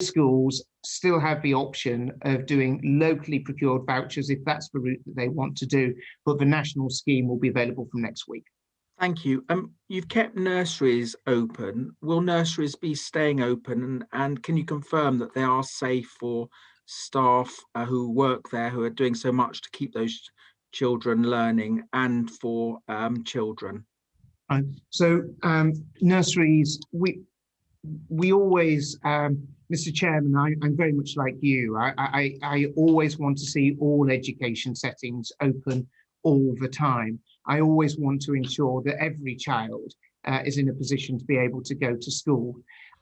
schools still have the option of doing locally procured vouchers if that's the route that they want to do, but the national scheme will be available from next week. Thank you. You've kept nurseries open. Will nurseries be staying open? And can you confirm that they are safe for staff who work there, who are doing so much to keep those children learning, and for children? So nurseries, we always, Mr. Chairman, I'm very much like you. I always want to see all education settings open all the time. I always want to ensure that every child is in a position to be able to go to school.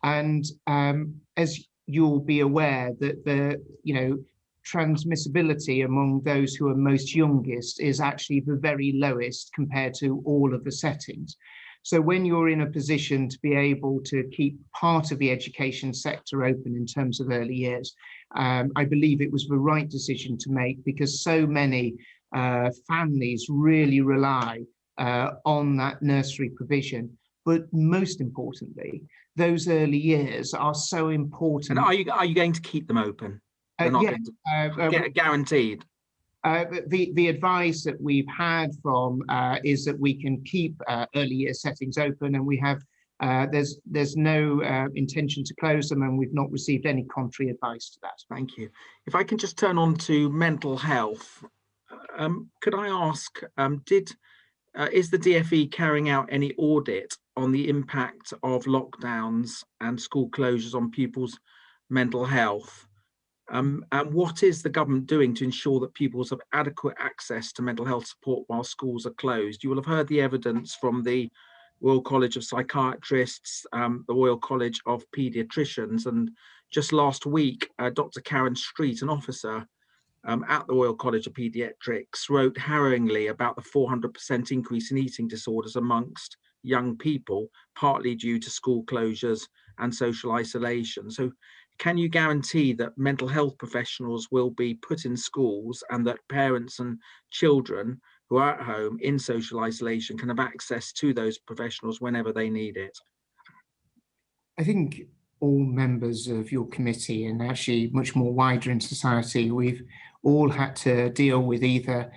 And as you'll be aware, that the transmissibility among those who are most youngest is actually the very lowest compared to all of the settings. So when you're in a position to be able to keep part of the education sector open in terms of early years, I believe it was the right decision to make, because so many families really rely on that nursery provision. But most importantly, those early years are so important. And are you going to keep them open? They're not going to get guaranteed. The advice that we've had from is that we can keep early year settings open, and we have there's no intention to close them, and we've not received any contrary advice to that. Thank you. If I can just turn on to mental health, could I ask, is the DfE carrying out any audit on the impact of lockdowns and school closures on pupils' mental health? And what is the government doing to ensure that pupils have adequate access to mental health support while schools are closed? You will have heard the evidence from the Royal College of Psychiatrists, the Royal College of Paediatricians, and just last week, Dr. Karen Street, an officer at the Royal College of Paediatrics, wrote harrowingly about the 400% increase in eating disorders amongst young people, partly due to school closures and social isolation. So can you guarantee that mental health professionals will be put in schools, and that parents and children who are at home in social isolation can have access to those professionals whenever they need it? I think all members of your committee, and actually much more wider in society, we've all had to deal with either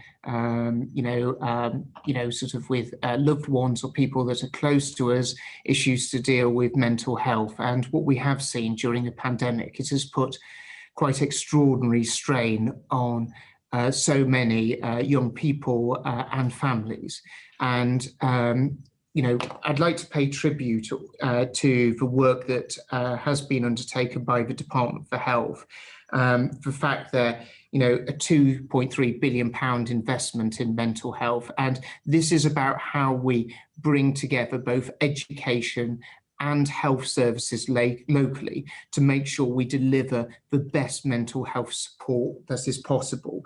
sort of with loved ones or people that are close to us, issues to deal with mental health. And what we have seen during the pandemic, it has put quite extraordinary strain on so many young people and families. And I'd like to pay tribute to the work that has been undertaken by the Department for Health. The fact that a £2.3 billion investment in mental health, and this is about how we bring together both education and health services locally to make sure we deliver the best mental health support that is possible.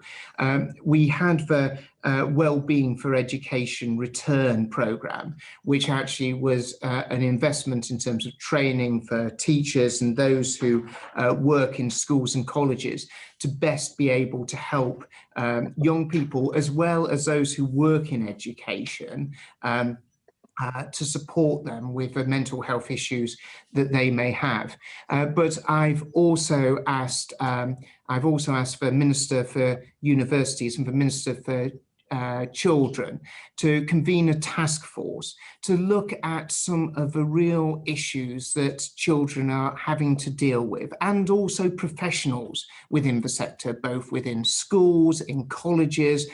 We had the Wellbeing for Education Return programme, which actually was an investment in terms of training for teachers and those who work in schools and colleges to best be able to help young people, as well as those who work in education, to support them with the mental health issues that they may have. But I've also asked the Minister for Universities and the Minister for Children to convene a task force to look at some of the real issues that children are having to deal with, and also professionals within the sector, both within schools, in colleges,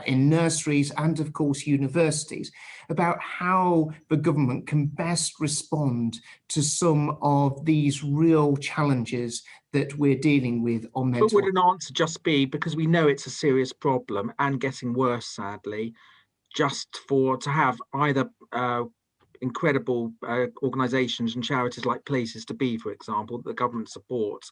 in nurseries, and of course universities, about how the government can best respond to some of these real challenges that we're dealing with on mental health. But would an answer just be, because we know it's a serious problem and getting worse, sadly, just to have either incredible organisations and charities like Places to Be, for example, that the government supports,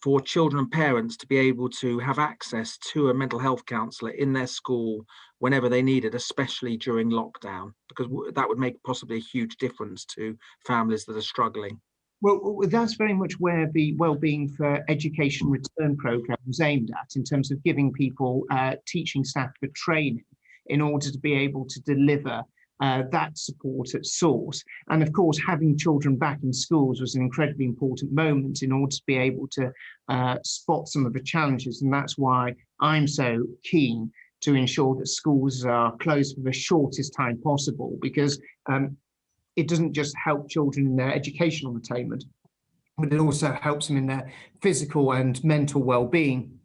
for children and parents to be able to have access to a mental health counsellor in their school whenever they need it, especially during lockdown, because that would make possibly a huge difference to families that are struggling? Well, that's very much where the Wellbeing for Education Return programme was aimed at, in terms of giving people teaching staff the training in order to be able to deliver that support at source. And of course, having children back in schools was an incredibly important moment in order to be able to spot some of the challenges. And that's why I'm so keen to ensure that schools are closed for the shortest time possible, because it doesn't just help children in their educational attainment, but it also helps them in their physical and mental well-being,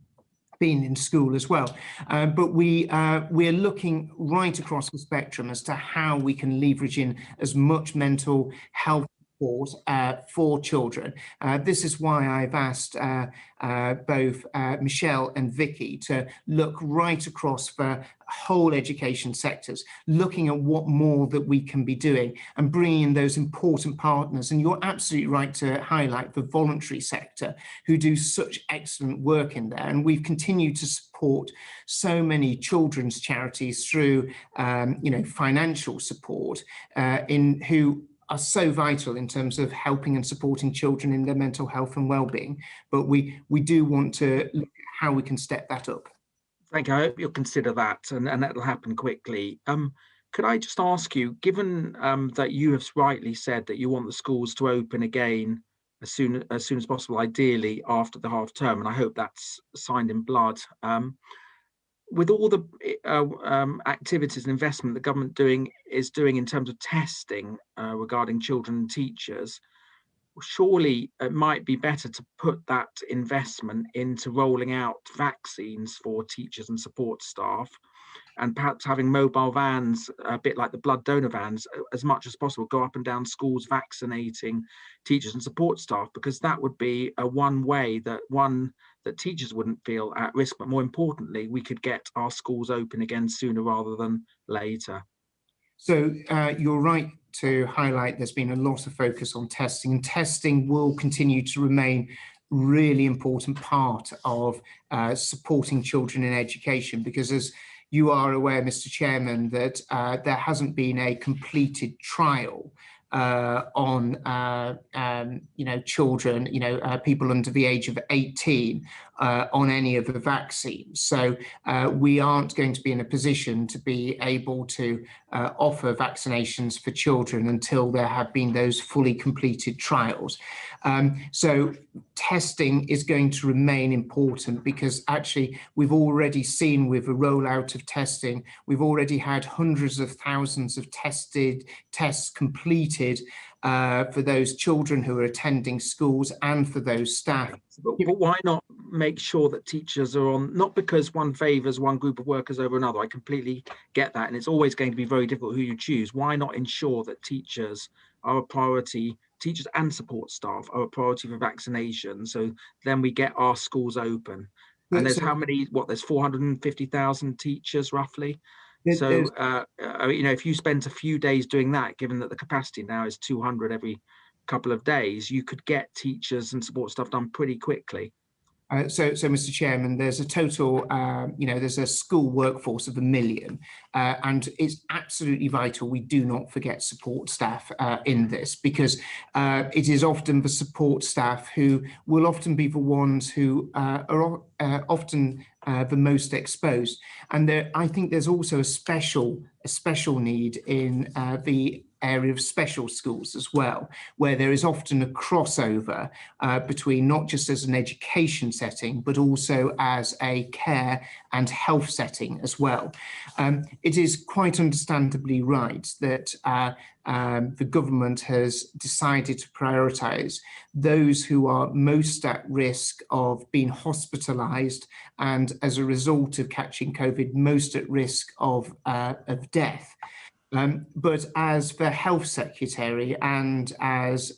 being in school as well. But we're looking right across the spectrum as to how we can leverage in as much mental health support for children. This is why I've asked both Michelle and Vicky to look right across the whole education sectors, looking at what more that we can be doing and bringing in those important partners. And you're absolutely right to highlight the voluntary sector, who do such excellent work in there. And we've continued to support so many children's charities through financial support who are so vital in terms of helping and supporting children in their mental health and well-being. But we do want to look at how we can step that up. Thank you. I hope you'll consider that, and that'll happen quickly. Could I just ask you, given that you have rightly said that you want the schools to open again as soon as possible, ideally after the half term, and I hope that's signed in blood. With all the activities and investment the government is doing in terms of testing regarding children and teachers, surely it might be better to put that investment into rolling out vaccines for teachers and support staff, and perhaps having mobile vans, a bit like the blood donor vans, as much as possible, go up and down schools vaccinating teachers and support staff, because that would be one way that teachers wouldn't feel at risk, but more importantly, we could get our schools open again sooner rather than later. So you're right to highlight there's been a lot of focus on testing, and testing will continue to remain really important part of supporting children in education, because as you are aware, Mr. Chairman, that there hasn't been a completed trial on children, people under the age of 18 on any of the vaccines. So we aren't going to be in a position to be able to offer vaccinations for children until there have been those fully completed trials. So testing is going to remain important, because actually we've already seen with the rollout of testing, we've already had hundreds of thousands of tests completed for those children who are attending schools and for those staff. But why not make sure that teachers are on, not because one favours one group of workers over another, I completely get that, and it's always going to be very difficult who you choose. Why not ensure that teachers are a priority, teachers and support staff are a priority for vaccination, so then we get our schools open? And there's how many, there's 450,000 teachers roughly. So, if you spent a few days doing that, given that the capacity now is 200 every couple of days, you could get teachers and support staff done pretty quickly. So, Mr. Chairman, there's a total, there's a school workforce of 1 million, and it's absolutely vital we do not forget support staff in this, because it is often the support staff who will often be the ones who are often the most exposed. And I think there's also a special need in the area of special schools as well, where there is often a crossover between not just as an education setting, but also as a care and health setting as well. It is quite understandably right that the government has decided to prioritise those who are most at risk of being hospitalised, and as a result of catching COVID, most at risk of death. But as the Health Secretary and as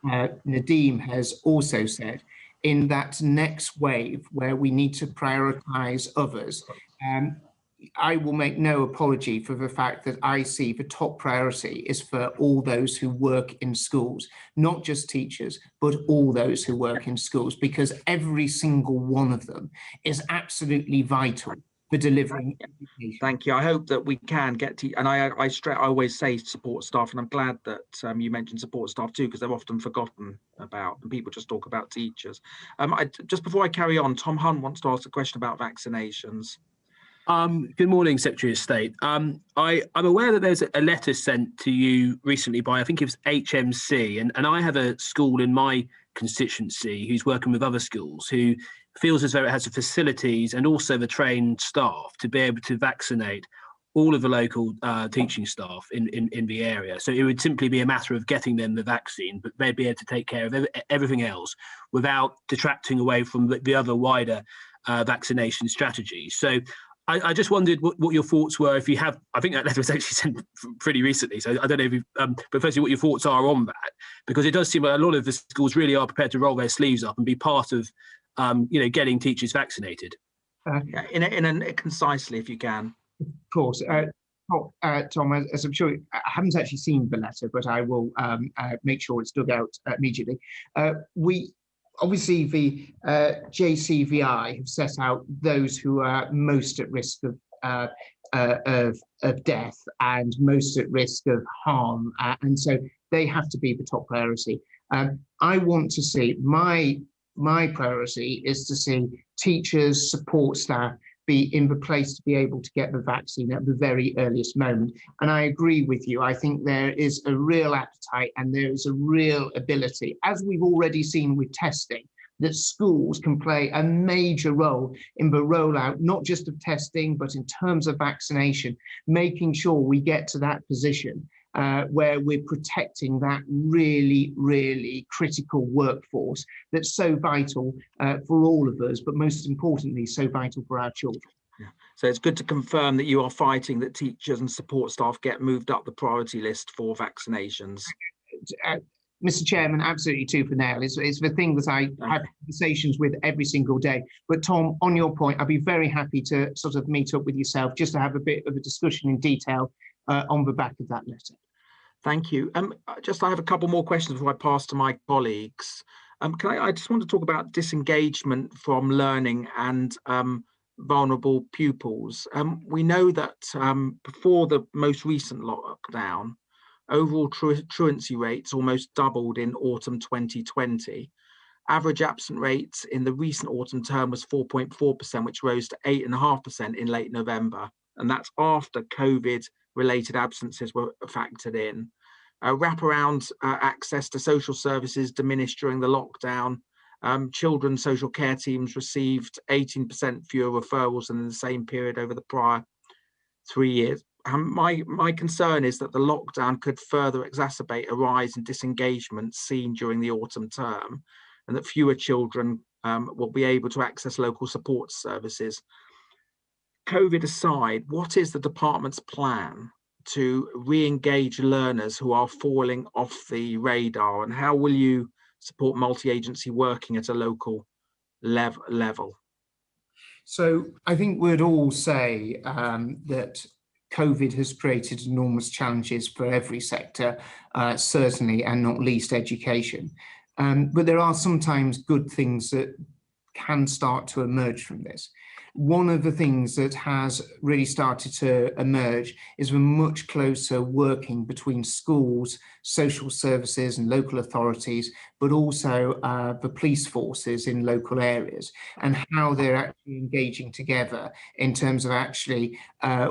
Nadeem has also said, in that next wave where we need to prioritise others, I will make no apology for the fact that I see the top priority is for all those who work in schools, not just teachers, but all those who work in schools, because every single one of them is absolutely vital for delivering education. Thank you. I hope that we can get to, and I always say support staff, and I'm glad that you mentioned support staff too, because they're often forgotten about, and people just talk about teachers. Just before I carry on, Tom Hunt wants to ask a question about vaccinations. Good morning, Secretary of State. I'm aware that there's a letter sent to you recently by, I think it was HMC, and I have a school in my constituency who's working with other schools who feels as though it has the facilities and also the trained staff to be able to vaccinate all of the local teaching staff in the area. So it would simply be a matter of getting them the vaccine, but they'd be able to take care of everything else without detracting away from the other wider vaccination strategies. So I just wondered what your thoughts were. If you have, I think that letter was actually sent pretty recently, so I don't know if you, but firstly, what your thoughts are on that, because it does seem like a lot of the schools really are prepared to roll their sleeves up and be part of, getting teachers vaccinated. Concisely, if you can. Of course. Tom, as I'm sure, I haven't actually seen the letter, but I will make sure it's dug out immediately. Obviously, the JCVI have set out those who are most at risk of death and most at risk of harm, and so they have to be the top priority. I want to see my priority is to see teachers, support staff be in the place to be able to get the vaccine at the very earliest moment. And I agree with you. I think there is a real appetite and there is a real ability, as we've already seen with testing, that schools can play a major role in the rollout, not just of testing, but in terms of vaccination, making sure we get to that position where we're protecting that really, really critical workforce that's so vital for all of us, but most importantly, so vital for our children. Yeah. So it's good to confirm that you are fighting that teachers and support staff get moved up the priority list for vaccinations. Mr. Chairman, absolutely tooth and nail. It's the thing that I have conversations with every single day. But Tom, on your point, I'd be very happy to sort of meet up with yourself just to have a bit of a discussion in detail on the back of that letter. Thank you. I have a couple more questions before I pass to my colleagues. I just want to talk about disengagement from learning and vulnerable pupils. We know that before the most recent lockdown, overall truancy rates almost doubled in autumn 2020. Average absent rates in the recent autumn term was 4.4%, which rose to 8.5% in late November. And that's after COVID-related absences were factored in. Wraparound access to social services diminished during the lockdown. Children's social care teams received 18% fewer referrals than in the same period over the prior 3 years. My concern is that the lockdown could further exacerbate a rise in disengagement seen during the autumn term, and that fewer children will be able to access local support services. COVID aside, what is the department's plan to re-engage learners who are falling off the radar, and how will you support multi-agency working at a local level? So I think we'd all say that COVID has created enormous challenges for every sector, certainly, and not least education. But there are sometimes good things that can start to emerge from this. One of the things that has really started to emerge is a much closer working between schools, social services and local authorities, but also the police forces in local areas, and how they're actually engaging together in terms of actually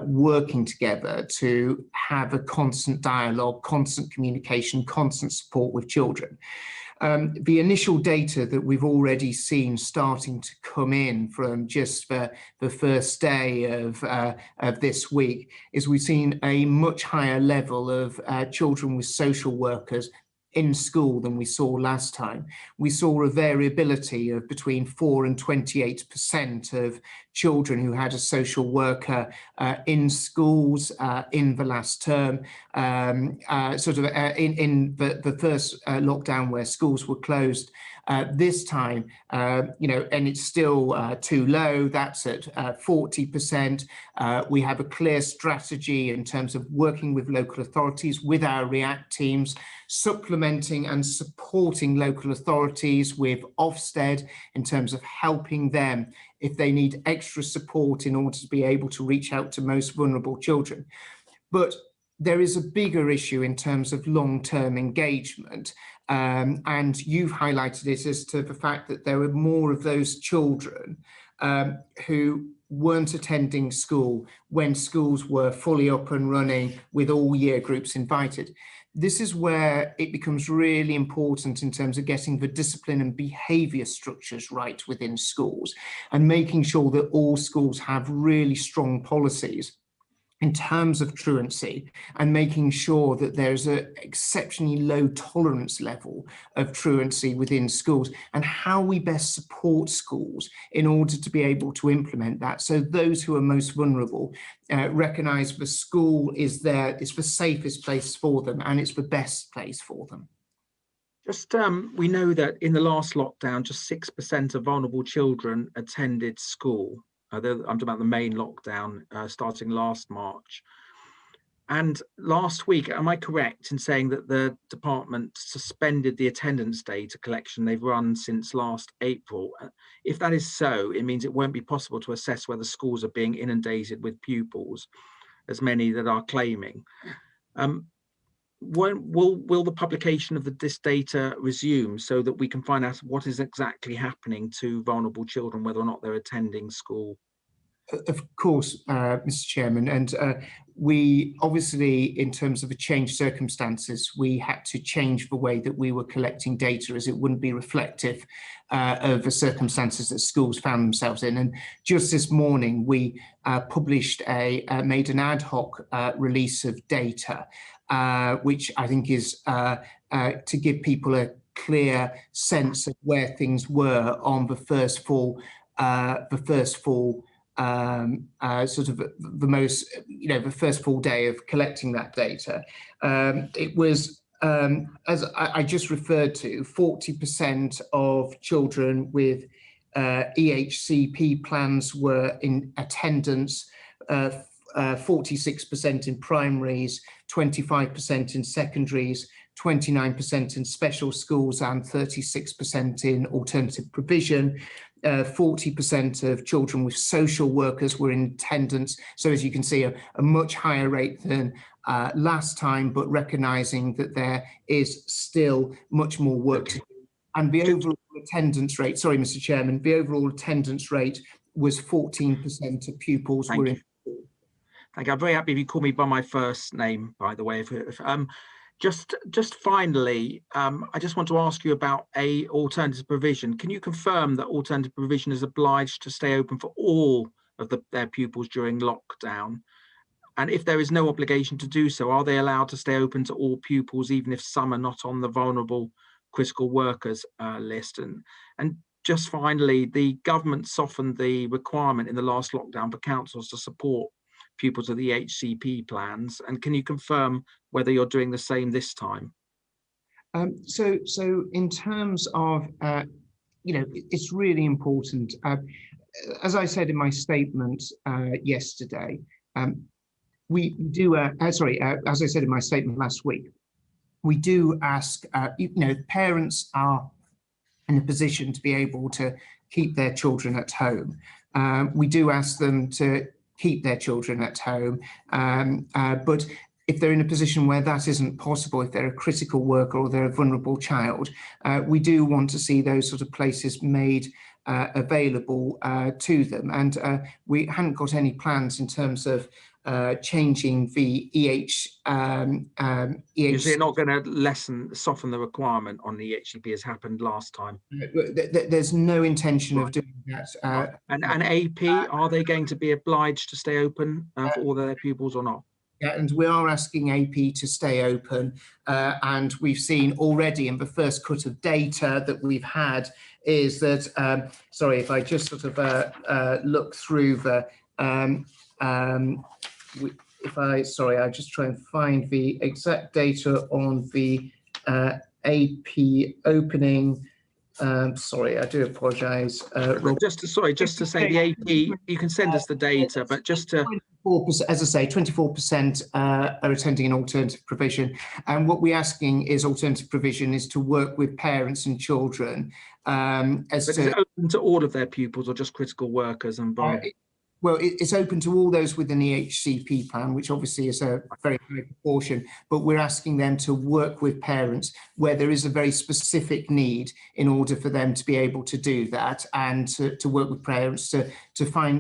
working together to have a constant dialogue, constant communication, constant support with children. The initial data that we've already seen starting to come in from just the first day of this week is we've seen a much higher level of children with social workers in school than we saw last time. We saw a variability of between 4 and 28% of children who had a social worker in schools in the last term, in the first lockdown where schools were closed. This time, and it's still too low. That's at 40%. We have a clear strategy in terms of working with local authorities, with our REACT teams, supplementing and supporting local authorities with Ofsted in terms of helping them if they need extra support in order to be able to reach out to most vulnerable children. But there is a bigger issue in terms of long-term engagement. And you've highlighted it as to the fact that there are more of those children who weren't attending school when schools were fully up and running with all year groups invited. This is where it becomes really important in terms of getting the discipline and behaviour structures right within schools and making sure that all schools have really strong policies in terms of truancy, and making sure that there's an exceptionally low tolerance level of truancy within schools, and how we best support schools in order to be able to implement that. So those who are most vulnerable recognise the school is there, it's the safest place for them, and it's the best place for them. Just we know that in the last lockdown, just 6% of vulnerable children attended school. I'm talking about the main lockdown starting last March. And last week, am I correct in saying that the department suspended the attendance data collection they've run since last April? If that is so, it means it won't be possible to assess whether schools are being inundated with pupils, as many that are claiming. Will the publication of this data resume so that we can find out what is exactly happening to vulnerable children, whether or not they're attending school? Of course, Mr. Chairman, and we obviously, in terms of the changed circumstances, we had to change the way that we were collecting data, as it wouldn't be reflective of the circumstances that schools found themselves in. And just this morning, we made an ad hoc release of data, which I think is to give people a clear sense of where things were on the first full sort of the first full day of collecting that data. It was, as I just referred to, 40% of children with EHCP plans were in attendance, 46% in primaries, 25% in secondaries, 29% in special schools, and 36% in alternative provision. 40% of children with social workers were in attendance. So as you can see, a much higher rate than last time, but recognising that there is still much more work to do. And the overall attendance rate, sorry, Mr. Chairman, the overall attendance rate was 14% of pupils were in school. Thank you. I'm very happy if you call me by my first name, by the way. Just finally, I just want to ask you about alternative provision. Can you confirm that alternative provision is obliged to stay open for all of their pupils during lockdown? And if there is no obligation to do so, are they allowed to stay open to all pupils, even if some are not on the vulnerable critical workers list? And just finally, the government softened the requirement in the last lockdown for councils to support pupils of the HCP plans, and can you confirm whether you're doing the same this time? So in terms of, it's really important. As I said in my statement yesterday, we do. As I said in my statement last week, we do ask. Parents are in a position to be able to keep their children at home. We do ask them to keep their children at home, but if they're in a position where that isn't possible, if they're a critical worker or they're a vulnerable child, we do want to see those sort of places made available to them. And we hadn't got any plans in terms of changing the Is it not going to soften the requirement on the EHCP as happened last time? There's no intention of doing that. And AP, are they going to be obliged to stay open for all their pupils or not? Yeah, and we are asking AP to stay open, and we've seen already in the first cut of data that we've had is that, sorry, if I just sort of look through the, I just try and find the exact data on the AP opening. Sorry, I do apologise. Just to say the AP, you can send us the data, but just to 24%, as I say, 24% are attending an alternative provision. And what we're asking is alternative provision is to work with parents and children. Is it open to all of their pupils or just critical workers and vulnerable? Well, it's open to all those with an EHCP plan, which obviously is a very high proportion, but we're asking them to work with parents where there is a very specific need in order for them to be able to do that, and to work with parents to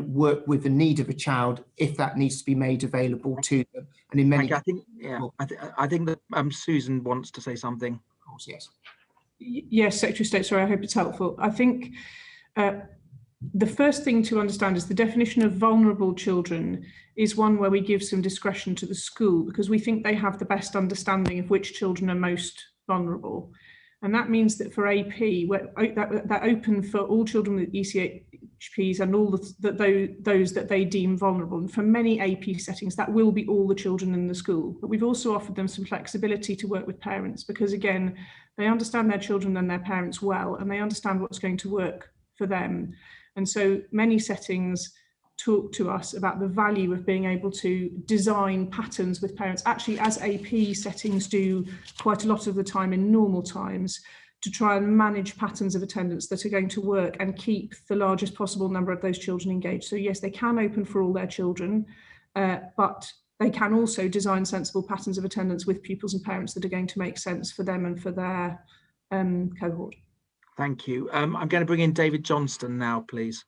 work with the need of a child if that needs to be made available to them. And in many I think that Susan wants to say something. Of course, yes. Yes, Secretary of State, sorry, I hope it's helpful. I think the first thing to understand is the definition of vulnerable children is one where we give some discretion to the school, because we think they have the best understanding of which children are most vulnerable. And that means that for AP, that open for all children with ECHPs and all those that they deem vulnerable. And for many AP settings, that will be all the children in the school. But we've also offered them some flexibility to work with parents, because again, they understand their children and their parents well, and they understand what's going to work for them. And so many settings talk to us about the value of being able to design patterns with parents, actually as AP settings do quite a lot of the time in normal times, to try and manage patterns of attendance that are going to work and keep the largest possible number of those children engaged. So yes, they can open for all their children, but they can also design sensible patterns of attendance with pupils and parents that are going to make sense for them and for their cohort. Thank you. I'm going to bring in David Johnston now, please.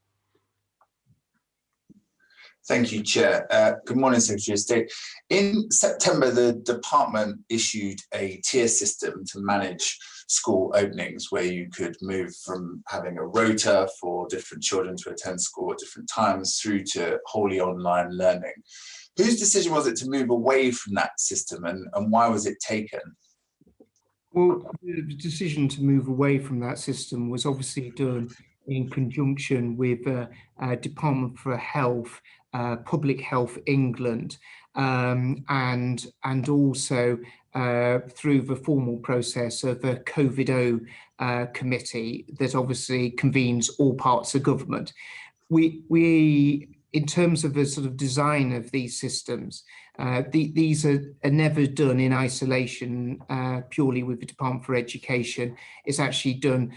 Thank you, Chair. Good morning, Secretary of State. In September, the department issued a tier system to manage school openings, where you could move from having a rota for different children to attend school at different times through to wholly online learning. Whose decision was it to move away from that system, and why was it taken? Well, the decision to move away from that system was obviously done in conjunction with Department for Health, Public Health England, and also through the formal process of the COVID-0 committee that obviously convenes all parts of government. We in terms of the sort of design of these systems, these are never done in isolation purely with the Department for Education. It's actually done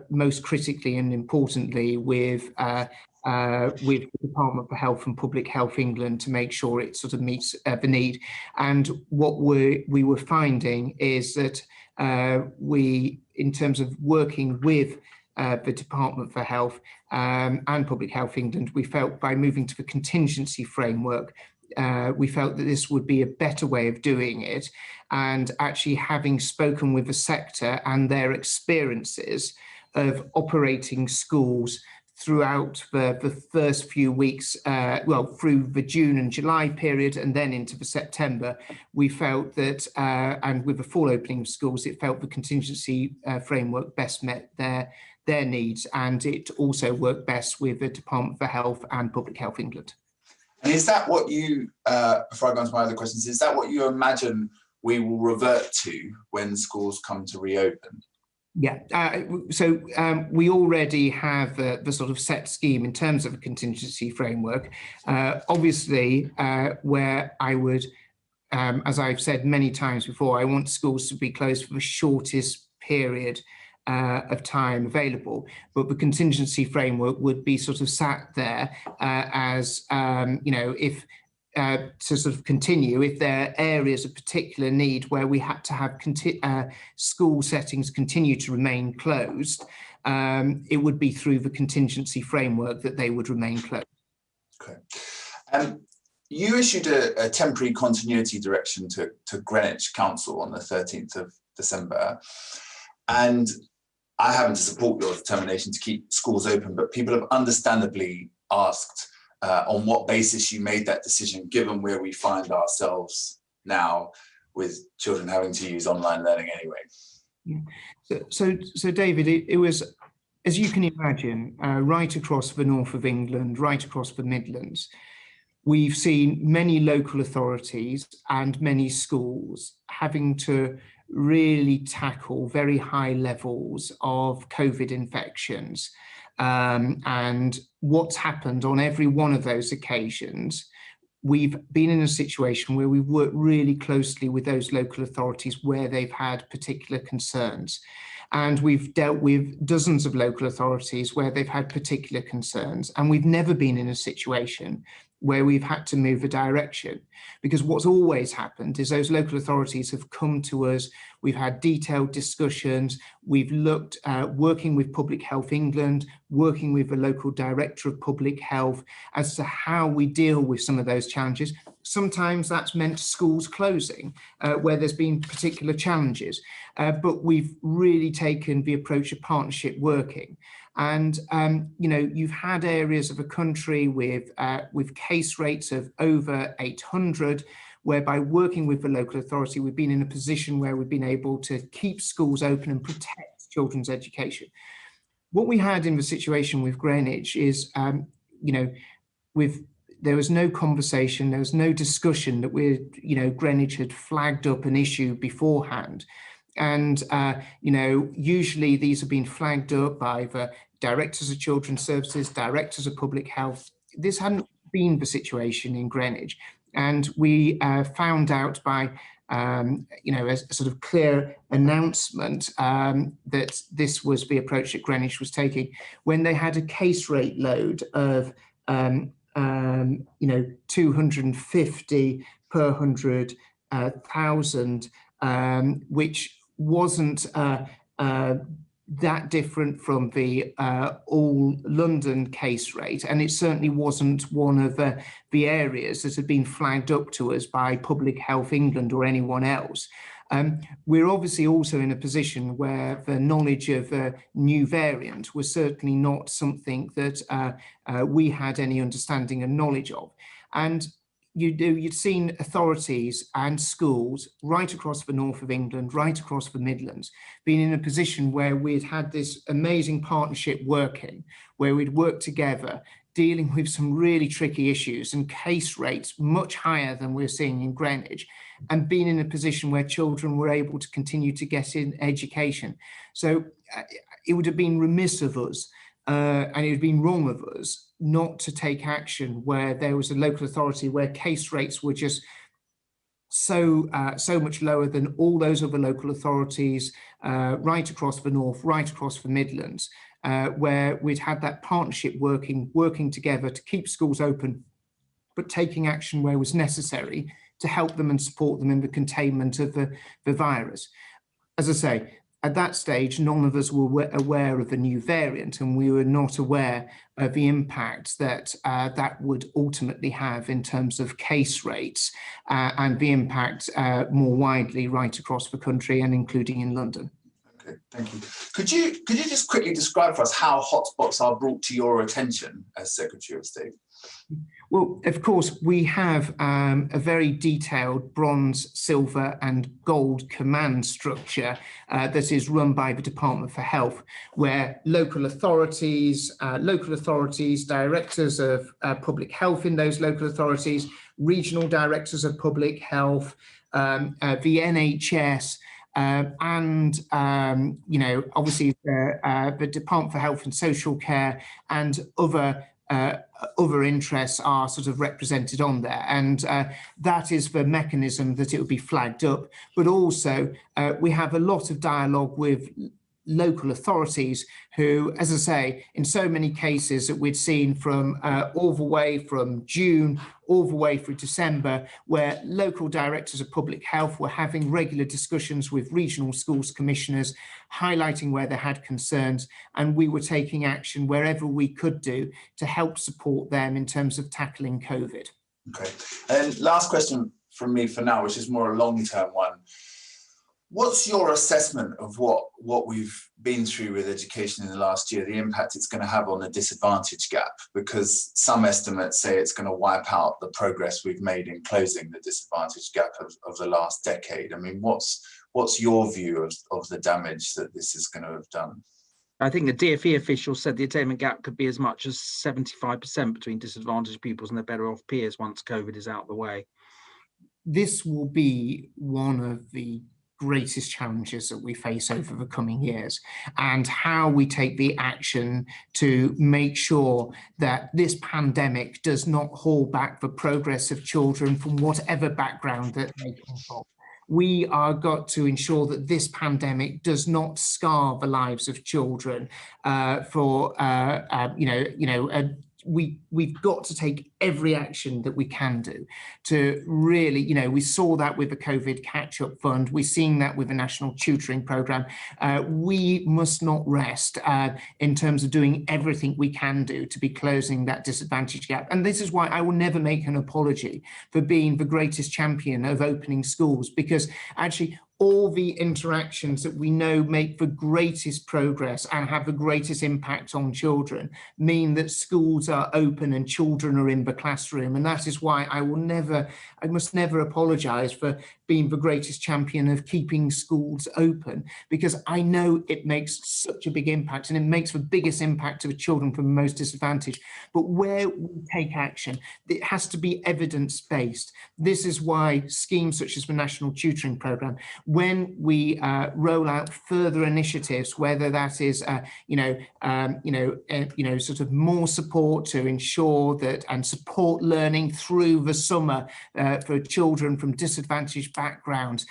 most critically and importantly with the Department for Health and Public Health England, to make sure it sort of meets the need. And what we were finding is that in terms of working with the Department for Health and Public Health England, we felt by moving to the contingency framework, we felt that this would be a better way of doing it. And actually, having spoken with the sector and their experiences of operating schools throughout the first few weeks, through the June and July period and then into the September, we felt that, and with the full opening of schools, it felt the contingency framework best met their needs, and it also worked best with the Department for Health and Public Health England. And is that what you, before I go on to my other questions, is that what you imagine we will revert to when schools come to reopen? Yeah, so we already have the sort of set scheme in terms of a contingency framework. Obviously, where I would, as I've said many times before, I want schools to be closed for the shortest period of time available, but the contingency framework would be sort of sat there as, if to sort of continue, if there are areas of particular need where we had to have school settings continue to remain closed, it would be through the contingency framework that they would remain closed. Okay. You issued a temporary continuity direction to Greenwich Council on the 13th of December, and I happen to support your determination to keep schools open, but people have understandably asked on what basis you made that decision, given where we find ourselves now with children having to use online learning anyway. Yeah. So David, it was, as you can imagine, right across the north of England, right across the Midlands, we've seen many local authorities and many schools having to really tackle very high levels of COVID infections. And what's happened on every one of those occasions we've been in a situation where we've worked really closely with those local authorities where they've had particular concerns. And we've dealt with dozens of local authorities where they've had particular concerns. And we've never been in a situation where we've had to move a direction, because what's always happened is those local authorities have come to us, we've had detailed discussions, we've looked at working with Public Health England, working with the local director of public health as to how we deal with some of those challenges. Sometimes that's meant schools closing where there's been particular challenges, but we've really taken the approach of partnership working. And you know, you've had areas of a country with case rates of over 800, whereby working with the local authority, we've been in a position where we've been able to keep schools open and protect children's education. What we had in the situation with Greenwich is, you know, there was no conversation, there was no discussion that Greenwich had flagged up an issue beforehand. And, you know, usually these have been flagged up by the directors of children's services, directors of public health. This hadn't been the situation in Greenwich. And we found out by, you know, a sort of clear announcement that this was the approach that Greenwich was taking when they had a case rate load of, you know, 250 per 100,000, which wasn't that different from the all London case rate, and it certainly wasn't one of the areas that had been flagged up to us by Public Health England or anyone else. We're obviously also in a position where the knowledge of a new variant was certainly not something that we had any understanding and knowledge of. And you'd seen authorities and schools right across the north of England, right across the Midlands, being in a position where we'd had this amazing partnership working, where we'd worked together, dealing with some really tricky issues and case rates much higher than we're seeing in Greenwich, and being in a position where children were able to continue to get in education. So it would have been remiss of us, and it would have been wrong of us not to take action where there was a local authority where case rates were just so much lower than all those other local authorities right across the north, right across the Midlands, where we'd had that partnership working together to keep schools open, but taking action where was necessary to help them and support them in the containment of the virus. As I say, at that stage, none of us were aware of the new variant, and we were not aware of the impact that that would ultimately have in terms of case rates and the impact more widely right across the country and including in London. Okay, thank you. Could you just quickly describe for us how hotspots are brought to your attention as Secretary of State? Well, of course, we have a very detailed bronze, silver and gold command structure that is run by the Department for Health, where local authorities, directors of public health in those local authorities, regional directors of public health, the NHS, and you know, obviously the Department for Health and Social Care and other interests are sort of represented on there, and that is the mechanism that it would be flagged up. But also we have a lot of dialogue with local authorities who, as I say, in so many cases that we'd seen from all the way from June all the way through December, where local directors of public health were having regular discussions with regional schools commissioners, highlighting where they had concerns, and we were taking action wherever we could do to help support them in terms of tackling COVID. Okay, and last question from me for now, which is more a long-term one. What's your assessment of what we've been through with education in the last year, the impact it's going to have on the disadvantage gap? Because some estimates say it's going to wipe out the progress we've made in closing the disadvantage gap of the last decade. I mean, what's your view of the damage that this is going to have done? I think the DfE officials said the attainment gap could be as much as 75% between disadvantaged pupils and their better off peers once COVID is out of the way. This will be one of the greatest challenges that we face over the coming years, and how we take the action to make sure that this pandemic does not hold back the progress of children from whatever background that they come from. We are got to ensure that this pandemic does not scar the lives of children we've got to take every action that we can do to really, we saw that with the COVID catch-up fund. We're seeing that with the national tutoring programme. We must not rest in terms of doing everything we can do to be closing that disadvantage gap. And this is why I will never make an apology for being the greatest champion of opening schools, because actually all the interactions that we know make the greatest progress and have the greatest impact on children mean that schools are open and children are in the classroom. And that is why I must never apologise for being the greatest champion of keeping schools open, because I know it makes such a big impact, and it makes the biggest impact to the children from the most disadvantaged. But where we take action, it has to be evidence-based. This is why schemes such as the National Tutoring Programme, when we roll out further initiatives, whether that is, sort of more support to ensure that and support learning through the summer for children from disadvantaged backgrounds,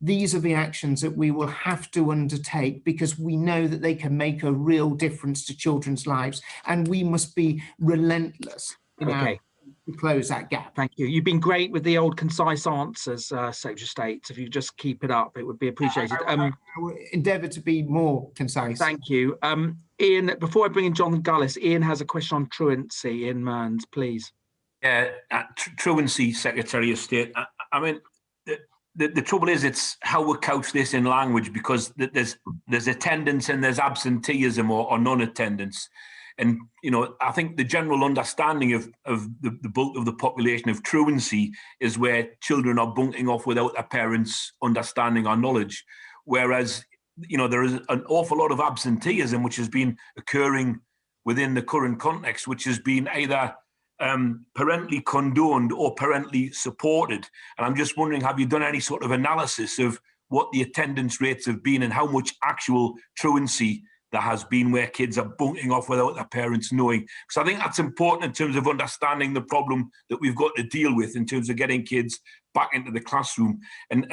these are the actions that we will have to undertake, because we know that they can make a real difference to children's lives, and we must be relentless to close that gap. Thank you. You've been great with the old concise answers, Secretary of State. If you just keep it up, it would be appreciated. I will endeavour to be more concise. Thank you. Ian, before I bring in John Gullis, Ian has a question on truancy. Ian Mearns, please. Truancy, Secretary of State. I mean, the trouble is, it's how we couch this in language, because there's attendance and there's absenteeism or non-attendance. And, I think the general understanding of the bulk of the population of truancy is where children are bunking off without their parents' understanding or knowledge. Whereas, there is an awful lot of absenteeism which has been occurring within the current context, which has been either parentally condoned or parentally supported. And I'm just wondering, have you done any sort of analysis of what the attendance rates have been and how much actual truancy there has been where kids are bunking off without their parents knowing? Because I think that's important in terms of understanding the problem that we've got to deal with in terms of getting kids back into the classroom. And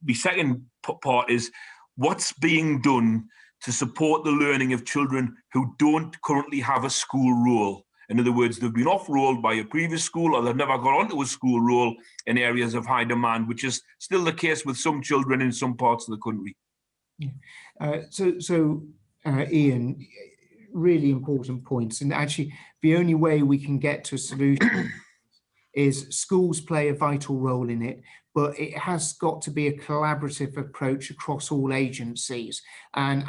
the second part is, what's being done to support the learning of children who don't currently have a school role? In other words, they've been off-rolled by a previous school, or they've never got onto a school role in areas of high demand, which is still the case with some children in some parts of the country. Ian, really important points. And actually, the only way we can get to a solution is schools play a vital role in it, but it has got to be a collaborative approach across all agencies. And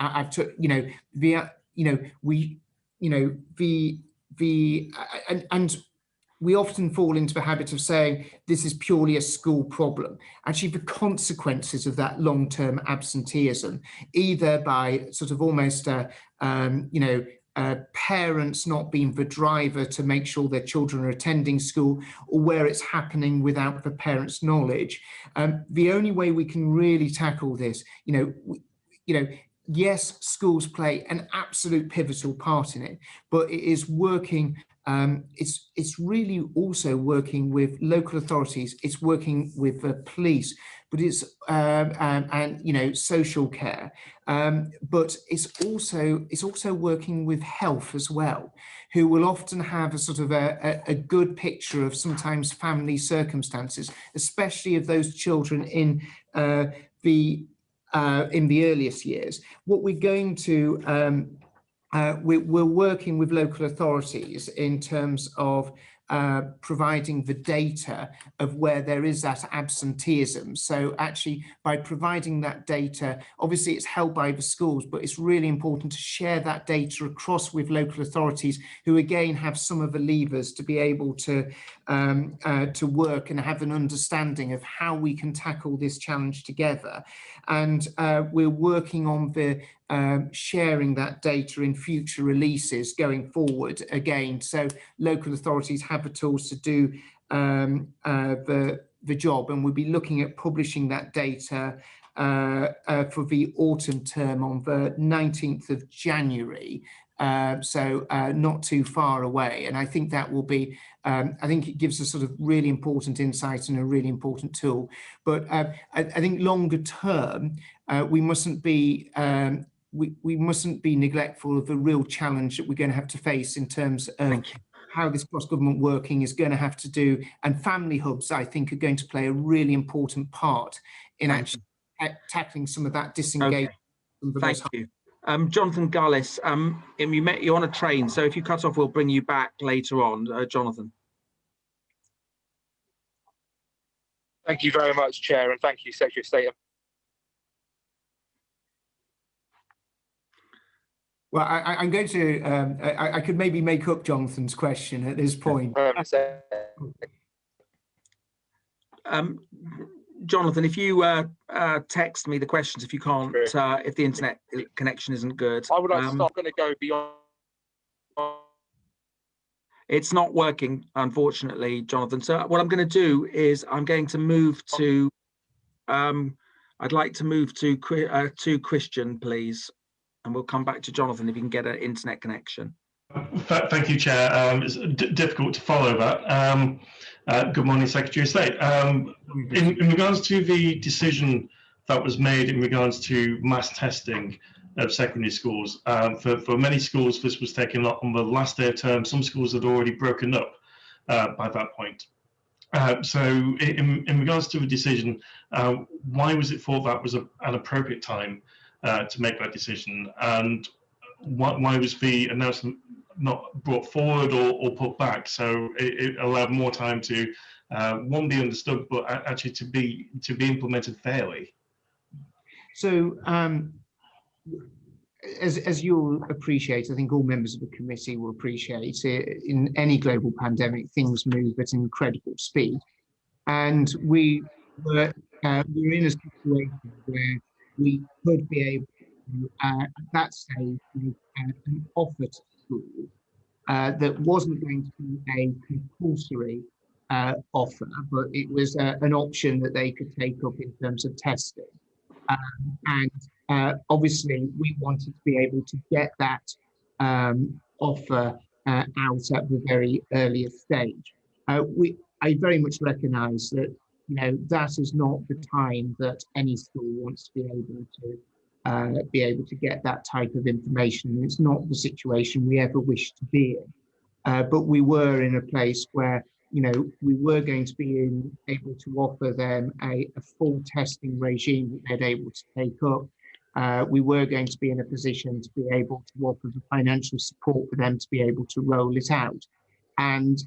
we often fall into the habit of saying this is purely a school problem. Actually, the consequences of that long-term absenteeism, either by sort of almost, parents not being the driver to make sure their children are attending school, or where it's happening without the parents' knowledge. The only way we can really tackle this, yes, schools play an absolute pivotal part in it, but it is working. It's really also working with local authorities. It's working with the police, but it's social care. But it's also working with health as well, who will often have a sort of a good picture of sometimes family circumstances, especially of those children in the earliest years. What we're going to we're working with local authorities in terms of providing the data of where there is that absenteeism. So actually, by providing that data, obviously it's held by the schools, but it's really important to share that data across with local authorities, who again have some of the levers to be able to work and have an understanding of how we can tackle this challenge together. And we're working on the sharing that data in future releases going forward again, so local authorities have the tools to do the the job, and we'll be looking at publishing that data for the autumn term on the 19th of January. So not too far away. And I think that will be, I think it gives a sort of really important insight and a really important tool. But I think longer term, we mustn't be we mustn't be neglectful of the real challenge that we're going to have to face in terms of how this cross-government working is going to have to do. And family hubs, I think, are going to play a really important part in actually tackling some of that disengagement. Okay. Thank you. Jonathan Gullis, you're on a train, so if you cut off, we'll bring you back later on. Jonathan. Thank you very much, Chair, and thank you, Secretary of State. Well, I'm going to, I could maybe make up Jonathan's question at this point. Jonathan, if you text me the questions, if you can't, if the internet connection isn't good. I would like to start going to go beyond. It's not working, unfortunately, Jonathan. So what I'm going to do is I'm going to move to, I'd like to move to Christian, please. And we'll come back to Jonathan if you can get an internet connection. Thank you, Chair. It's difficult to follow that. Good morning, Secretary of State. In regards to the decision that was made in regards to mass testing of secondary schools, for many schools, this was taken up on the last day of term. Some schools had already broken up by that point. So in regards to the decision, why was it thought that was an appropriate time to make that decision, and why was the announcement not brought forward or put back? So it allowed more time to one, be understood, but actually to be implemented fairly. So as you'll appreciate, I think all members of the committee will appreciate it, in any global pandemic, things move at incredible speed, and we were in a situation where we could be able to, at that stage, make an offer to school that wasn't going to be a compulsory offer, but it was an option that they could take up in terms of testing. And obviously, we wanted to be able to get that offer out at the very earliest stage. I very much recognise that that is not the time that any school wants to be able to get that type of information. It's not the situation we ever wish to be in. But we were in a place where we were going to be able to offer them a full testing regime that they'd able to take up. We were going to be in a position to be able to offer the financial support for them to be able to roll it out. And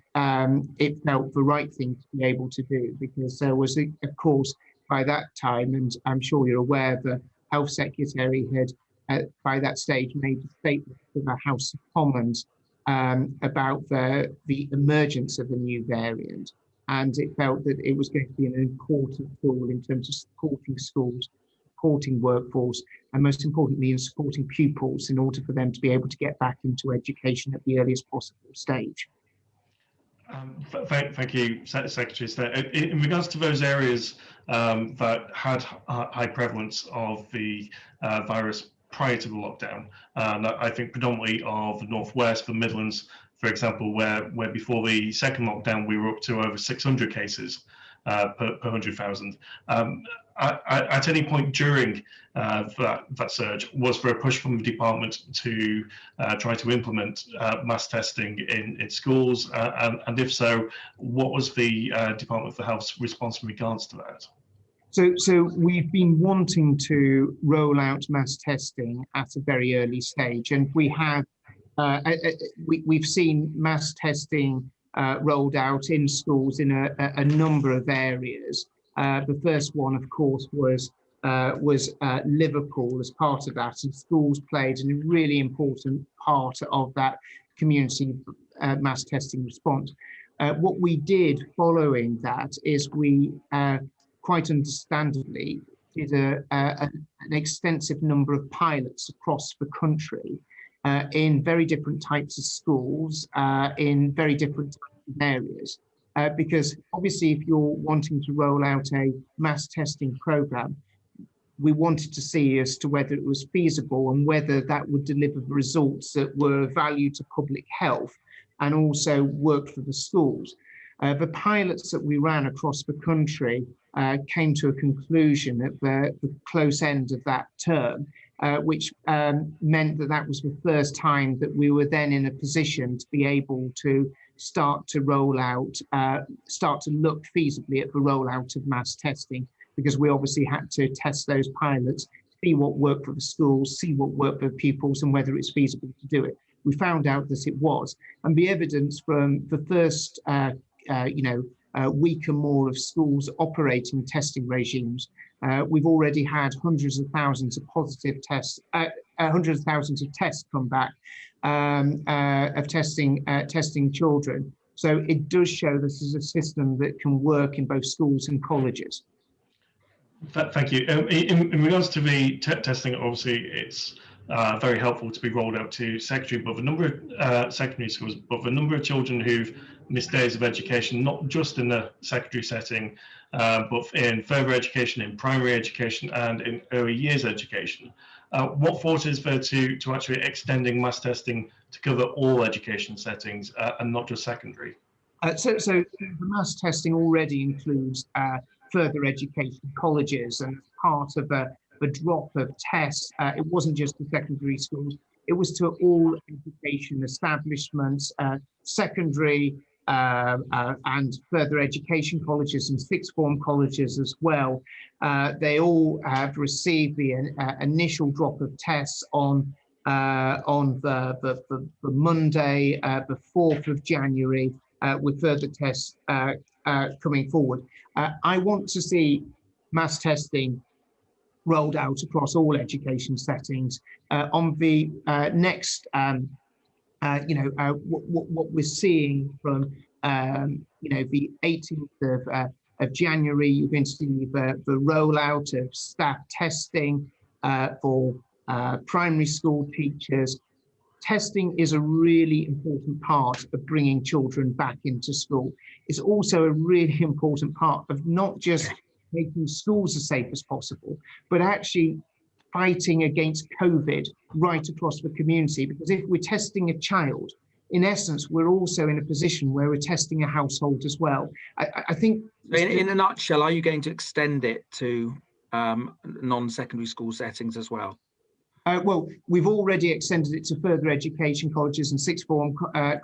it felt the right thing to be able to do, because there was, of course, by that time, and I'm sure you're aware, the Health Secretary had, by that stage, made a statement to the House of Commons about the emergence of a new variant. And it felt that it was going to be an important tool in terms of supporting schools, supporting workforce, and most importantly, in supporting pupils in order for them to be able to get back into education at the earliest possible stage. Thank you, Secretary of State. In regards to those areas that had high prevalence of the virus prior to the lockdown, I think predominantly of the Northwest, the Midlands, for example, where before the second lockdown we were up to over 600 cases per 100,000. At any point during that surge, was there a push from the department to try to implement mass testing in schools? And if so, what was the Department for Health's response in regards to that? So we've been wanting to roll out mass testing at a very early stage, and we have we've seen mass testing rolled out in schools in a number of areas. The first one, of course, was Liverpool as part of that, and schools played a really important part of that community mass testing response. What we did following that is we quite understandably did an extensive number of pilots across the country in very different types of schools, in very different types of areas. because obviously if you're wanting to roll out a mass testing program, we wanted to see as to whether it was feasible and whether that would deliver results that were of value to public health and also work for the schools. The pilots that we ran across the country came to a conclusion at the close end of that term, which meant that that was the first time that we were then in a position to be able to start to roll out, start to look feasibly at the rollout of mass testing, because we obviously had to test those pilots, see what worked for the schools, see what worked for pupils, and whether it's feasible to do it. We found out that it was, and the evidence from the first, week or more of schools operating testing regimes, we've already had hundreds of thousands of positive tests, hundreds of thousands of tests come back of testing children. So it does show this is a system that can work in both schools and colleges. Thank you. In regards to the testing, obviously it's very helpful to be rolled out to secondary, but the number of secondary schools, but the number of children who've missed days of education, not just in the secondary setting, but in further education, in primary education, and in early years education. What thought is there to actually extending mass testing to cover all education settings and not just secondary? So the mass testing already includes further education colleges, and part of the drop of tests, it wasn't just the secondary schools, it was to all education establishments, secondary and further education colleges and sixth form colleges as well. They all have received the initial drop of tests on the Monday, the 4th of January, with further tests coming forward. I want to see mass testing rolled out across all education settings. On the next, what we're seeing from, the 18th of January, you're going to see the rollout of staff testing for primary school teachers. Testing is a really important part of bringing children back into school. It's also a really important part of not just making schools as safe as possible, but actually fighting against COVID right across the community. Because if we're testing a child, in essence, we're also in a position where we're testing a household as well. I think... In a nutshell, are you going to extend it to non-secondary school settings as well? Well, we've already extended it to further education colleges and sixth form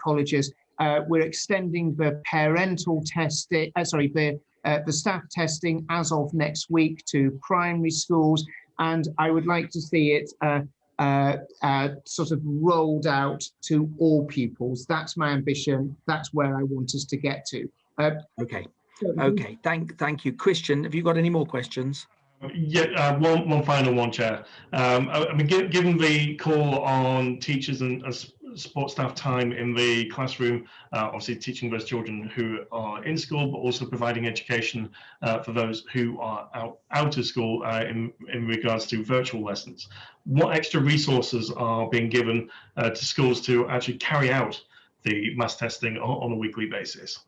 colleges. We're extending the parental testing, the staff testing as of next week to primary schools, and I would like to see it sort of rolled out to all pupils. That's my ambition. That's where I want us to get to. Okay. Thank you, Christian. Have you got any more questions? Yeah, one final one, Chair. I mean, given the call on teachers and support staff time in the classroom, obviously teaching those children who are in school, but also providing education for those who are out of school in regards to virtual lessons. What extra resources are being given to schools to actually carry out the mass testing on a weekly basis?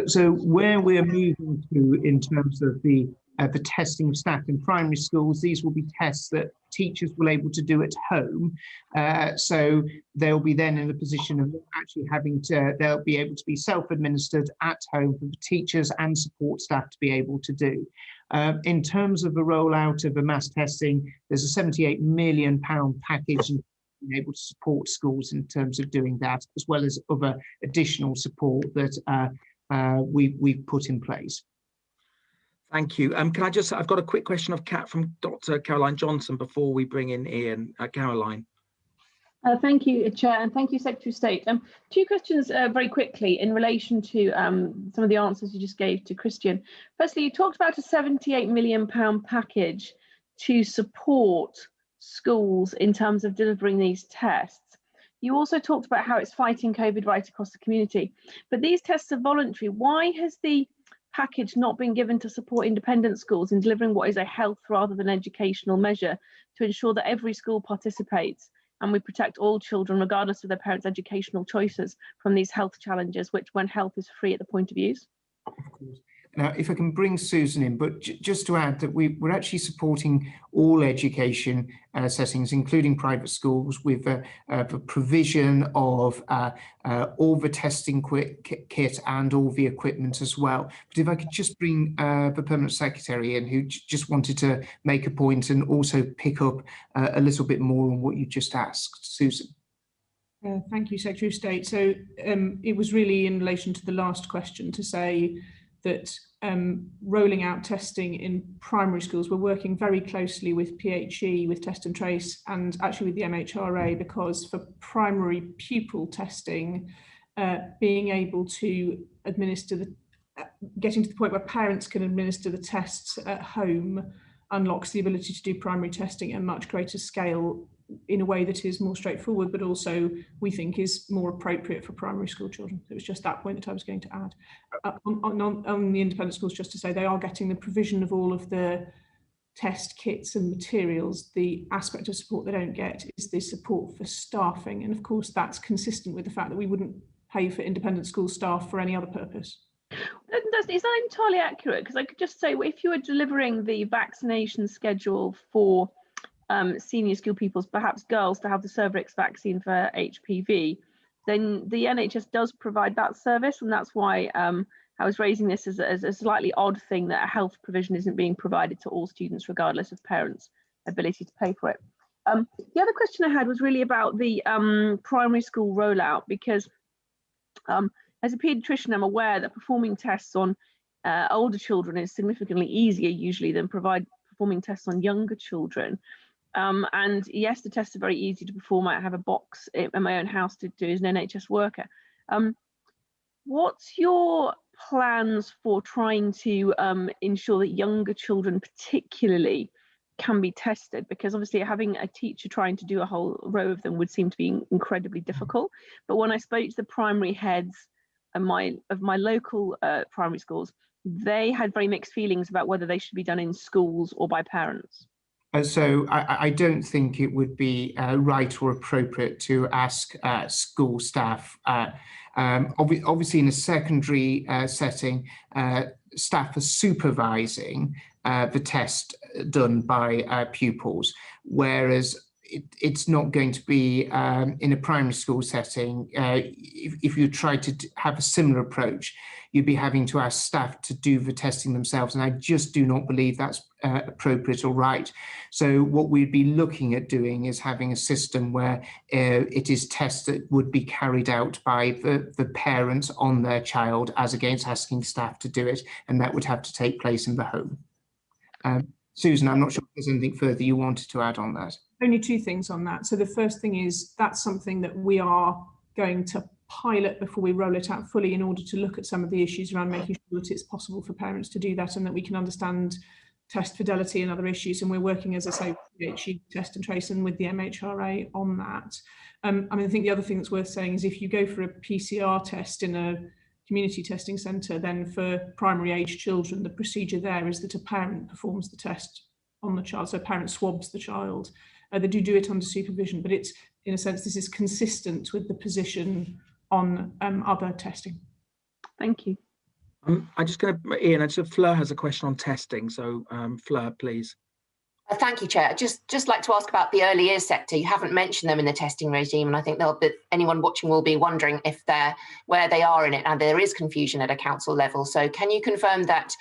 So where we're moving to in terms of the testing of staff in primary schools, these will be tests that teachers will be able to do at home. So they'll be then in a position of actually having to, they'll be able to be self-administered at home for the teachers and support staff to be able to do. In terms of the rollout of the mass testing, there's a £78 million package and being able to support schools in terms of doing that, as well as other additional support that we've put in place. Thank you. Can I just, I've got a quick question from Dr. Caroline Johnson before we bring in Ian. Caroline. Thank you, Chair, and thank you, Secretary of State. Two questions very quickly in relation to some of the answers you just gave to Christian. Firstly, you talked about a £78 million package to support schools in terms of delivering these tests. You also talked about how it's fighting COVID right across the community, but these tests are voluntary. Why has the package not been given to support independent schools in delivering what is a health rather than educational measure to ensure that every school participates and we protect all children, regardless of their parents' educational choices, from these health challenges, which when health is free at the point of use. Of course. Now, if I can bring Susan in, but just to add that we're actually supporting all education settings, including private schools, with the provision of all the testing kit and all the equipment as well. But if I could just bring the Permanent Secretary in, who just wanted to make a point and also pick up a little bit more on what you just asked. Susan. Thank you, Secretary of State. So it was really in relation to the last question to say that rolling out testing in primary schools, we're working very closely with PHE, with Test and Trace, and actually with the MHRA, because for primary pupil testing, being able to administer getting to the point where parents can administer the tests at home unlocks the ability to do primary testing at a much greater scale in a way that is more straightforward, but also we think is more appropriate for primary school children. It was just that point that I was going to add. On the independent schools, just to say they are getting the provision of all of the test kits and materials. The aspect of support they don't get is the support for staffing. And of course, that's consistent with the fact that we wouldn't pay for independent school staff for any other purpose. Is that entirely accurate? Because I could just say, if you were delivering the vaccination schedule for senior school pupils, perhaps girls, to have the Cervarix vaccine for HPV, then the NHS does provide that service, and that's why I was raising this as a slightly odd thing that a health provision isn't being provided to all students, regardless of parents' ability to pay for it. The other question I had was really about the primary school rollout, because as a paediatrician, I'm aware that performing tests on older children is significantly easier usually than performing tests on younger children. And yes, the tests are very easy to perform. I have a box in my own house to do as an NHS worker. What's your plans for trying to ensure that younger children particularly can be tested? Because obviously having a teacher trying to do a whole row of them would seem to be incredibly difficult. But when I spoke to the primary heads of my local primary schools, they had very mixed feelings about whether they should be done in schools or by parents. So I don't think it would be right or appropriate to ask school staff. Obviously, in a secondary setting, staff are supervising the test done by pupils, whereas it's not going to be in a primary school setting. If you try to have a similar approach, you'd be having to ask staff to do the testing themselves, and I just do not believe that's appropriate or right. So what we'd be looking at doing is having a system where it is tests that would be carried out by the parents on their child, as against asking staff to do it, and that would have to take place in the home. Susan, I'm not sure if there's anything further you wanted to add on that. Only two things on that. So the first thing is that's something that we are going to pilot before we roll it out fully, in order to look at some of the issues around making sure that it's possible for parents to do that, and that we can understand test fidelity and other issues. And we're working, as I say, with PHE, Test and Trace, and with the MHRA on that. I mean, I think the other thing that's worth saying is if you go for a PCR test in a community testing centre, then for primary age children, the procedure there is that a parent performs the test on the child. So a parent swabs the child. They do it under supervision, but it's, in a sense, this is consistent with the position on other testing. Thank you. I'm just going to, Ian, Fleur has a question on testing. So Fleur, please. Thank you, Chair. Just like to ask about the early years sector. You haven't mentioned them in the testing regime, and I think anyone watching will be wondering if where they are in it, and there is confusion at a council level. So can you confirm that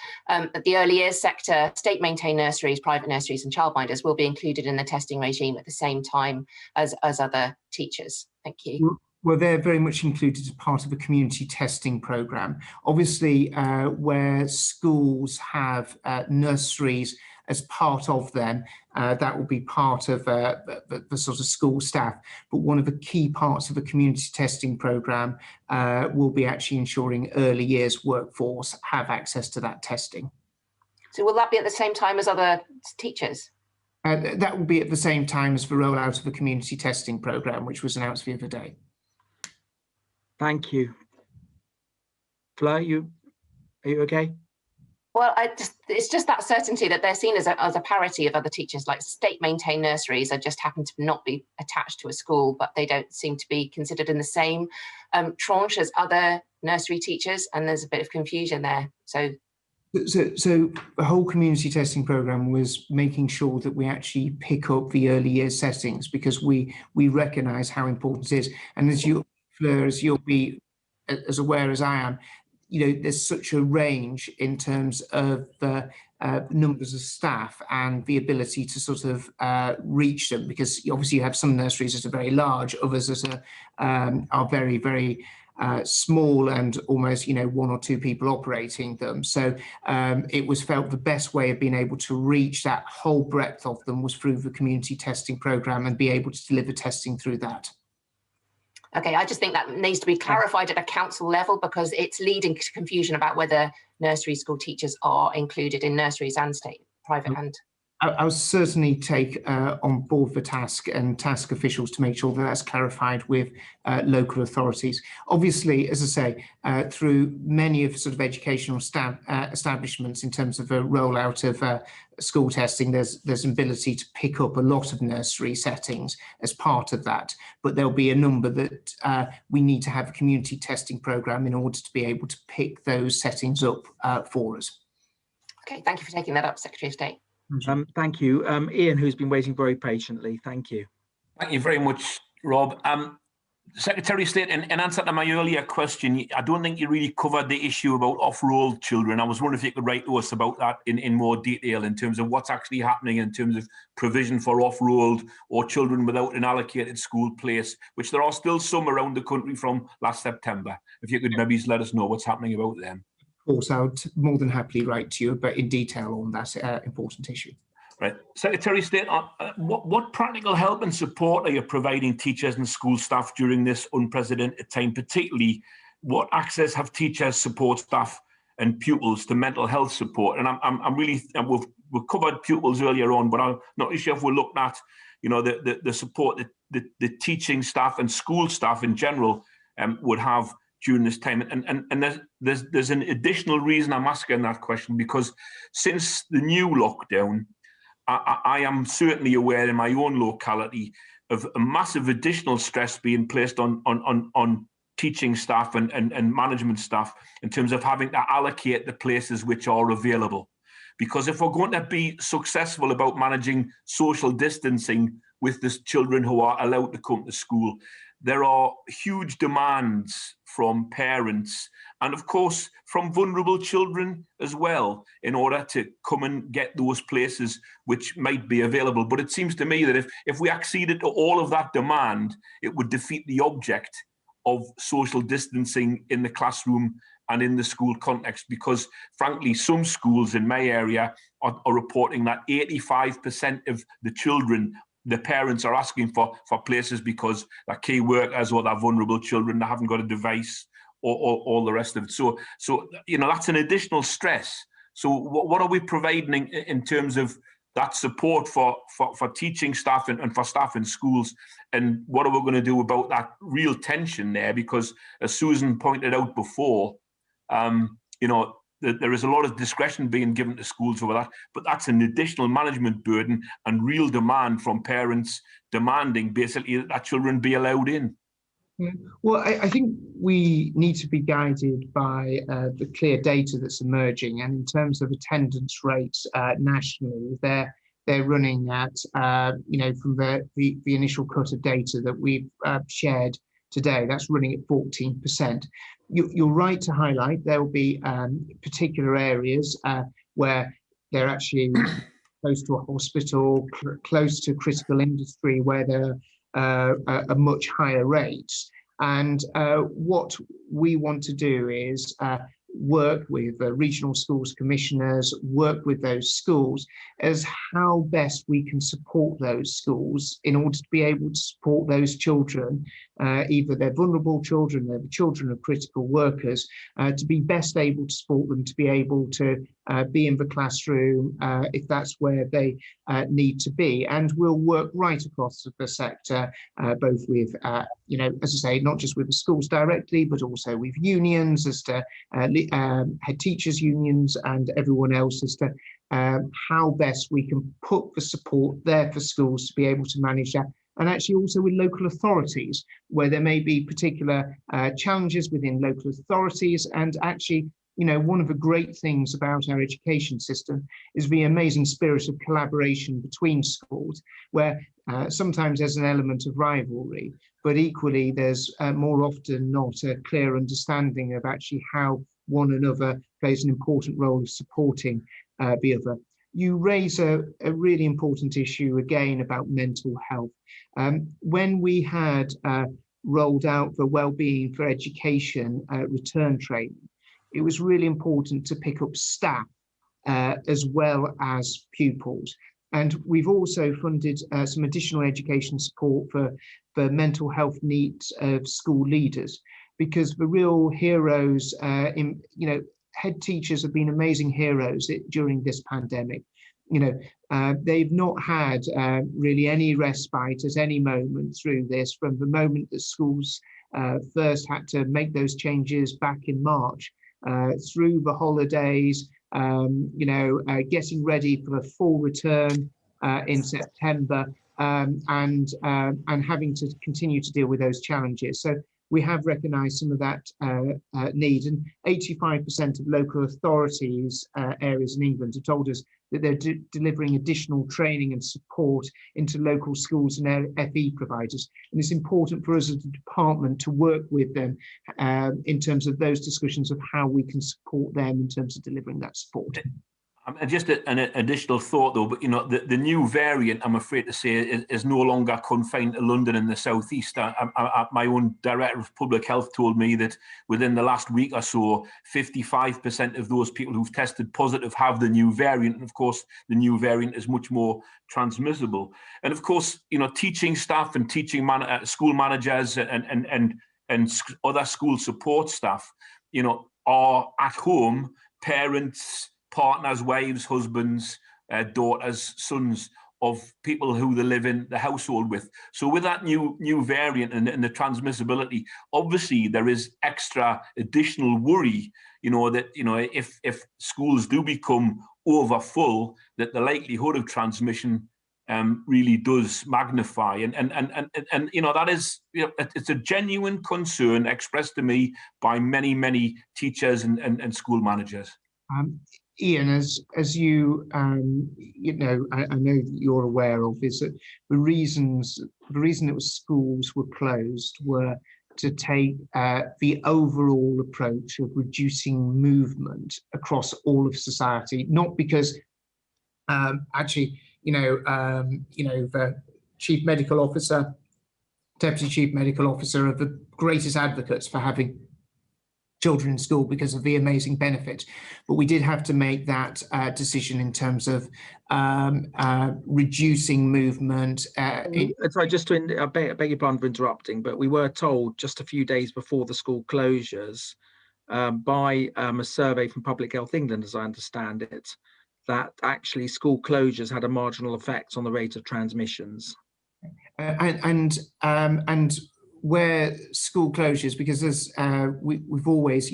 the early years sector, state-maintained nurseries, private nurseries and childminders will be included in the testing regime at the same time as other teachers? Thank you. Well, they're very much included as part of a community testing programme. Obviously, where schools have nurseries as part of them, that will be part of the sort of school staff. But one of the key parts of a community testing programme will be actually ensuring early years workforce have access to that testing. So will that be at the same time as other teachers? That will be at the same time as the rollout of a community testing programme, which was announced the other day. Thank you. Fleur, are you okay? Well, it's just that certainty that they're seen as a parity of other teachers, like state-maintained nurseries are just happen to not be attached to a school, but they don't seem to be considered in the same tranche as other nursery teachers, and there's a bit of confusion there. So the whole community testing programme was making sure that we actually pick up the early years settings, because we recognise how important it is. And as you'll be as aware as I am, there's such a range in terms of the numbers of staff and the ability to sort of reach them, because obviously you have some nurseries that are very large, others that are very, very small and almost, one or two people operating them. So it was felt the best way of being able to reach that whole breadth of them was through the community testing programme and be able to deliver testing through that. Okay, I just think that needs to be clarified at a council level, because it's leading to confusion about whether nursery school teachers are included in nurseries and private and. I'll certainly take on board the task and task officials to make sure that that's clarified with local authorities. Obviously, as I say, through many of sort of educational establishments in terms of a rollout of school testing, there's an ability to pick up a lot of nursery settings as part of that, but there'll be a number that we need to have a community testing programme in order to be able to pick those settings up for us. Okay, thank you for taking that up, Secretary of State. Thank you. Ian, who's been waiting very patiently. Thank you. Thank you very much, Rob. Secretary of State, in answer to my earlier question, I don't think you really covered the issue about off-roll children. I was wondering if you could write to us about that in more detail in terms of what's actually happening in terms of provision for off-rolled or children without an allocated school place, which there are still some around the country from last September. If you could maybe let us know what's happening about them. Of course, I would more than happily write to you about in detail on that important issue. Right. Secretary of State, what practical help and support are you providing teachers and school staff during this unprecedented time? Particularly, what access have teachers, support staff and pupils to mental health support? And I'm really, we've covered pupils earlier on, but I'm not sure if we looked at, the support that the teaching staff and school staff in general would have during this time. And there's an additional reason I'm asking that question, because since the new lockdown, I am certainly aware in my own locality of a massive additional stress being placed on teaching staff and management staff in terms of having to allocate the places which are available. Because if we're going to be successful about managing social distancing with the children who are allowed to come to school, there are huge demands from parents and, of course, from vulnerable children as well, in order to come and get those places which might be available. But it seems to me that if we acceded to all of that demand, it would defeat the object of social distancing in the classroom and in the school context, because, frankly, some schools in my area are reporting that 85% of the children, the parents are asking for places because they're key workers or they're vulnerable children, they haven't got a device or all the rest of it. So that's an additional stress. So what are we providing in terms of that support for teaching staff and for staff in schools? And what are we going to do about that real tension there? Because as Susan pointed out before, there is a lot of discretion being given to schools over that, but that's an additional management burden and real demand from parents demanding basically that children be allowed in. Yeah. Well, I think we need to be guided by the clear data that's emerging, and in terms of attendance rates nationally, they're running at from the initial cut of data that we've shared today, that's running at 14%. You're right to highlight there will be particular areas where they're actually close to a hospital, close to critical industry, where there are a much higher rates. And what we want to do is work with regional schools commissioners, work with those schools as how best we can support those schools in order to be able to support those children either they're vulnerable children, they're the children of critical workers, to be best able to support them, to be able to be in the classroom if that's where they need to be. And we'll work right across the sector, both with, as I say, not just with the schools directly, but also with unions as to head teachers unions and everyone else as to how best we can put the support there for schools to be able to manage that. And actually also with local authorities, where there may be particular challenges within local authorities. And actually, one of the great things about our education system is the amazing spirit of collaboration between schools, where sometimes there's an element of rivalry, but equally there's more often not a clear understanding of actually how one another plays an important role of supporting the other. You raise a really important issue again about mental health. When we had rolled out the Wellbeing for Education return training, it was really important to pick up staff as well as pupils. And we've also funded some additional education support for mental health needs of school leaders, because the real heroes head teachers have been amazing heroes during this pandemic. They've not had really any respite at any moment through this, from the moment that schools first had to make those changes back in March, through the holidays, getting ready for a full return in September, and having to continue to deal with those challenges. So we have recognised some of that need, and 85% of local authorities areas in England have told us that they're delivering additional training and support into local schools and FE providers. And it's important for us as a department to work with them in terms of those discussions of how we can support them in terms of delivering that support. Just an additional thought, though, but the new variant, I'm afraid to say, is no longer confined to London and the southeast. My own director of public health told me that within the last week or so, 55% of those people who've tested positive have the new variant, and of course, the new variant is much more transmissible. And of course, teaching staff and teaching school managers and other school support staff, are at home, parents, partners, wives, husbands, daughters, sons of people who they live in the household with. So with that new variant and the transmissibility, obviously there is extra additional worry, that if schools do become over full, that the likelihood of transmission really does magnify, and that is, it's a genuine concern expressed to me by many teachers and school managers. Ian, as you I know that you're aware of, is that the reason that schools were closed were to take the overall approach of reducing movement across all of society, not because the chief medical officer, deputy chief medical officer are the greatest advocates for having children in school because of the amazing benefit, but we did have to make that decision in terms of reducing movement. Sorry, just to I beg your pardon for interrupting, but we were told just a few days before the school closures by a survey from Public Health England, as I understand it, that actually school closures had a marginal effect on the rate of transmissions. And where school closures, because as we've always,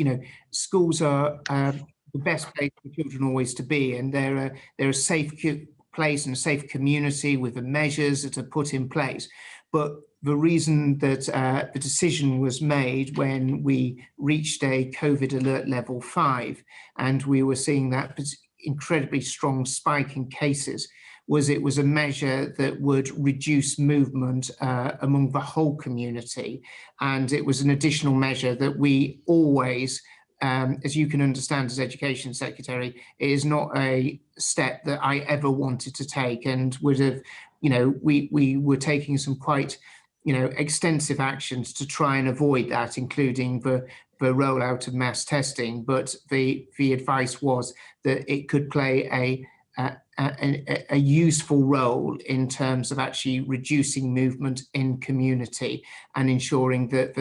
schools are the best place for children always to be, and they're a safe place and a safe community with the measures that are put in place. But the reason that the decision was made when we reached a COVID alert level 5, and we were seeing that incredibly strong spike in cases, was it was a measure that would reduce movement among the whole community. And it was an additional measure that we always, as you can understand as Education Secretary, it is not a step that I ever wanted to take, and would have, we were taking some quite, extensive actions to try and avoid that, including the rollout of mass testing. But the advice was that it could play a useful role in terms of actually reducing movement in community and ensuring that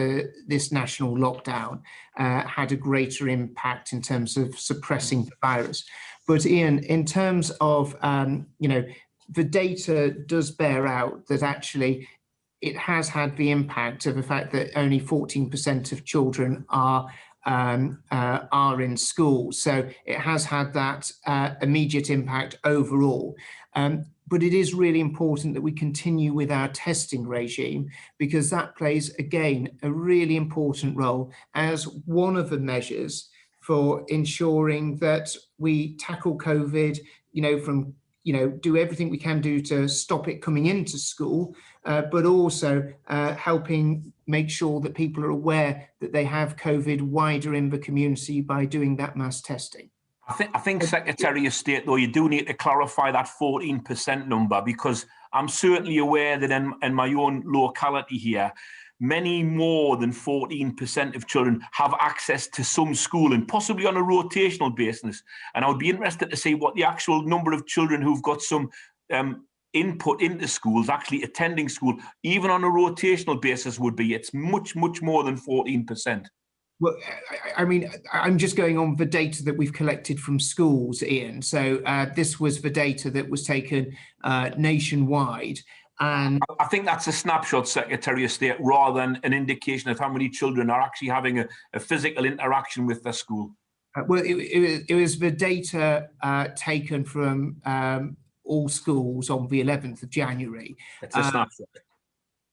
this national lockdown had a greater impact in terms of suppressing the virus. But Ian, in terms of, the data does bear out that actually it has had the impact of the fact that only 14% of children are in school. So it has had that immediate impact overall. But it is really important that we continue with our testing regime, because that plays, again, a really important role as one of the measures for ensuring that we tackle COVID, do everything we can do to stop it coming into school, but also helping make sure that people are aware that they have COVID wider in the community by doing that mass testing. I think Secretary of State, though, you do need to clarify that 14% number, because I'm certainly aware that in my own locality here, many more than 14% of children have access to some schooling, possibly on a rotational basis. And I would be interested to see what the actual number of children who've got some input into schools, actually attending school, even on a rotational basis would be. It's much, much more than 14%. Well, I mean, I'm just going on the data that we've collected from schools, Ian. So this was the data that was taken nationwide. And I think that's a snapshot, Secretary of State, rather than an indication of how many children are actually having a physical interaction with their school. Well, it was the data taken from all schools on the 11th of January. It's a snapshot.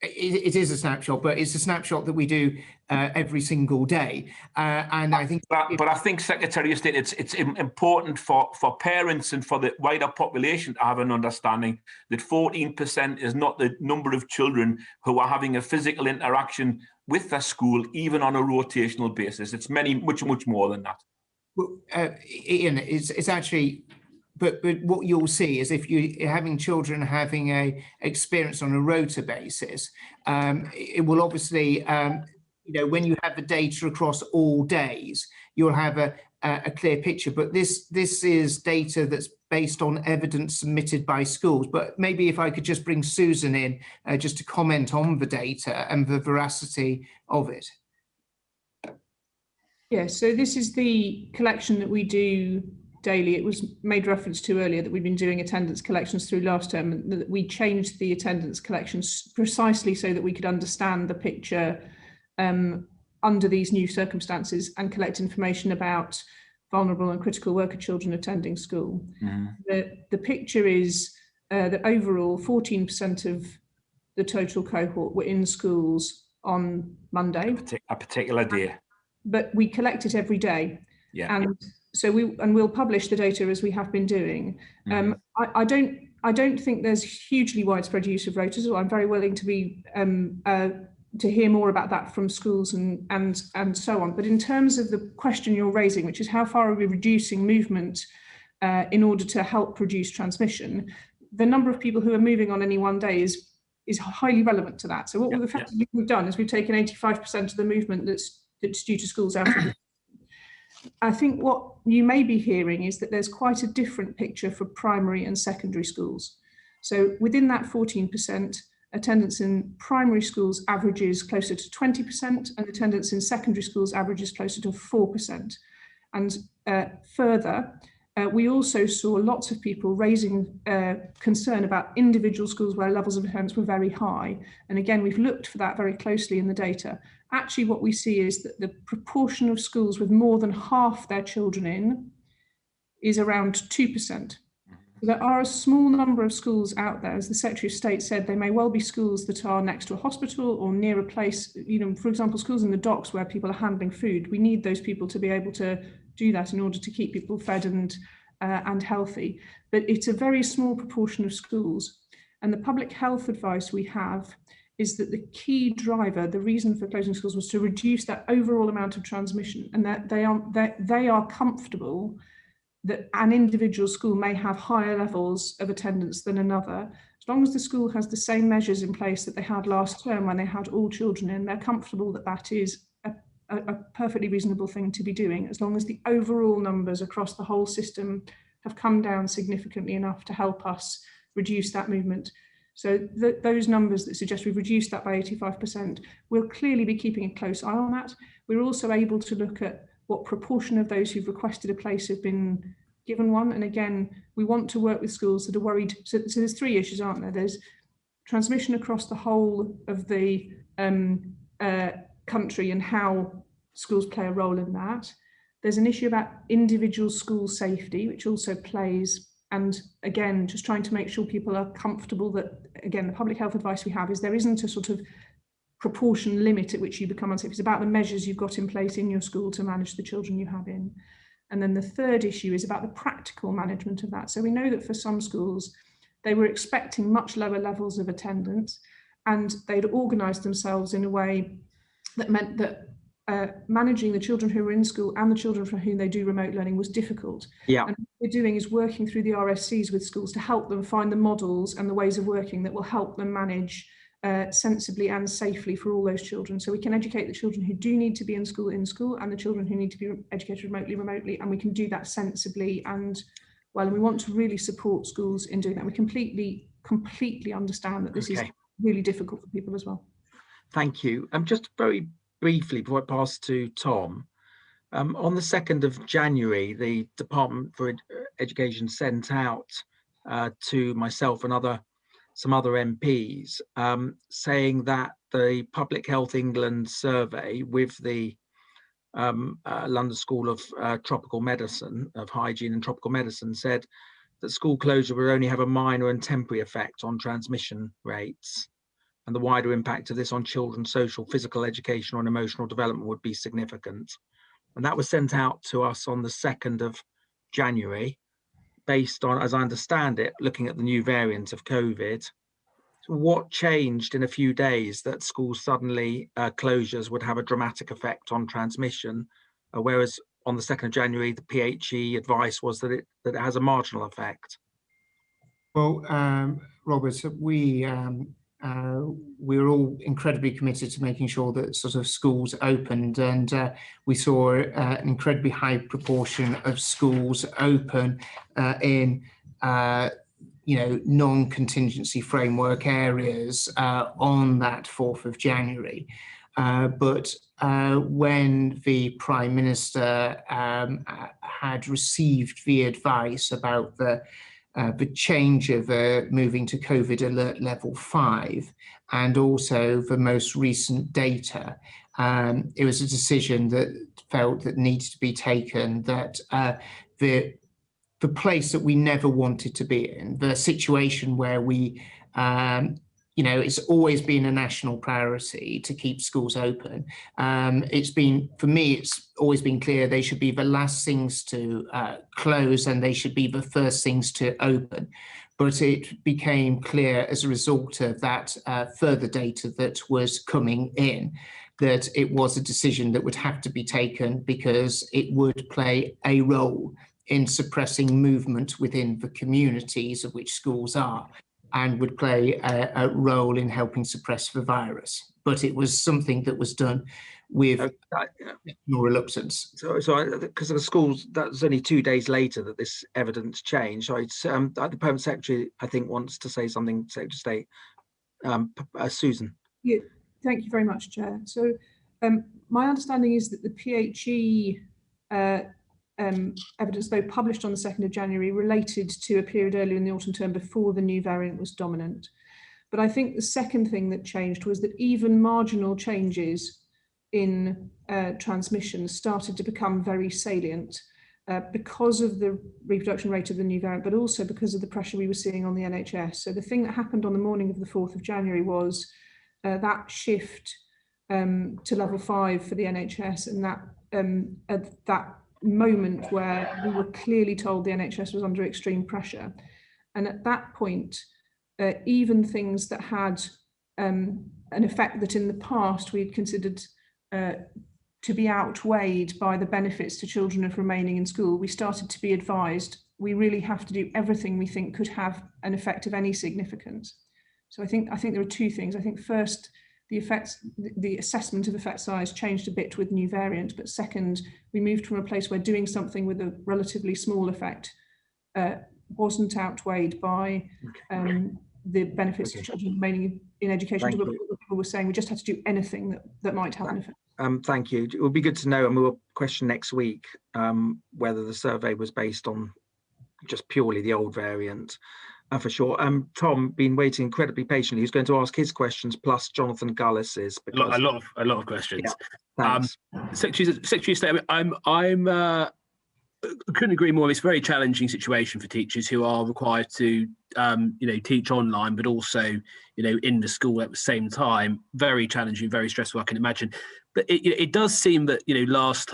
It is a snapshot, but it's a snapshot that we do every single day. And I think, but I think, Secretary of State, it's important for parents and for the wider population to have an understanding that 14% is not the number of children who are having a physical interaction with their school, even on a rotational basis. It's much, much more than that. Well, Ian, it's actually. But what you'll see is if you're having children having a experience on a rota basis, it will obviously, when you have the data across all days, you'll have a clear picture. But this is data that's based on evidence submitted by schools. But maybe if I could just bring Susan in just to comment on the data and the veracity of it. Yeah, so this is the collection that we do daily. It was made reference to earlier that we've been doing attendance collections through last term, and that we changed the attendance collections precisely so that we could understand the picture under these new circumstances and collect information about vulnerable and critical worker children attending school. Mm-hmm. The picture is that overall 14% of the total cohort were in schools on Monday. A particular day. But we collect it every day. Yeah. And so we'll publish the data as we have been doing. Mm-hmm. I don't think there's hugely widespread use of rotas. I'm very willing to be to hear more about that from schools and so on. But in terms of the question you're raising, which is how far are we reducing movement in order to help reduce transmission, the number of people who are moving on any one day is highly relevant to that. So what we've effectively done is we've taken 85% of the movement that's due to schools out of. I think what you may be hearing is that there's quite a different picture for primary and secondary schools. So within that 14%, attendance in primary schools averages closer to 20%, and attendance in secondary schools averages closer to 4%. And further, we also saw lots of people raising concern about individual schools where levels of attendance were very high. And again, we've looked for that very closely in the data. Actually, what we see is that the proportion of schools with more than half their children in is around 2%. There are a small number of schools out there. As the Secretary of State said, they may well be schools that are next to a hospital or near a place, for example, schools in the docks where people are handling food. We need those people to be able to do that in order to keep people fed and healthy. But it's a very small proportion of schools. And the public health advice we have is that the key driver, the reason for closing schools, was to reduce that overall amount of transmission, and that they are comfortable that an individual school may have higher levels of attendance than another. As long as the school has the same measures in place that they had last term when they had all children in, they're comfortable that that is a perfectly reasonable thing to be doing, as long as the overall numbers across the whole system have come down significantly enough to help us reduce that movement. So those numbers that suggest we've reduced that by 85%, we'll clearly be keeping a close eye on that. We're also able to look at what proportion of those who've requested a place have been given one. And again, we want to work with schools that are worried. So there's three issues, aren't there? There's transmission across the whole of the country and how schools play a role in that. There's an issue about individual school safety, which also plays, and again, just trying to make sure people are comfortable that, again, the public health advice we have is there isn't a sort of proportion limit at which you become unsafe. It's about the measures you've got in place in your school to manage the children you have in. And then the third issue is about the practical management of that. So we know that for some schools, they were expecting much lower levels of attendance, and they'd organised themselves in a way that meant that managing the children who were in school and the children for whom they do remote learning was difficult. Yeah. And what we're doing is working through the RSCs with schools to help them find the models and the ways of working that will help them manage sensibly and safely for all those children. So we can educate the children who do need to be in school, and the children who need to be educated remotely, and we can do that sensibly and well. And we want to really support schools in doing that. We completely understand that this is really difficult for people as well. Thank you. Just very briefly before I pass to Tom, on the 2nd of January, the Department for Education sent out to myself and some other MPs saying that the Public Health England survey with the London School of Tropical Medicine, of Hygiene and Tropical Medicine, said that school closure would only have a minor and temporary effect on transmission rates, and the wider impact of this on children's social, physical, educational and emotional development would be significant. And that was sent out to us on the 2nd of January, based on, as I understand it, looking at the new variant of COVID. So what changed in a few days that school suddenly closures would have a dramatic effect on transmission, whereas on the 2nd of January, the PHE advice was that it has a marginal effect? Well, Robert, we're all incredibly committed to making sure that sort of schools opened, and we saw an incredibly high proportion of schools open in non-contingency framework areas on that 4th of January. But when the Prime Minister had received the advice about the change of moving to COVID alert level 5, and also the most recent data, it was a decision that felt that needed to be taken, that the place that we never wanted to be in, the situation where we, it's always been a national priority to keep schools open. For me, it's always been clear they should be the last things to close and they should be the first things to open. But it became clear as a result of that further data that was coming in, that it was a decision that would have to be taken because it would play a role in suppressing movement within the communities of which schools are, and would play a role in helping suppress the virus. But it was something that was done with no reluctance. So because of the schools, that was only 2 days later that this evidence changed. So the Permanent Secretary, I think, wants to say something, Secretary of State. Susan. Yeah, thank you very much, Chair. So my understanding is that the PHE evidence, though published on the 2nd of January, related to a period earlier in the autumn term before the new variant was dominant. But I think the second thing that changed was that even marginal changes in transmission started to become very salient because of the reproduction rate of the new variant, but also because of the pressure we were seeing on the NHS. So the thing that happened on the morning of the 4th of January was that shift to level 5 for the NHS, and that moment where we were clearly told the NHS was under extreme pressure. And at that point, even things that had an effect that in the past we'd considered to be outweighed by the benefits to children of remaining in school, we started to be advised we really have to do everything we think could have an effect of any significance. So I think there are two things. I think first, the assessment of effect size changed a bit with new variant, but second, we moved from a place where doing something with a relatively small effect wasn't outweighed by the benefits of children remaining in education. People were saying we just had to do anything that might have an effect. Thank you. It would be good to know, and we will question next week whether the survey was based on just purely the old variant. For sure. Tom, been waiting incredibly patiently. He's going to ask his questions plus Jonathan Gullis's. A lot of questions. Yeah, Secretary of State, I couldn't agree more. It's a very challenging situation for teachers who are required to, teach online, but also, in the school at the same time. Very challenging, very stressful, I can imagine. But it does seem that, last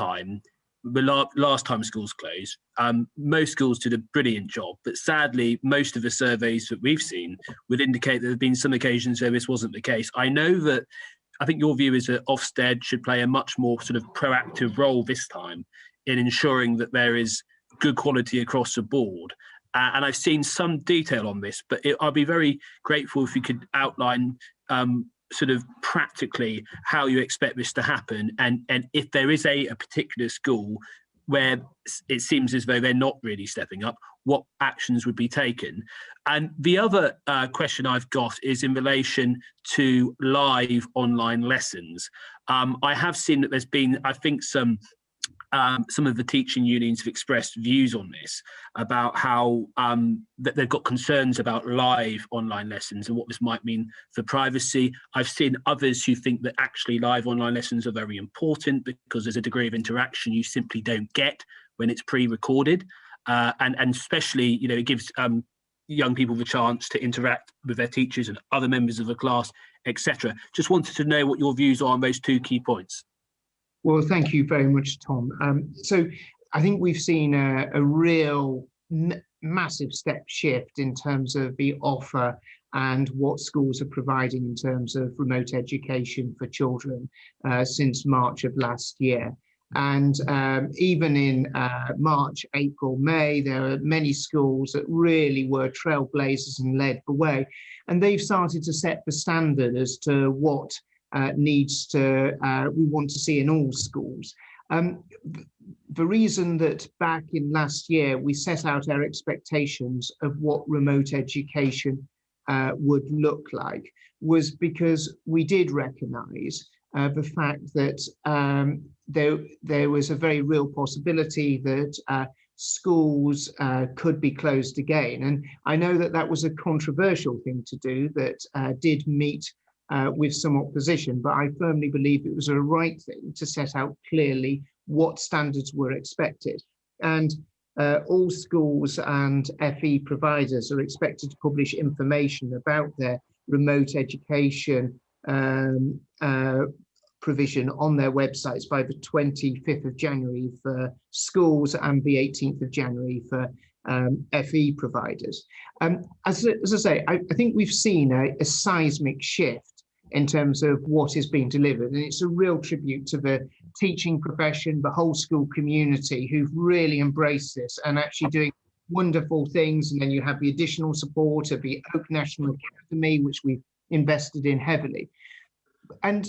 time schools closed, most schools did a brilliant job. But sadly, most of the surveys that we've seen would indicate that there have been some occasions where this wasn't the case. I know that I think your view is that Ofsted should play a much more sort of proactive role this time in ensuring that there is good quality across the board. And I've seen some detail on this, but I'd be very grateful if you could outline sort of practically how you expect this to happen, and if there is a particular school where it seems as though they're not really stepping up, what actions would be taken. And the other question I've got is in relation to live online lessons. I have seen that there's been, I think, some of the teaching unions have expressed views on this, about how that they've got concerns about live online lessons and what this might mean for privacy. I've seen others who think that actually live online lessons are very important because there's a degree of interaction you simply don't get when it's pre-recorded. And especially, it gives young people the chance to interact with their teachers and other members of the class, etc. Just wanted to know what your views are on those two key points. Well, thank you very much, Tom. So I think we've seen a real massive step shift in terms of the offer and what schools are providing in terms of remote education for children since March of last year. And even in March, April, May, there are many schools that really were trailblazers and led the way. And they've started to set the standard as to what we want to see in all schools. The reason that back in last year we set out our expectations of what remote education would look like was because we did recognise the fact that there was a very real possibility that schools could be closed again. And I know that that was a controversial thing to do that did meet with some opposition, but I firmly believe it was a right thing to set out clearly what standards were expected. And all schools and FE providers are expected to publish information about their remote education provision on their websites by the 25th of January for schools and the 18th of January for FE providers. As I say, I think we've seen a seismic shift in terms of what is being delivered. And it's a real tribute to the teaching profession, the whole school community who've really embraced this and actually doing wonderful things. And then you have the additional support of the Oak National Academy, which we've invested in heavily. And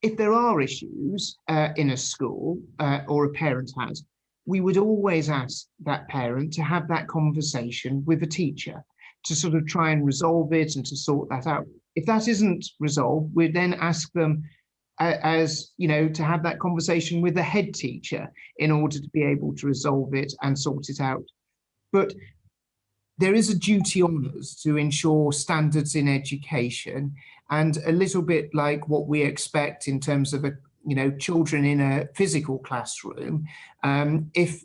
if there are issues in a school or a parent has, we would always ask that parent to have that conversation with the teacher to sort of try and resolve it and to sort that out. If that isn't resolved, we then ask them to have that conversation with the head teacher in order to be able to resolve it and sort it out. But there is a duty on us to ensure standards in education, and a little bit like what we expect in terms of children in a physical classroom. If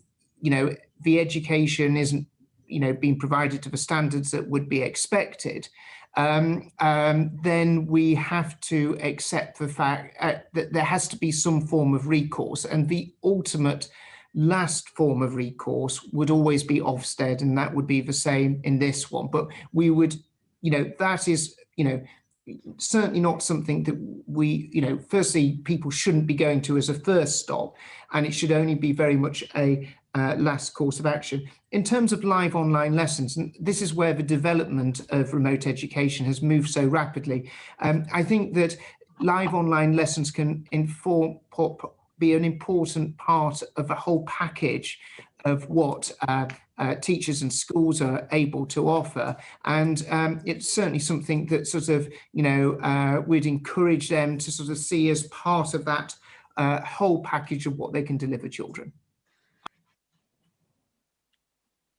the education isn't being provided to the standards that would be expected, then we have to accept the fact that there has to be some form of recourse, and the ultimate last form of recourse would always be Ofsted, and that would be the same in this one. But we would, that is, certainly not something that we, firstly, people shouldn't be going to as a first stop, and it should only be very much a last course of action. In terms of live online lessons, and this is where the development of remote education has moved so rapidly, I think that live online lessons can be an important part of the whole package of what teachers and schools are able to offer, and it's certainly something that sort of, you know, we'd encourage them to sort of see as part of that whole package of what they can deliver children.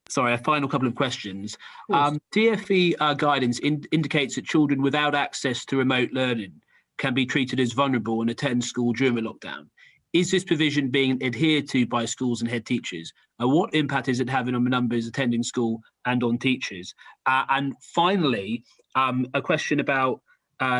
Sorry, a final couple of questions. DFE guidance indicates that children without access to remote learning can be treated as vulnerable and attend school during a lockdown. Is this provision being adhered to by schools and head teachers? And what impact is it having on the numbers attending school and on teachers? And finally, a question about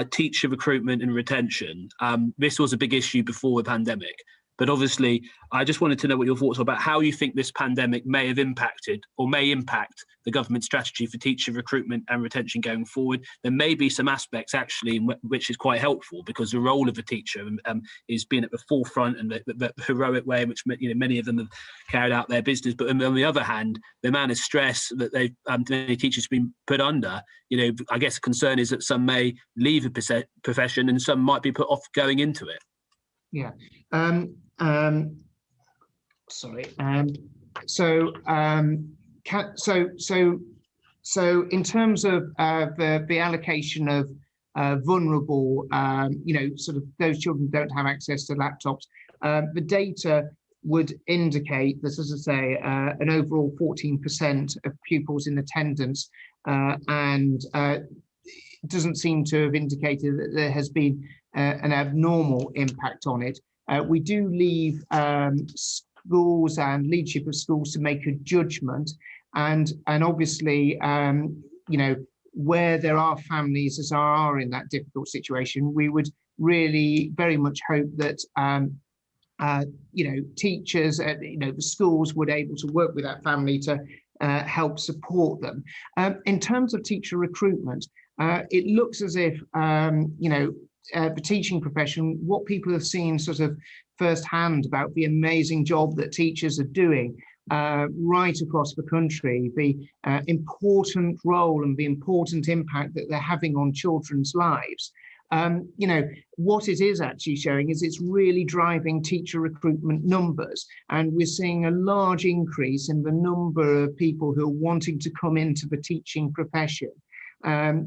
teacher recruitment and retention. This was a big issue before the pandemic, but obviously I just wanted to know what your thoughts are about how you think this pandemic may have impacted or may impact the government strategy for teacher recruitment and retention going forward. There may be some aspects actually which is quite helpful, because the role of a teacher is being at the forefront and the heroic way in which, you know, many of them have carried out their business. But on the other hand, the amount of stress that many teachers have been put under, you know, I guess the concern is that some may leave a profession and some might be put off going into it. Yeah. Sorry. So in terms of the allocation of vulnerable, you know, sort of those children who don't have access to laptops, the data would indicate that, as I say, an overall 14% of pupils in attendance, and doesn't seem to have indicated that there has been an abnormal impact on it. We do leave schools and leadership of schools to make a judgment, and obviously, you know, where there are families as are in that difficult situation, we would really very much hope that you know, teachers, you know, the schools would able to work with that family to help support them. In terms of teacher recruitment, it looks as if you know, the teaching profession, what people have seen sort of firsthand about the amazing job that teachers are doing right across the country, the important role and the important impact that they're having on children's lives. You know, what it is actually showing is it's really driving teacher recruitment numbers, and we're seeing a large increase in the number of people who are wanting to come into the teaching profession.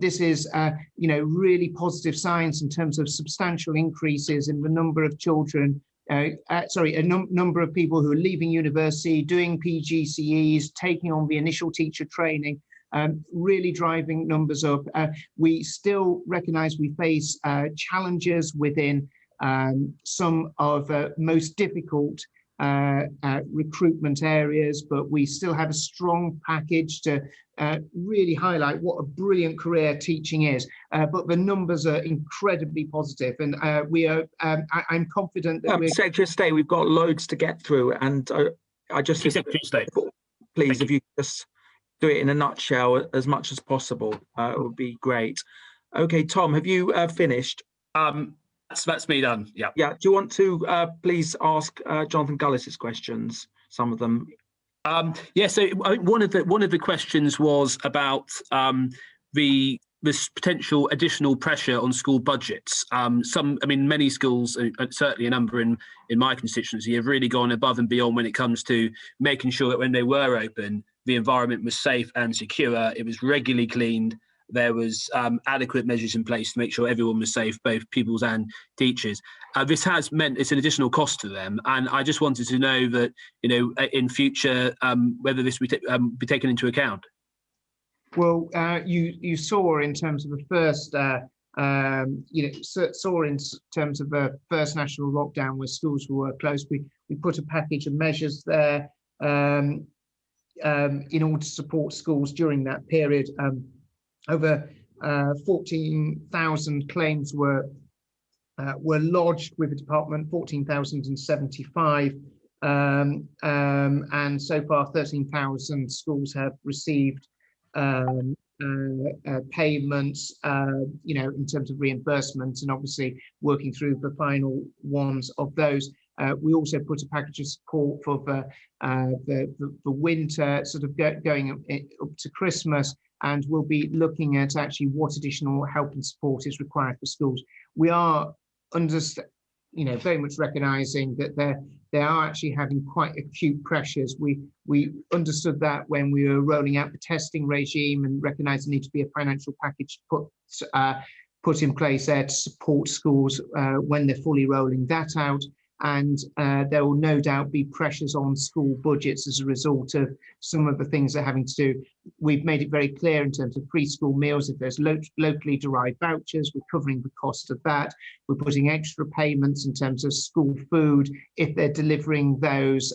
This is, you know, really positive signs in terms of substantial increases in the number of children, number of people who are leaving university, doing PGCEs, taking on the initial teacher training, really driving numbers up. We still recognise we face challenges within some of the most difficult recruitment areas, but we still have a strong package to really highlight what a brilliant career teaching is. But the numbers are incredibly positive, and we are. I'm confident that Secretary of State, we've got loads to get through, and I just Secretary of State, please, if you just do it in a nutshell as much as possible, it would be great. Okay, Tom, have you finished? That's me done. Yeah. Yeah. Do you want to please ask Jonathan Gullis's questions? Some of them. Yeah. So one of the questions was about this potential additional pressure on school budgets. Many schools, certainly a number in my constituency, have really gone above and beyond when it comes to making sure that when they were open, the environment was safe and secure. It was regularly cleaned. There was adequate measures in place to make sure everyone was safe, both pupils and teachers. This has meant it's an additional cost to them, and I just wanted to know that, you know, in future whether this would be taken into account. Well, you saw in terms of the first, you know, saw in terms of the first national lockdown where schools were closed. We put a package of measures there in order to support schools during that period. Over 14,000 claims were lodged with the department, 14,075, and so far 13,000 schools have received payments, you know, in terms of reimbursement, and obviously working through the final ones of those. We also put a package of support for the winter, sort of going up to Christmas, and we'll be looking at actually what additional help and support is required for schools. We are very much recognising that they are actually having quite acute pressures. We understood that when we were rolling out the testing regime and recognised there needs to be a financial package put in place there to support schools when they're fully rolling that out. And there will no doubt be pressures on school budgets as a result of some of the things they're having to do. We've made it very clear in terms of preschool meals, if there's locally derived vouchers, we're covering the cost of that. We're putting extra payments in terms of school food if they're delivering those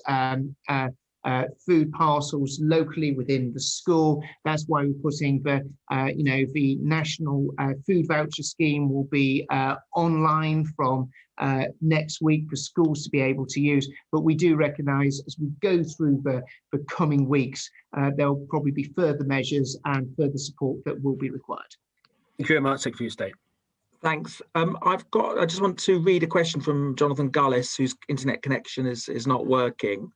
food parcels locally within the school. That's why we're putting the national food voucher scheme will be online from next week for schools to be able to use. But we do recognise as we go through the coming weeks, there'll probably be further measures and further support that will be required. Thank you very much, Secretary of State. Thanks. I just want to read a question from Jonathan Gullis, whose internet connection is not working.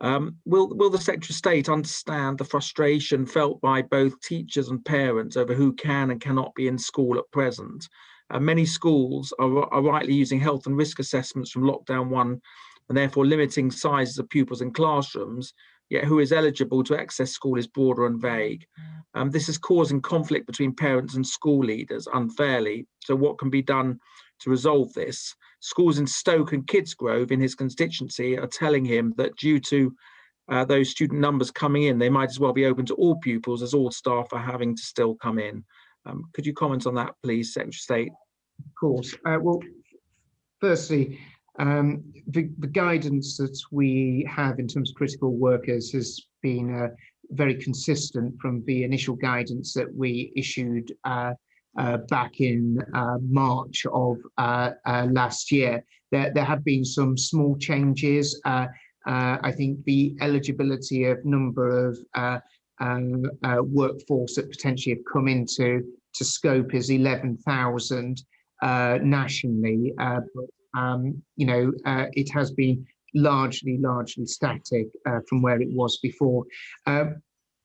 Will the Secretary of State understand the frustration felt by both teachers and parents over who can and cannot be in school at present? Many schools are rightly using health and risk assessments from lockdown 1 and therefore limiting sizes of pupils in classrooms, yet who is eligible to access school is broader and vague. This is causing conflict between parents and school leaders unfairly. So what can be done to resolve this? Schools in Stoke and Kidsgrove in his constituency are telling him that due to those student numbers coming in, they might as well be open to all pupils as all staff are having to still come in. Could you comment on that, please, Secretary of State? Of course. Well, firstly, the guidance that we have in terms of critical workers has been very consistent from the initial guidance that we issued back in March of last year. There have been some small changes. I think the eligibility of number of workforce that potentially have come into scope is 11,000 nationally, but it has been largely static from where it was before.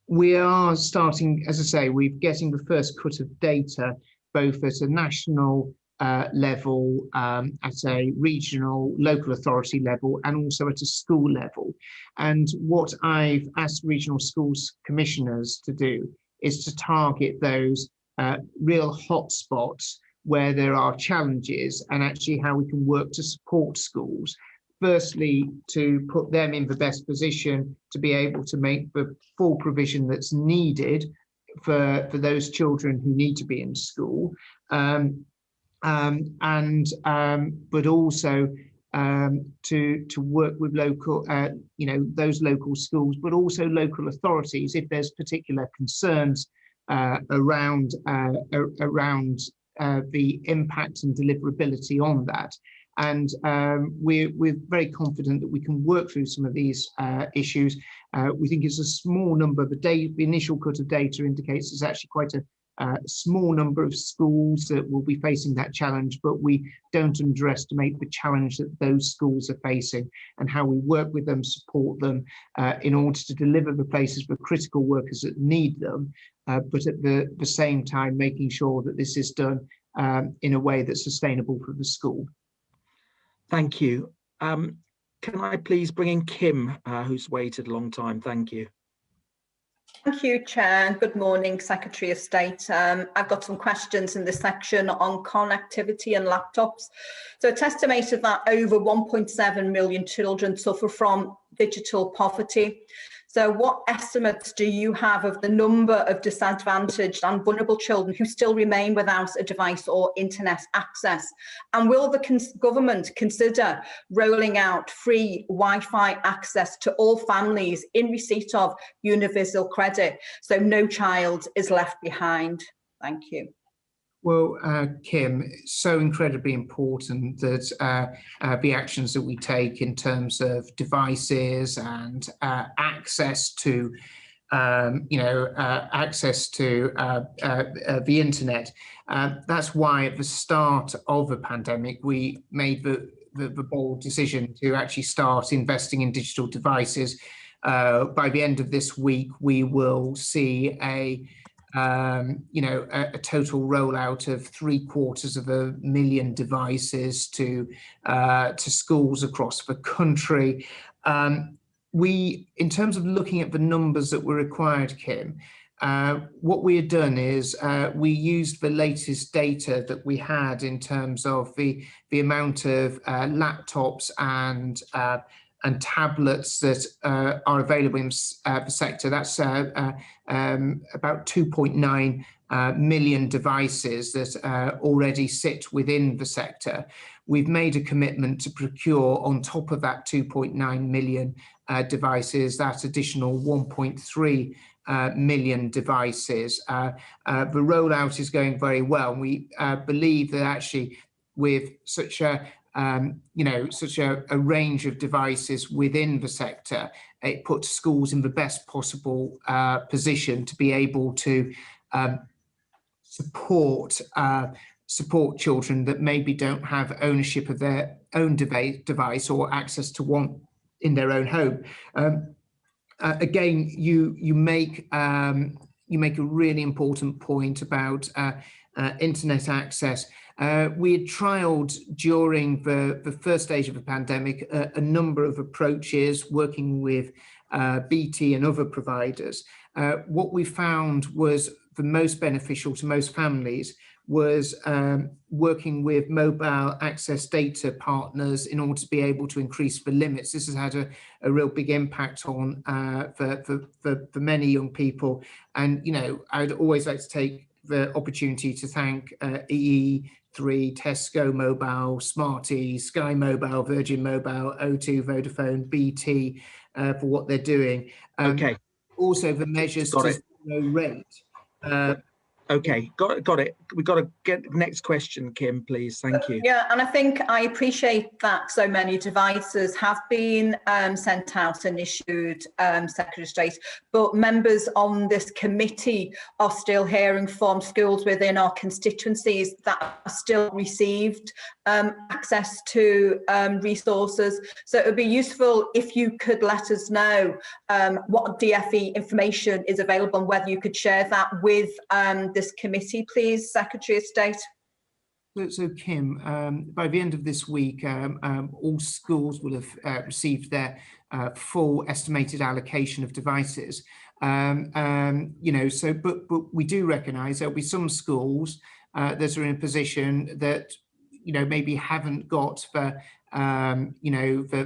We are starting, as I say, we're getting the first cut of data, both at a national level, at a regional, local authority level, and also at a school level. And what I've asked regional schools commissioners to do is to target those real hotspots where there are challenges and actually how we can work to support schools. Firstly, to put them in the best position to be able to make the full provision that's needed for those children who need to be in school, but also to work with local, those local schools, but also local authorities if there's particular concerns around the impact and deliverability on that. And we're very confident that we can work through some of these issues. We think it's a small number. The initial cut of data indicates there's actually quite a small number of schools that will be facing that challenge, but we don't underestimate the challenge that those schools are facing and how we work with them, support them in order to deliver the places for critical workers that need them, but at the same time making sure that this is done in a way that's sustainable for the school. Thank you. Can I please bring in Kim, who's waited a long time? Thank you. Thank you, Chair. Good morning, Secretary of State. I've got some questions in this section on connectivity and laptops. So it's estimated that over 1.7 million children suffer from digital poverty. So what estimates do you have of the number of disadvantaged and vulnerable children who still remain without a device or internet access? And will the government consider rolling out free Wi-Fi access to all families in receipt of universal credit so no child is left behind? Thank you. Well, Kim, it's so incredibly important that the actions that we take in terms of devices and access to, access to the internet. That's why at the start of the pandemic, we made the bold decision to actually start investing in digital devices. By the end of this week, we will see a total rollout of 750,000 devices to schools across the country. In terms of looking at the numbers that were required, Kim, what we had done is we used the latest data that we had in terms of the amount of laptops and tablets that are available in the sector. That's about 2.9 million devices that already sit within the sector. We've made a commitment to procure on top of that 2.9 million devices, that additional 1.3 million devices. The rollout is going very well. We believe that actually with such a range of devices within the sector, it puts schools in the best possible position to be able to support children that maybe don't have ownership of their own device or access to one in their own home. Again, you make a really important point about internet access. We had trialled during the first stage of the pandemic a number of approaches working with BT and other providers. What we found was the most beneficial to most families was working with mobile access data partners in order to be able to increase the limits. This has had a real big impact on for many young people. And I'd always like to take the opportunity to thank EE3, Tesco Mobile, Smarty, Sky Mobile, Virgin Mobile, O2, Vodafone, BT for what they're doing. Okay. Also the measures to no rate. Okay, got it. We've got to get the next question, Kim, please. Thank you. Yeah, and I think I appreciate that so many devices have been sent out and issued, Secretary of State, but members on this committee are still hearing from schools within our constituencies that are still received access to resources. So it would be useful if you could let us know what DFE information is available and whether you could share that with this committee, please, Secretary of State. So Kim, by the end of this week, all schools will have received their full estimated allocation of devices. But we do recognise there'll be some schools that are in a position that maybe haven't got the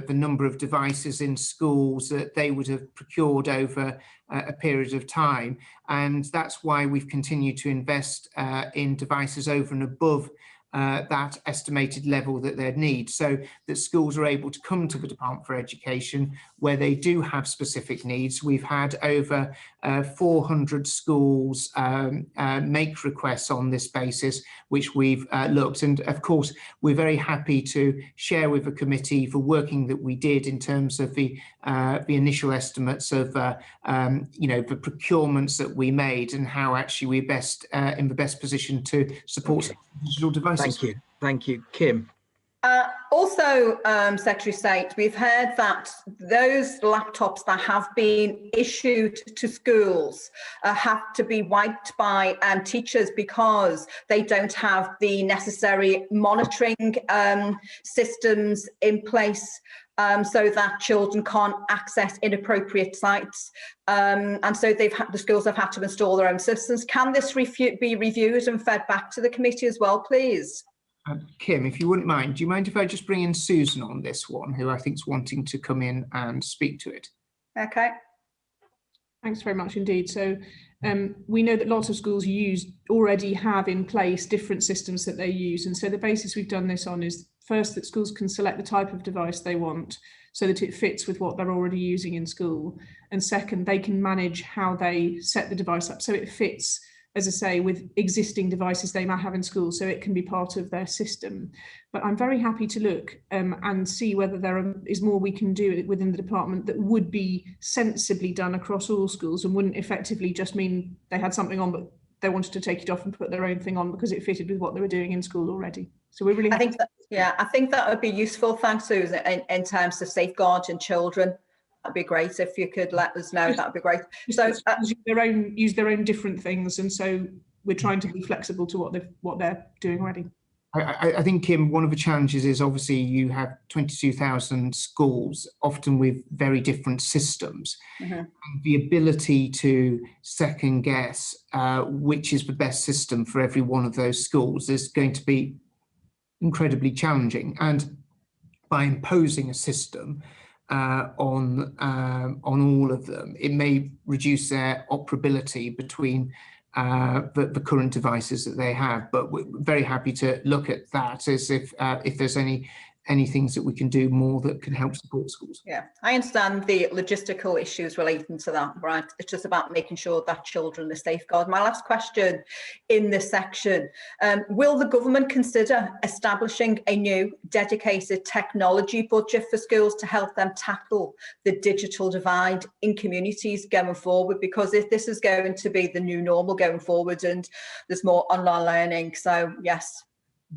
number of devices in schools that they would have procured over a period of time. And that's why we've continued to invest in devices over and above that estimated level that they'd need, so that schools are able to come to the Department for Education where they do have specific needs. We've had over 400 schools make requests on this basis, which we've looked. And of course, we're very happy to share with the committee the working that we did in terms of the initial estimates of the procurements that we made and how actually we're best in the best position to support digital devices. Thank you, Kim. Also, Secretary of State, we've heard that those laptops that have been issued to schools have to be wiped by teachers because they don't have the necessary monitoring systems in place so that children can't access inappropriate sites. And so the schools have had to install their own systems. Can this be reviewed and fed back to the committee as well, please? Kim, if you wouldn't mind, do you mind if I just bring in Susan on this one, who I think is wanting to come in and speak to it? Okay. Thanks very much indeed. So we know that lots of schools already have in place different systems that they use. And so the basis we've done this on is first that schools can select the type of device they want so that it fits with what they're already using in school. And second, they can manage how they set the device up so it fits, as I say, with existing devices they might have in school, so it can be part of their system. But I'm very happy to look and see whether there is more we can do within the department that would be sensibly done across all schools and wouldn't effectively just mean they had something on but they wanted to take it off and put their own thing on because it fitted with what they were doing in school already. So we're really I think that would be useful, thanks Susan, in terms of safeguarding children. that'd be great. If you could let us know, that'd be great. So use their own different things, and so we're trying to be flexible to what they're doing already. I think, Kim, one of the challenges is obviously you have 22,000 schools, often with very different systems. And the ability to second guess which is the best system for every one of those schools is going to be incredibly challenging. And by imposing a system on all of them, it may reduce their operability between the current devices that they have. But we're very happy to look at that as if there's any things that we can do more that can help support schools. Yeah, I understand the logistical issues relating to that, right? It's just about making sure that children are safeguarded. My last question in this section, will the government consider establishing a new dedicated technology budget for schools to help them tackle the digital divide in communities going forward? Because if this is going to be the new normal going forward and there's more online learning. So yes,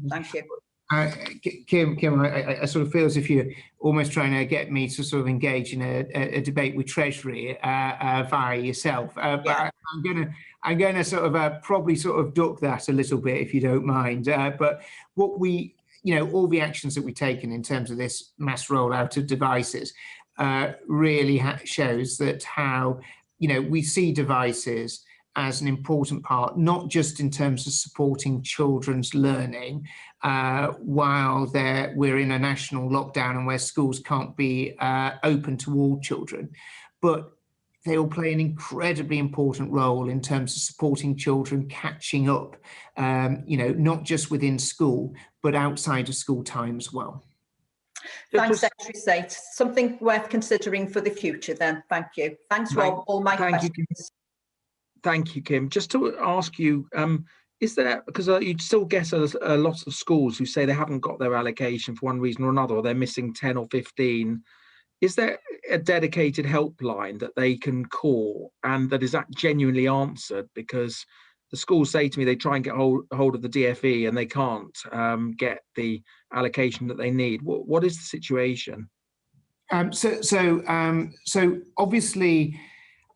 thank you. Kim, I sort of feel as if you're almost trying to get me to sort of engage in a debate with Treasury via yourself. But I'm gonna sort of probably sort of duck that a little bit, if you don't mind. But what we, all the actions that we've taken in terms of this mass rollout of devices really shows that how, we see devices as an important part, not just in terms of supporting children's learning while we're in a national lockdown and where schools can't be open to all children, but they will play an incredibly important role in terms of supporting children catching up, not just within school, but outside of school time as well. Thanks, Secretary of State. Something worth considering for the future then. Thank you. Thanks, Rob. All my questions. Thank you, Kim. Just to ask you, is there, because you'd still get a lot of schools who say they haven't got their allocation for one reason or another, or they're missing 10 or 15. Is there a dedicated helpline that they can call and that is genuinely answered? Because the schools say to me they try and get hold of the DFE and they can't get the allocation that they need. What is the situation? So obviously,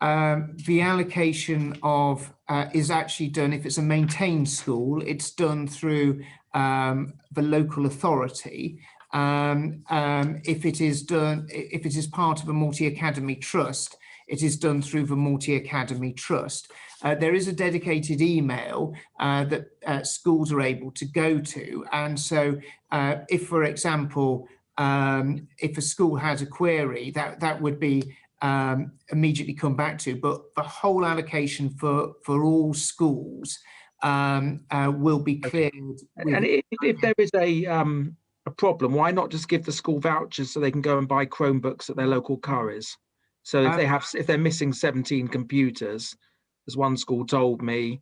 the allocation of is actually done, if it's a maintained school, it's done through the local authority. If it is part of a multi-academy trust, it is done through the multi-academy trust. There is a dedicated email that schools are able to go to. And so if, for example, if a school has a query, that would be immediately come back to, but the whole allocation for all schools will be cleared. And if there is a problem, why not just give the school vouchers so they can go and buy Chromebooks at their local Currys? So if they're missing 17 computers, as one school told me,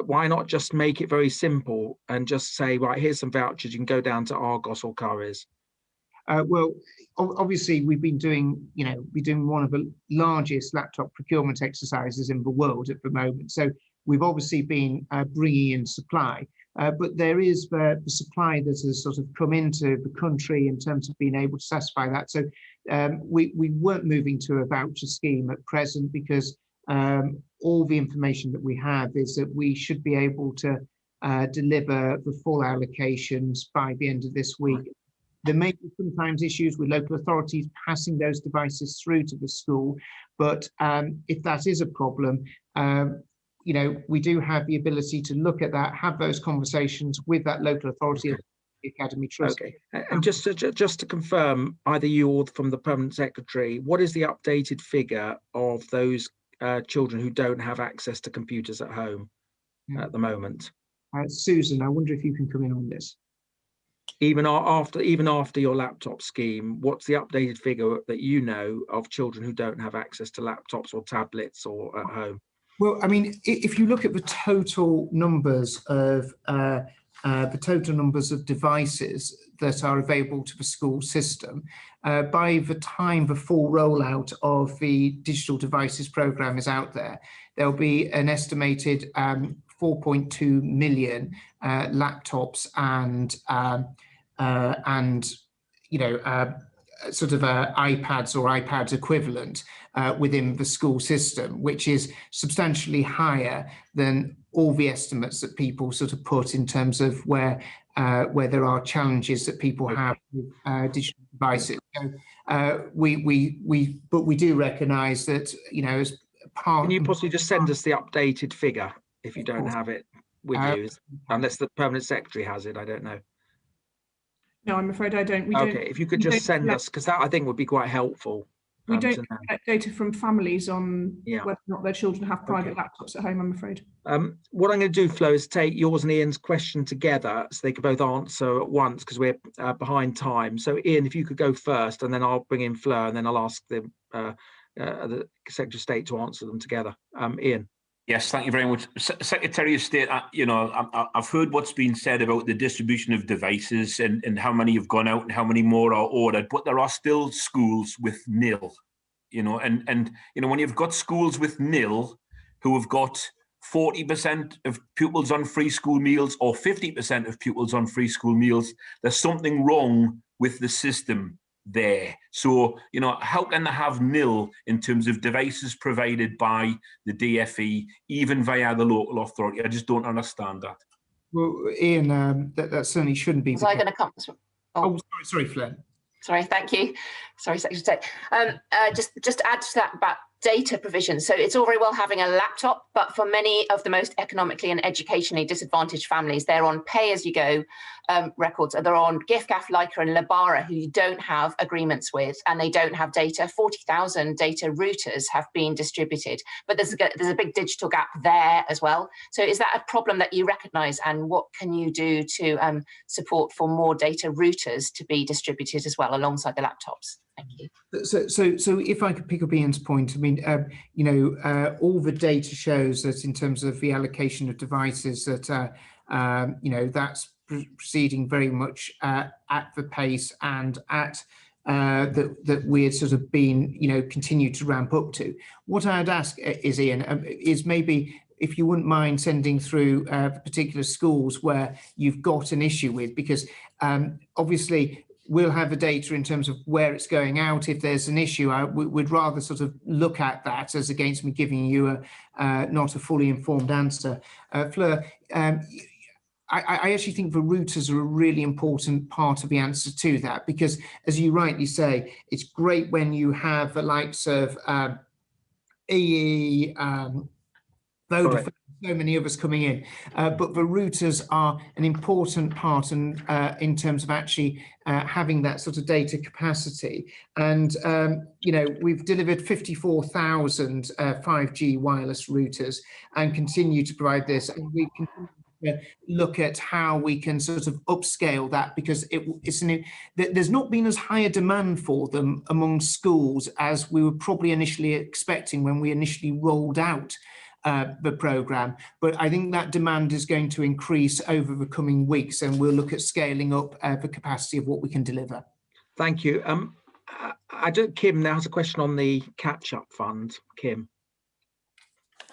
why not just make it very simple and just say, right, here's some vouchers, you can go down to Argos or Currys? Well, obviously, we've been doing, one of the largest laptop procurement exercises in the world at the moment. So we've obviously been bringing in supply, but there is the supply that has sort of come into the country in terms of being able to satisfy that. So we weren't moving to a voucher scheme at present because all the information that we have is that we should be able to deliver the full allocations by the end of this week. There may be sometimes issues with local authorities passing those devices through to the school, but if that is a problem, we do have the ability to look at that, have those conversations with that local authority, the Academy Trust. Okay, and just to confirm, either you or from the Permanent Secretary, what is the updated figure of those children who don't have access to computers at home at the moment? Susan, I wonder if you can come in on this. Even after your laptop scheme, what's the updated figure that you know of children who don't have access to laptops or tablets or at home? Well, I mean, if you look at the total numbers of devices that are available to the school system, by the time the full rollout of the digital devices program is out there, there'll be an estimated 4.2 million laptops and sort of iPads or iPads equivalent within the school system, which is substantially higher than all the estimates that people sort of put in terms of where there are challenges that people have with digital devices. So but we do recognise that, you know, as part. Can you possibly just send us the updated figure if you don't have it with you, unless the permanent secretary has it? I don't know. No, I'm afraid I don't. Okay, if you could just send us, because that I think would be quite helpful. We don't collect data from families on whether or not their children have private laptops at home, I'm afraid. What I'm going to do, Flo, is take yours and Ian's question together so they can both answer at once, because we're behind time. So Ian, if you could go first, and then I'll bring in Flo, and then I'll ask the Secretary of State to answer them together. Ian. Yes, thank you very much. Secretary of State, you know, I've heard what's been said about the distribution of devices and how many have gone out and how many more are ordered, but there are still schools with nil, you know, and you know, when you've got schools with nil who have got 40% of pupils on free school meals or 50% of pupils on free school meals, there's something wrong with the system there. So, you know, how can they have nil in terms of devices provided by the DFE, even via the local authority? I just don't understand that. Well, Ian, that certainly shouldn't be. Was I going to come? Sorry, Flynn. Sorry, thank you. Sorry, Secretary of State. Just to add to that about data provision. So it's all very well having a laptop, but for many of the most economically and educationally disadvantaged families, they're on pay-as-you-go records. They're on GIFGAF, Leica and Labara, who you don't have agreements with, and they don't have data. 40,000 data routers have been distributed, but there's a big digital gap there as well. So is that a problem that you recognise, and what can you do to support for more data routers to be distributed as well alongside the laptops? Thank you. So if I could pick up Ian's point, I mean, you know, all the data shows that in terms of the allocation of devices that, you know, that's proceeding very much at the pace and at that we're sort of been, you know, continue to ramp up to. What I'd ask is, Ian, is maybe if you wouldn't mind sending through the particular schools where you've got an issue with, because obviously we'll have the data in terms of where it's going out. If there's an issue, we'd rather sort of look at that as against me giving you not a fully informed answer. Fleur, I actually think the routers are a really important part of the answer to that, because as you rightly say, it's great when you have the likes of EE, Vodafone, so many of us coming in, but the routers are an important part and in terms of actually having that sort of data capacity. And you know, we've delivered 54,000 5G wireless routers and continue to provide this, and we continue to look at how we can sort of upscale that, because there's not been as high a demand for them among schools as we were probably initially expecting when we initially rolled out the programme. But I think that demand is going to increase over the coming weeks, and we'll look at scaling up the capacity of what we can deliver. Thank you. Kim now has a question on the catch-up fund. Kim.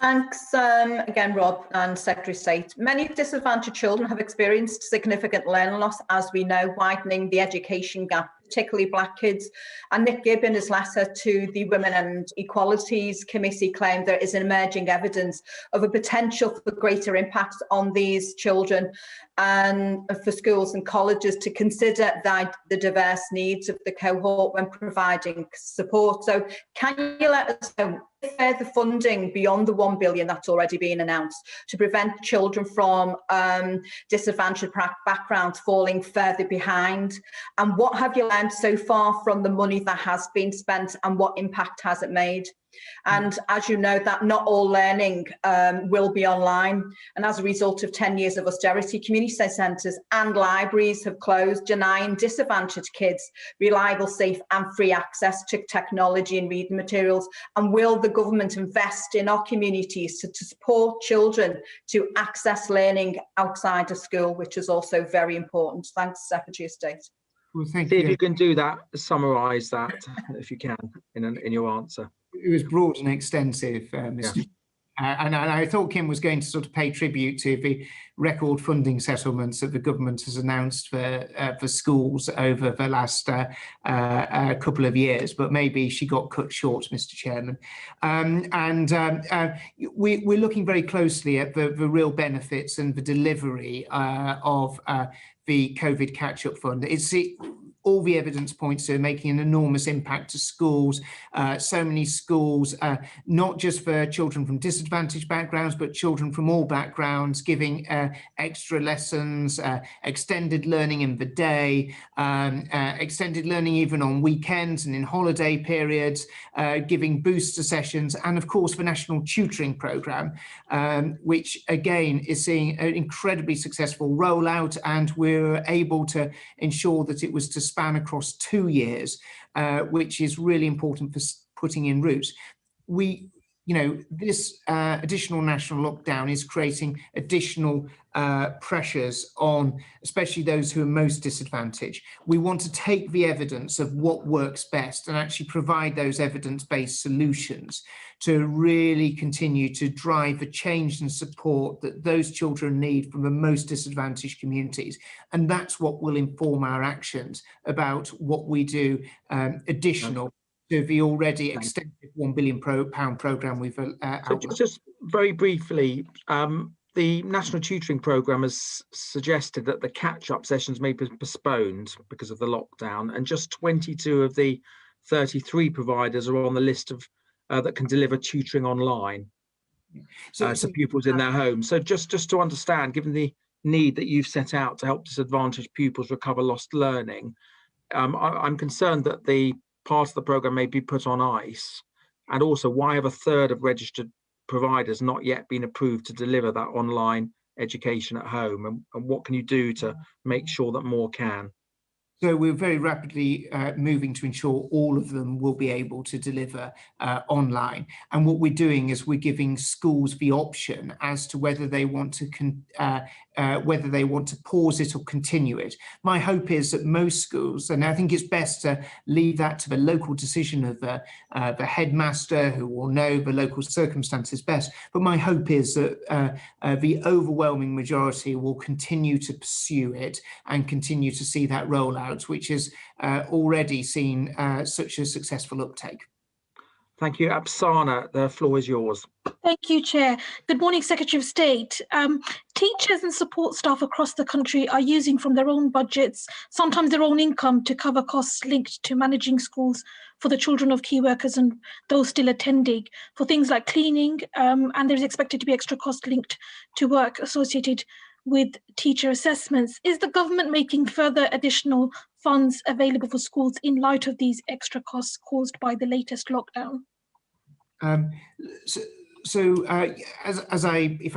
Thanks again, Rob and Secretary of State. Many disadvantaged children have experienced significant learning loss, as we know, widening the education gap, particularly Black kids. And Nick Gibb, in his letter to the Women and Equalities Committee, claimed there is emerging evidence of a potential for greater impact on these children, and for schools and colleges to consider the diverse needs of the cohort when providing support. So can you let us know if further funding beyond the £1 billion that's already been announced to prevent children from disadvantaged backgrounds falling further behind? And what have you learned so far from the money that has been spent, and what impact has it made? And as you know, that not all learning will be online. And as a result of 10 years of austerity, community centres and libraries have closed, denying disadvantaged kids reliable, safe and free access to technology and reading materials. And will the government invest in our communities to support children to access learning outside of school, which is also very important? Thanks, Secretary of State. Well, thank you. you. If you can do that, summarise that, if you can, in your answer. It was broad and extensive, Mr. And I thought Kim was going to sort of pay tribute to the record funding settlements that the government has announced for schools over the last couple of years, but maybe she got cut short, Mr. Chairman. We're looking very closely at the real benefits and the delivery of the COVID catch-up fund. All the evidence points to making an enormous impact to schools. So many schools, not just for children from disadvantaged backgrounds, but children from all backgrounds, giving extra lessons, extended learning in the day, extended learning even on weekends and in holiday periods, giving booster sessions, and of course the National Tutoring Programme, which again is seeing an incredibly successful rollout, and we're able to ensure that it was to span across 2 years, which is really important for putting in roots. This additional national lockdown is creating additional pressures on especially those who are most disadvantaged. We want to take the evidence of what works best and actually provide those evidence-based solutions to really continue to drive the change and support that those children need from the most disadvantaged communities. And that's what will inform our actions about what we do additional to the already extensive £1 billion programme we've outlined. Just very briefly, the National Tutoring Programme has suggested that the catch-up sessions may be postponed because of the lockdown, and just 22 of the 33 providers are on the list of that can deliver tutoring online to pupils in their homes. So just to understand, given the need that you've set out to help disadvantaged pupils recover lost learning, I'm concerned that the part of the programme may be put on ice, and also why have a third of registered providers not yet been approved to deliver that online education at home, and what can you do to make sure that more can? So we're very rapidly moving to ensure all of them will be able to deliver online. And what we're doing is we're giving schools the option as to whether they want to pause it or continue it. My hope is that most schools, and I think it's best to leave that to the local decision of the headmaster, who will know the local circumstances best. But my hope is that the overwhelming majority will continue to pursue it and continue to see that rollout, which has already seen such a successful uptake. Thank you. Apsana, the floor is yours. Thank you, Chair. Good morning, Secretary of State. Teachers and support staff across the country are using from their own budgets, sometimes their own income, to cover costs linked to managing schools for the children of key workers and those still attending, for things like cleaning, and there's expected to be extra cost linked to work associated with teacher assessments. Is the government making further additional funds available for schools in light of these extra costs caused by the latest lockdown? If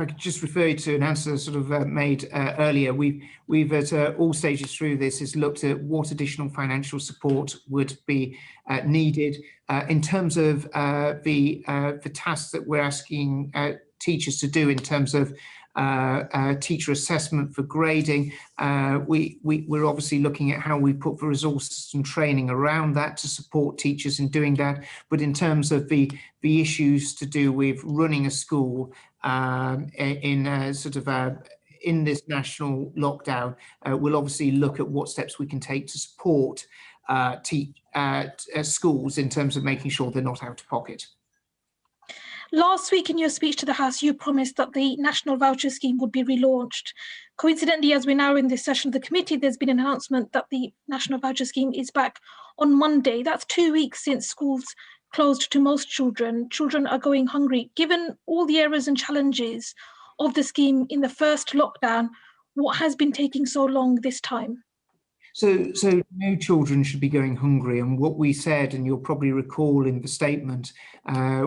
I could just refer you to an answer sort of made earlier, we've at all stages through this is looked at what additional financial support would be needed in terms of the tasks that we're asking teachers to do in terms of teacher assessment for grading. We're obviously looking at how we put the resources and training around that to support teachers in doing that. But in terms of the issues to do with running a school in this national lockdown, we'll obviously look at what steps we can take to support schools in terms of making sure they're not out of pocket. Last week in your speech to the House, you promised that the National Voucher Scheme would be relaunched. Coincidentally, as we're now in this session of the committee, there's been an announcement that the National Voucher Scheme is back on Monday. That's 2 weeks since schools closed to most children. Children are going hungry. Given all the errors and challenges of the scheme in the first lockdown, what has been taking so long this time? So no children should be going hungry. And what we said, and you'll probably recall in the statement,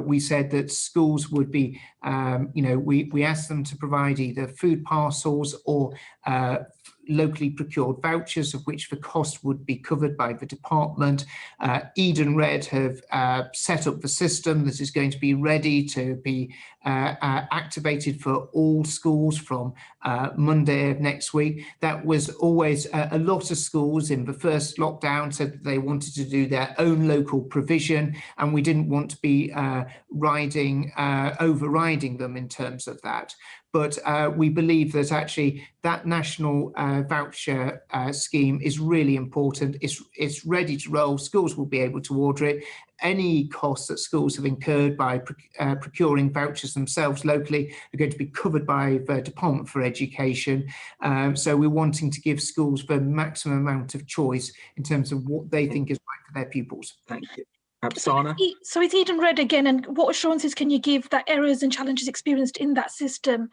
we said that schools would be, we asked them to provide either food parcels or locally procured vouchers, of which the cost would be covered by the department. Eden Red have set up the system that is going to be ready to be activated for all schools from Monday of next week. That was always a lot of schools in the first lockdown said that they wanted to do their own local provision, and we didn't want to be overriding providing them in terms of that. But we believe that actually that national voucher scheme is really important. It's ready to roll. Schools will be able to order it. Any costs that schools have incurred by procuring vouchers themselves locally are going to be covered by the Department for Education. So we're wanting to give schools the maximum amount of choice in terms of what they think is right for their pupils. Thank you. Absana? So it's Eden Red again, and what assurances can you give that errors and challenges experienced in that system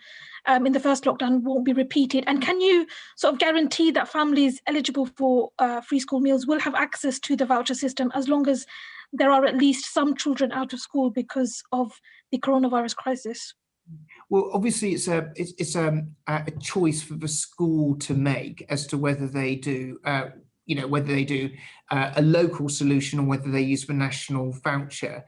in the first lockdown won't be repeated? And can you sort of guarantee that families eligible for free school meals will have access to the voucher system as long as there are at least some children out of school because of the coronavirus crisis? Well, obviously, it's a choice for the school to make as to whether they do. Whether they do a local solution or whether they use the national voucher,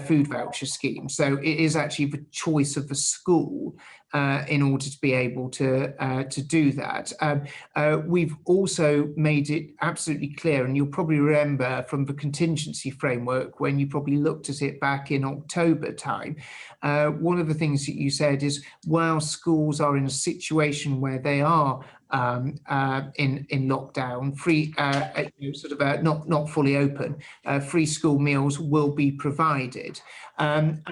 food voucher scheme. So it is actually the choice of the school in order to be able to do that. We've also made it absolutely clear, and you'll probably remember from the contingency framework when you probably looked at it back in October time, one of the things that you said is while schools are in a situation where they are in lockdown, free not fully open, free school meals will be provided, and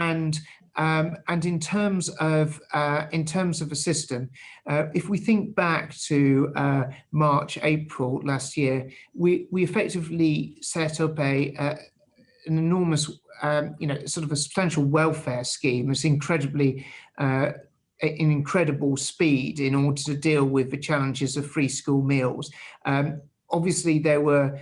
in terms of the system, if we think back to March, April last year, we effectively set up an enormous, sort of a substantial welfare scheme. It's in incredible speed in order to deal with the challenges of free school meals. Obviously, there were,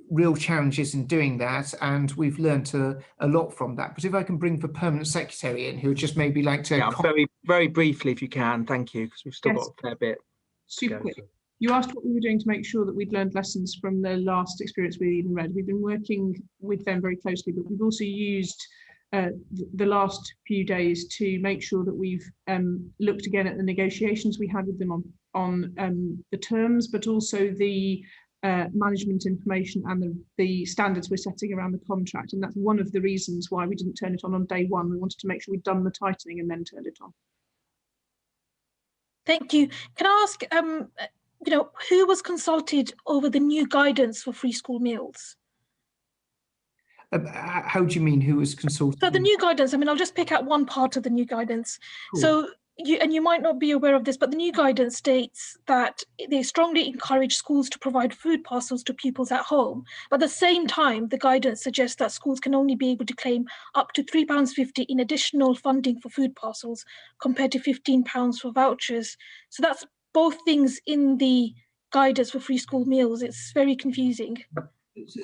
real challenges in doing that, and we've learned a lot from that. But if I can bring the permanent secretary in, who would just maybe like to... Yeah, very, very briefly, if you can. Thank you, because we've still got a fair bit. Super quick. You asked what we were doing to make sure that we'd learned lessons from the last experience with Eden Red. We've been working with them very closely, but we've also used the last few days to make sure that we've looked again at the negotiations we had with them on the terms, but also the management information and the standards we're setting around the contract. And that's one of the reasons why we didn't turn it on day one. We wanted to make sure we'd done the tightening and then turned it on. Thank you. Can I ask, who was consulted over the new guidance for free school meals? How do you mean who was consulted? So the new guidance, I'll just pick out one part of the new guidance. Cool. So you might not be aware of this, but the new guidance states that they strongly encourage schools to provide food parcels to pupils at home. But at the same time, the guidance suggests that schools can only be able to claim up to £3.50 in additional funding for food parcels compared to £15 for vouchers. So that's both things in the guidance for free school meals. It's very confusing.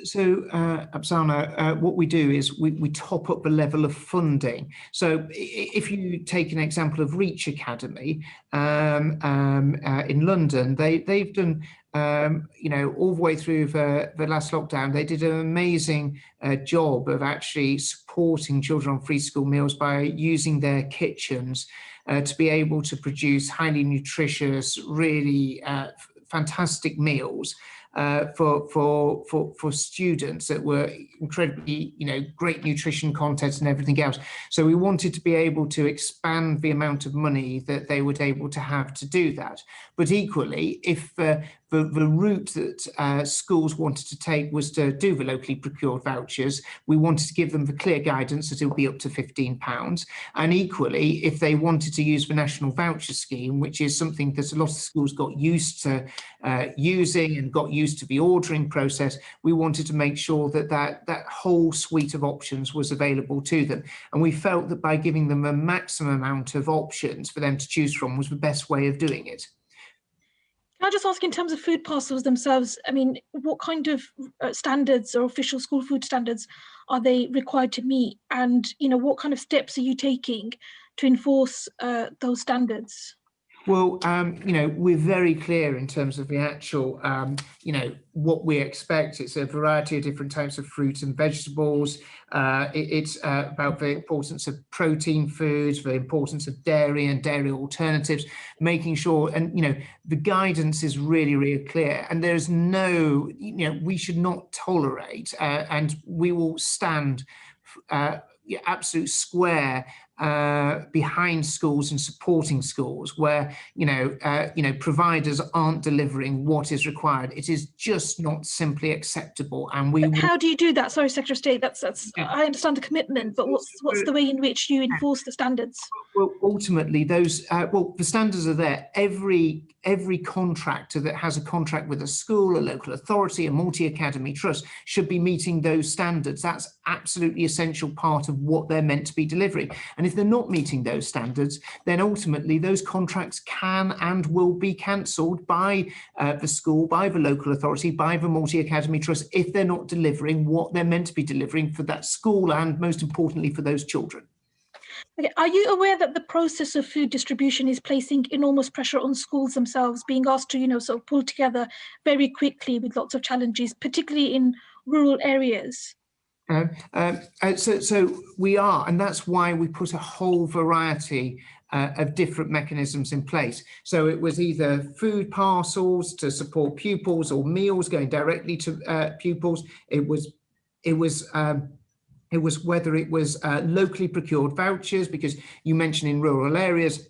So, Absana, what we do is we top up the level of funding. So if you take an example of Reach Academy in London, they've done, all the way through the last lockdown, they did an amazing job of actually supporting children on free school meals by using their kitchens to be able to produce highly nutritious, really fantastic meals for students that were incredibly, great nutrition content and everything else. So we wanted to be able to expand the amount of money that they were able to have to do that. But equally, if the route that schools wanted to take was to do the locally procured vouchers, we wanted to give them the clear guidance that it would be up to £15. And equally, if they wanted to use the national voucher scheme, which is something that a lot of schools got used to using and got used to the ordering process, we wanted to make sure that that whole suite of options was available to them. And we felt that by giving them a maximum amount of options for them to choose from was the best way of doing it. Can I just ask, in terms of food parcels themselves, what kind of standards or official school food standards are they required to meet? And, what kind of steps are you taking to enforce those standards? Well, we're very clear in terms of the actual, what we expect. It's a variety of different types of fruits and vegetables. It's about the importance of protein foods, the importance of dairy and dairy alternatives, making sure, and, the guidance is really, really clear. And there's no, we should not tolerate, and we will stand absolute square behind schools and supporting schools where providers aren't delivering what is required. It is just not simply acceptable. And how do you do that? Sorry, Secretary of State. That's I understand the commitment, but what's the way in which you enforce the standards? Well, ultimately, those the standards are there. Every contractor that has a contract with a school, a local authority, a multi-academy trust should be meeting those standards. That's absolutely essential part of what they're meant to be delivering. And if they're not meeting those standards, then ultimately those contracts can and will be cancelled by the school, by the local authority, by the multi-academy trust, if they're not delivering what they're meant to be delivering for that school and, most importantly, for those children. Okay. Are you aware that the process of food distribution is placing enormous pressure on schools themselves, being asked to, sort of pull together very quickly with lots of challenges, particularly in rural areas? So we are, and that's why we put a whole variety of different mechanisms in place. So it was either food parcels to support pupils or meals going directly to pupils. It was whether it was locally procured vouchers, because you mentioned in rural areas,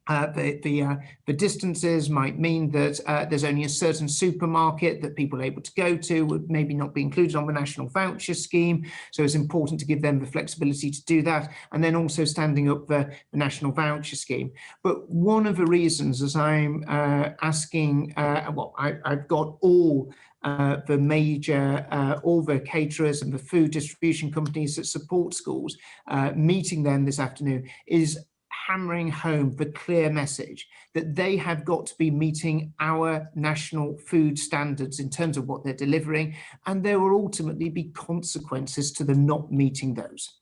the distances might mean that there's only a certain supermarket that people are able to go to, would maybe not be included on the national voucher scheme. So it's important to give them the flexibility to do that. And then also standing up the national voucher scheme. But one of the reasons, as I'm asking, I've got all the major, all the caterers and the food distribution companies that support schools, meeting them this afternoon, is hammering home the clear message that they have got to be meeting our national food standards in terms of what they're delivering, and there will ultimately be consequences to them not meeting those.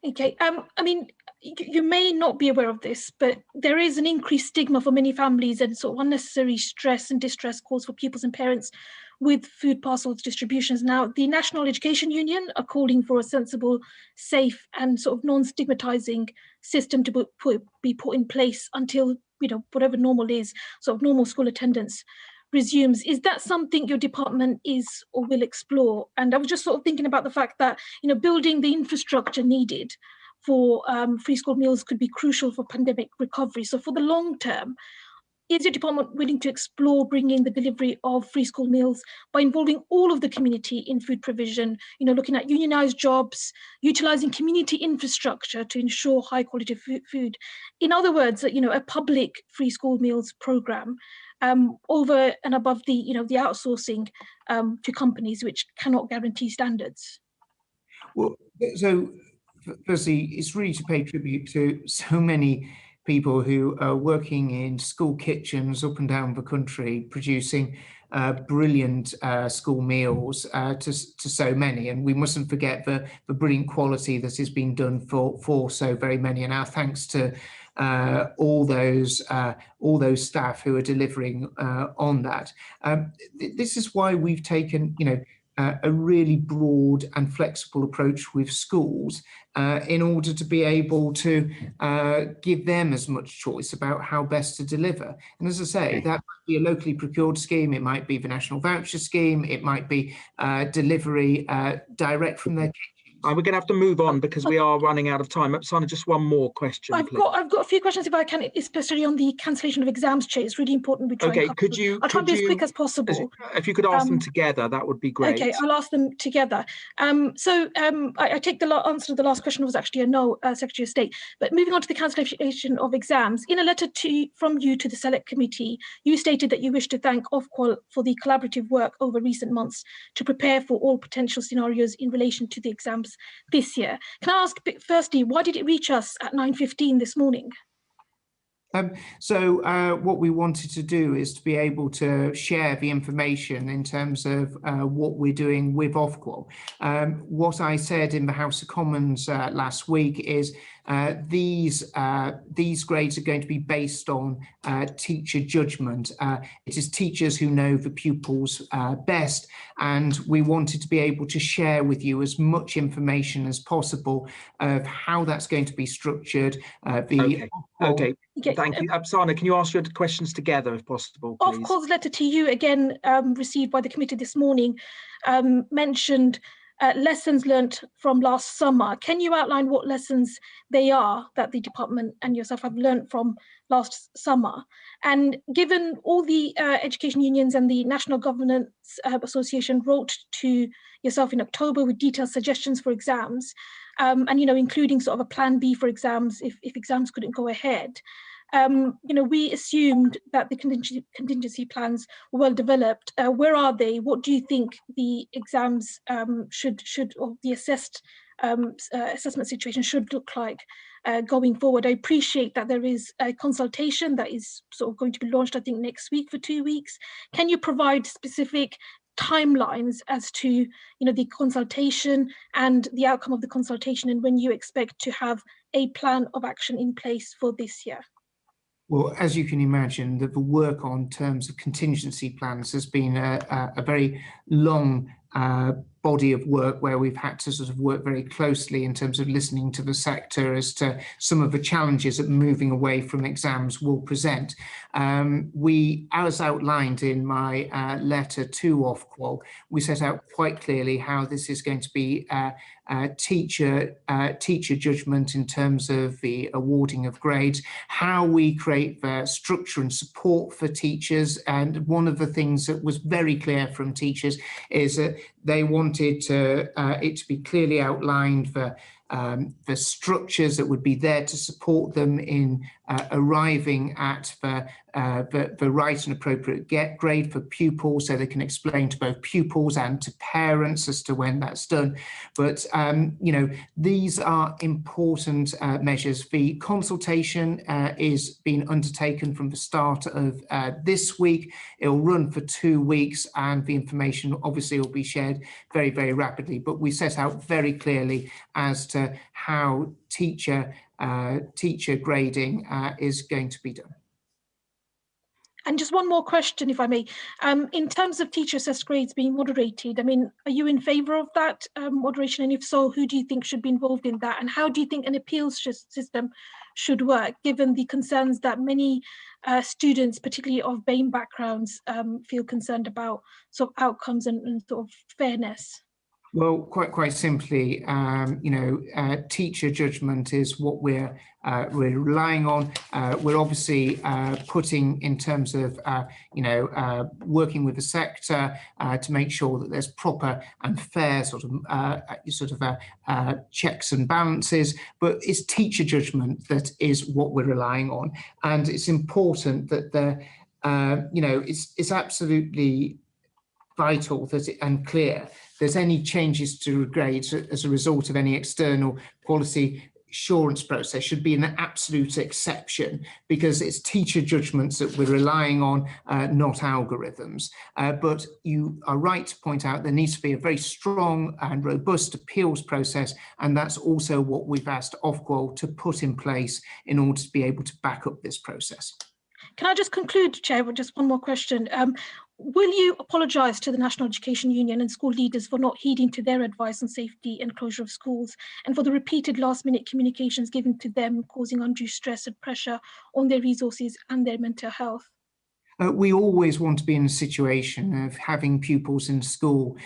Okay, I mean, you may not be aware of this, but there is an increased stigma for many families and sort of unnecessary stress and distress caused for pupils and parents with food parcels distributions. Now, the National Education Union are calling for a sensible, safe and sort of non-stigmatizing system to be put in place until, whatever normal is, sort of normal school attendance resumes. Is that something your department is or will explore? And I was just sort of thinking about the fact that, building the infrastructure needed for free school meals could be crucial for pandemic recovery. So for the long term, is your department willing to explore bringing the delivery of free school meals by involving all of the community in food provision, looking at unionized jobs, utilizing community infrastructure to ensure high quality food? In other words, a public free school meals program over and above the outsourcing to companies which cannot guarantee standards? Well, so firstly, it's really to pay tribute to so many people who are working in school kitchens up and down the country, producing brilliant school meals to so many. And we mustn't forget the brilliant quality that is being done for so very many. And our thanks to all those staff who are delivering on that. This is why we've taken, a really broad and flexible approach with schools in order to be able to give them as much choice about how best to deliver. And as I say, that might be a locally procured scheme, it might be the national voucher scheme, it might be delivery direct from their kitchen. We're going to have to move on because we are running out of time. Sana, just one more question, I've got a few questions if I can, especially on the cancellation of exams, Chair. It's really important we try. Okay, I'll try and be as quick as possible. If you could ask them together, that would be great. Okay, I'll ask them together. I take the answer to the last question was actually a no, Secretary of State. But moving on to the cancellation of exams, in a letter from you to the Select Committee, you stated that you wish to thank Ofqual for the collaborative work over recent months to prepare for all potential scenarios in relation to the exams this year. Can I ask, firstly, why did it reach us at 9:15 this morning? What we wanted to do is to be able to share the information in terms of what we're doing with Ofqual. What I said in the House of Commons last week is these grades are going to be based on teacher judgment. It is teachers who know the pupils best, and we wanted to be able to share with you as much information as possible of how that's going to be structured. Okay. Thank you. Sana, can you ask your questions together if possible, please? Ofqual's letter to you, again received by the committee this morning, mentioned lessons learnt from last summer. Can you outline what lessons they are that the department and yourself have learnt from last summer? And given all the education unions and the National Governance Association wrote to yourself in October with detailed suggestions for exams, and including sort of a plan B for exams if exams couldn't go ahead, we assumed that the contingency plans were well developed. Where are they? What do you think the exams should or the assessment situation should look like going forward? I appreciate that there is a consultation that is sort of going to be launched, I think, next week for 2 weeks. Can you provide specific timelines as to the consultation and the outcome of the consultation, and when you expect to have a plan of action in place for this year? Well, as you can imagine, the work on terms of contingency plans has been a very long body of work where we've had to sort of work very closely in terms of listening to the sector as to some of the challenges that moving away from exams will present. We, as outlined in my letter to Ofqual, we set out quite clearly how this is going to be teacher judgment in terms of the awarding of grades, how we create the structure and support for teachers. And one of the things that was very clear from teachers is that they wanted it to be clearly outlined the structures that would be there to support them in arriving at the right and appropriate grade for pupils, so they can explain to both pupils and to parents as to when that's done. But these are important measures. The consultation is being undertaken from the start of this week. It will run for 2 weeks, and the information obviously will be shared very, very rapidly. But we set out very clearly as to how teacher grading is going to be done. And just one more question, if I may. In terms of teacher assessed grades being moderated, I mean, are you in favour of that moderation? And if so, who do you think should be involved in that? And how do you think an appeals system should work, given the concerns that many students, particularly of BAME backgrounds, feel concerned about sort of outcomes and sort of fairness? Well, quite simply, teacher judgment is what we're relying on. We're obviously putting in terms of working with the sector to make sure that there's proper and fair sort of checks and balances. But it's teacher judgment that is what we're relying on, and it's important that it's absolutely vital and clear there's any changes to grades as a result of any external quality assurance process should be an absolute exception, because it's teacher judgments that we're relying on, not algorithms. But you are right to point out there needs to be a very strong and robust appeals process, and that's also what we've asked Ofqual to put in place in order to be able to back up this process. Can I just conclude, Chair, with just one more question? Will you apologise to the National Education Union and school leaders for not heeding to their advice on safety and closure of schools, and for the repeated last-minute communications given to them, causing undue stress and pressure on their resources and their mental health? We always want to be in a situation of having pupils in school.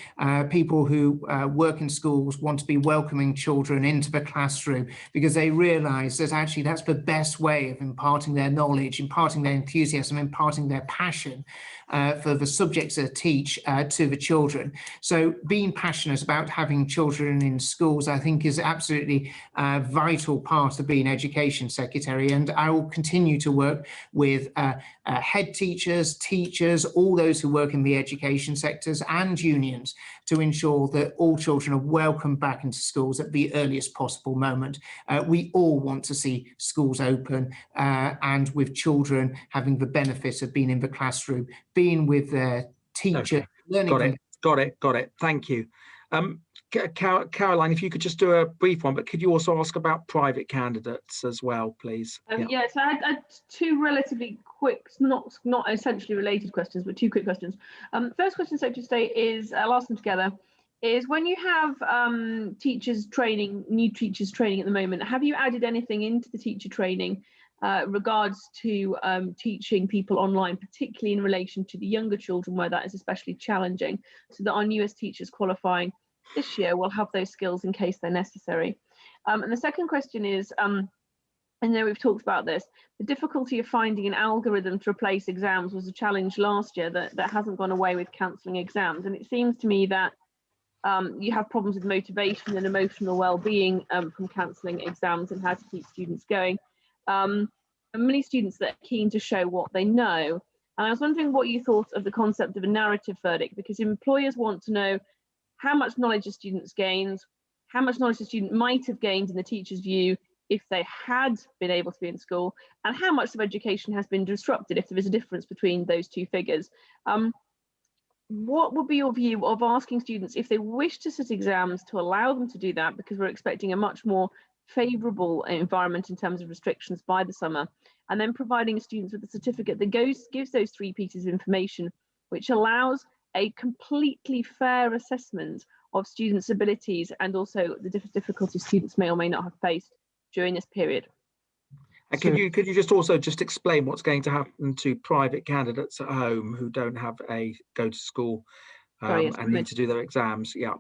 People who work in schools want to be welcoming children into the classroom, because they realise that actually that's the best way of imparting their knowledge, imparting their enthusiasm, imparting their passion for the subjects they teach to the children. So being passionate about having children in schools, I think, is absolutely a vital part of being Education Secretary. And I will continue to work with head teachers, all those who work in the education sectors and unions to ensure that all children are welcomed back into schools at the earliest possible moment. We all want to see schools open and with children having the benefit of being in the classroom, being with their teacher. Okay. Got it. Thank you. Caroline, if you could just do a brief one, but could you also ask about private candidates as well, please? Yeah, so I had two relatively quick, not essentially related questions, but two quick questions. First question, Secretary of State, is, I'll ask them together, is when you have new teachers training at the moment, have you added anything into the teacher training regards to teaching people online, particularly in relation to the younger children, where that is especially challenging, so that our newest teachers qualifying this year will have those skills in case they're necessary. And the second question is, I know we've talked about this, the difficulty of finding an algorithm to replace exams was a challenge last year that hasn't gone away with cancelling exams. And it seems to me that you have problems with motivation and emotional well-being from cancelling exams and how to keep students going. And many students that are keen to show what they know. And I was wondering what you thought of the concept of a narrative verdict, because employers want to know how much knowledge a student's gained, how much knowledge the student might have gained in the teacher's view if they had been able to be in school, and how much of education has been disrupted if there is a difference between those two figures. What would be your view of asking students, if they wish to sit exams, to allow them to do that, because we're expecting a much more favourable environment in terms of restrictions by the summer, and then providing students with a certificate that gives those 3 pieces of information, which allows a completely fair assessment of students' abilities and also the difficulties students may or may not have faced during this period. And could you just also just explain what's going to happen to private candidates at home who don't have go to school and need to do their exams? Yeah.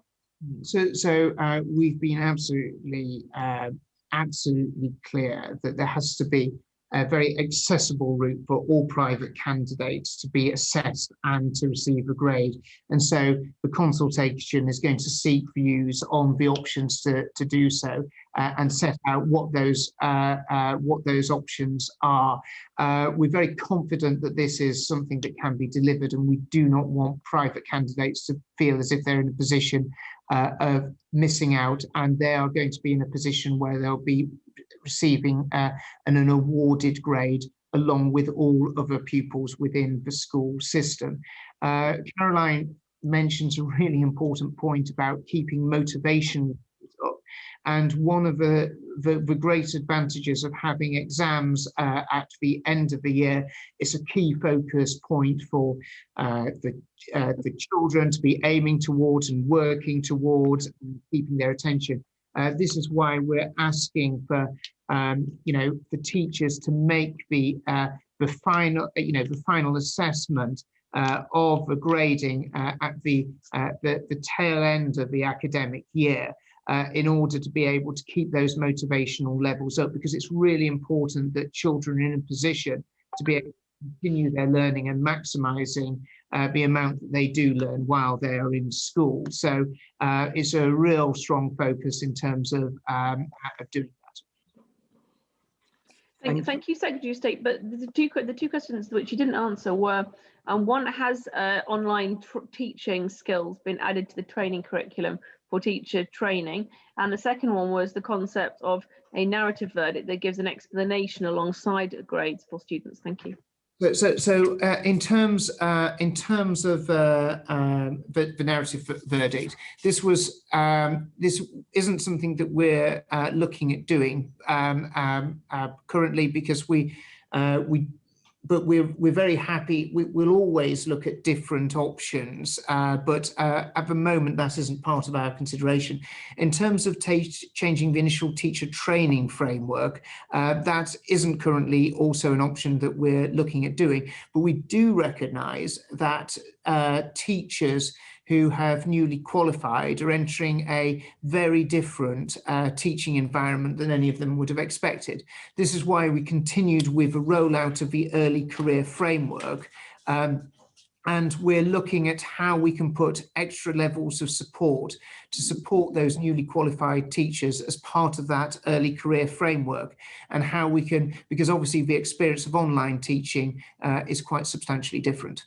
So we've been absolutely clear that there has to be a very accessible route for all private candidates to be assessed and to receive a grade. And so the consultation is going to seek views on the options to do so and set out what those options are. We're very confident that this is something that can be delivered, and we do not want private candidates to feel as if they're in a position of missing out, and they are going to be in a position where they'll be receiving an awarded grade along with all other pupils within the school system. Caroline mentions a really important point about keeping motivation up. And one of the great advantages of having exams at the end of the year is a key focus point for the children to be aiming towards and working towards and keeping their attention. This is why we're asking for the teachers to make the final assessment of the grading at the tail end of the academic year, in order to be able to keep those motivational levels up, because it's really important that children are in a position to be able to continue their learning and maximising the amount that they do learn while they are in school. So it's a real strong focus in terms of doing that. Thank you, Secretary of State. But the two questions which you didn't answer were, one, has online teaching skills been added to the training curriculum for teacher training? And the second one was the concept of a narrative verdict that gives an explanation alongside grades for students. Thank you. So in terms of the narrative verdict, this isn't something that we're looking at doing currently, because but we're very happy. We'll always look at different options, but at the moment that isn't part of our consideration. In terms of changing the initial teacher training framework, that isn't currently also an option that we're looking at doing. But we do recognise that teachers who have newly qualified are entering a very different teaching environment than any of them would have expected. This is why we continued with the rollout of the early career framework. And we're looking at how we can put extra levels of support to support those newly qualified teachers as part of that early career framework, and how we can, because obviously the experience of online teaching is quite substantially different.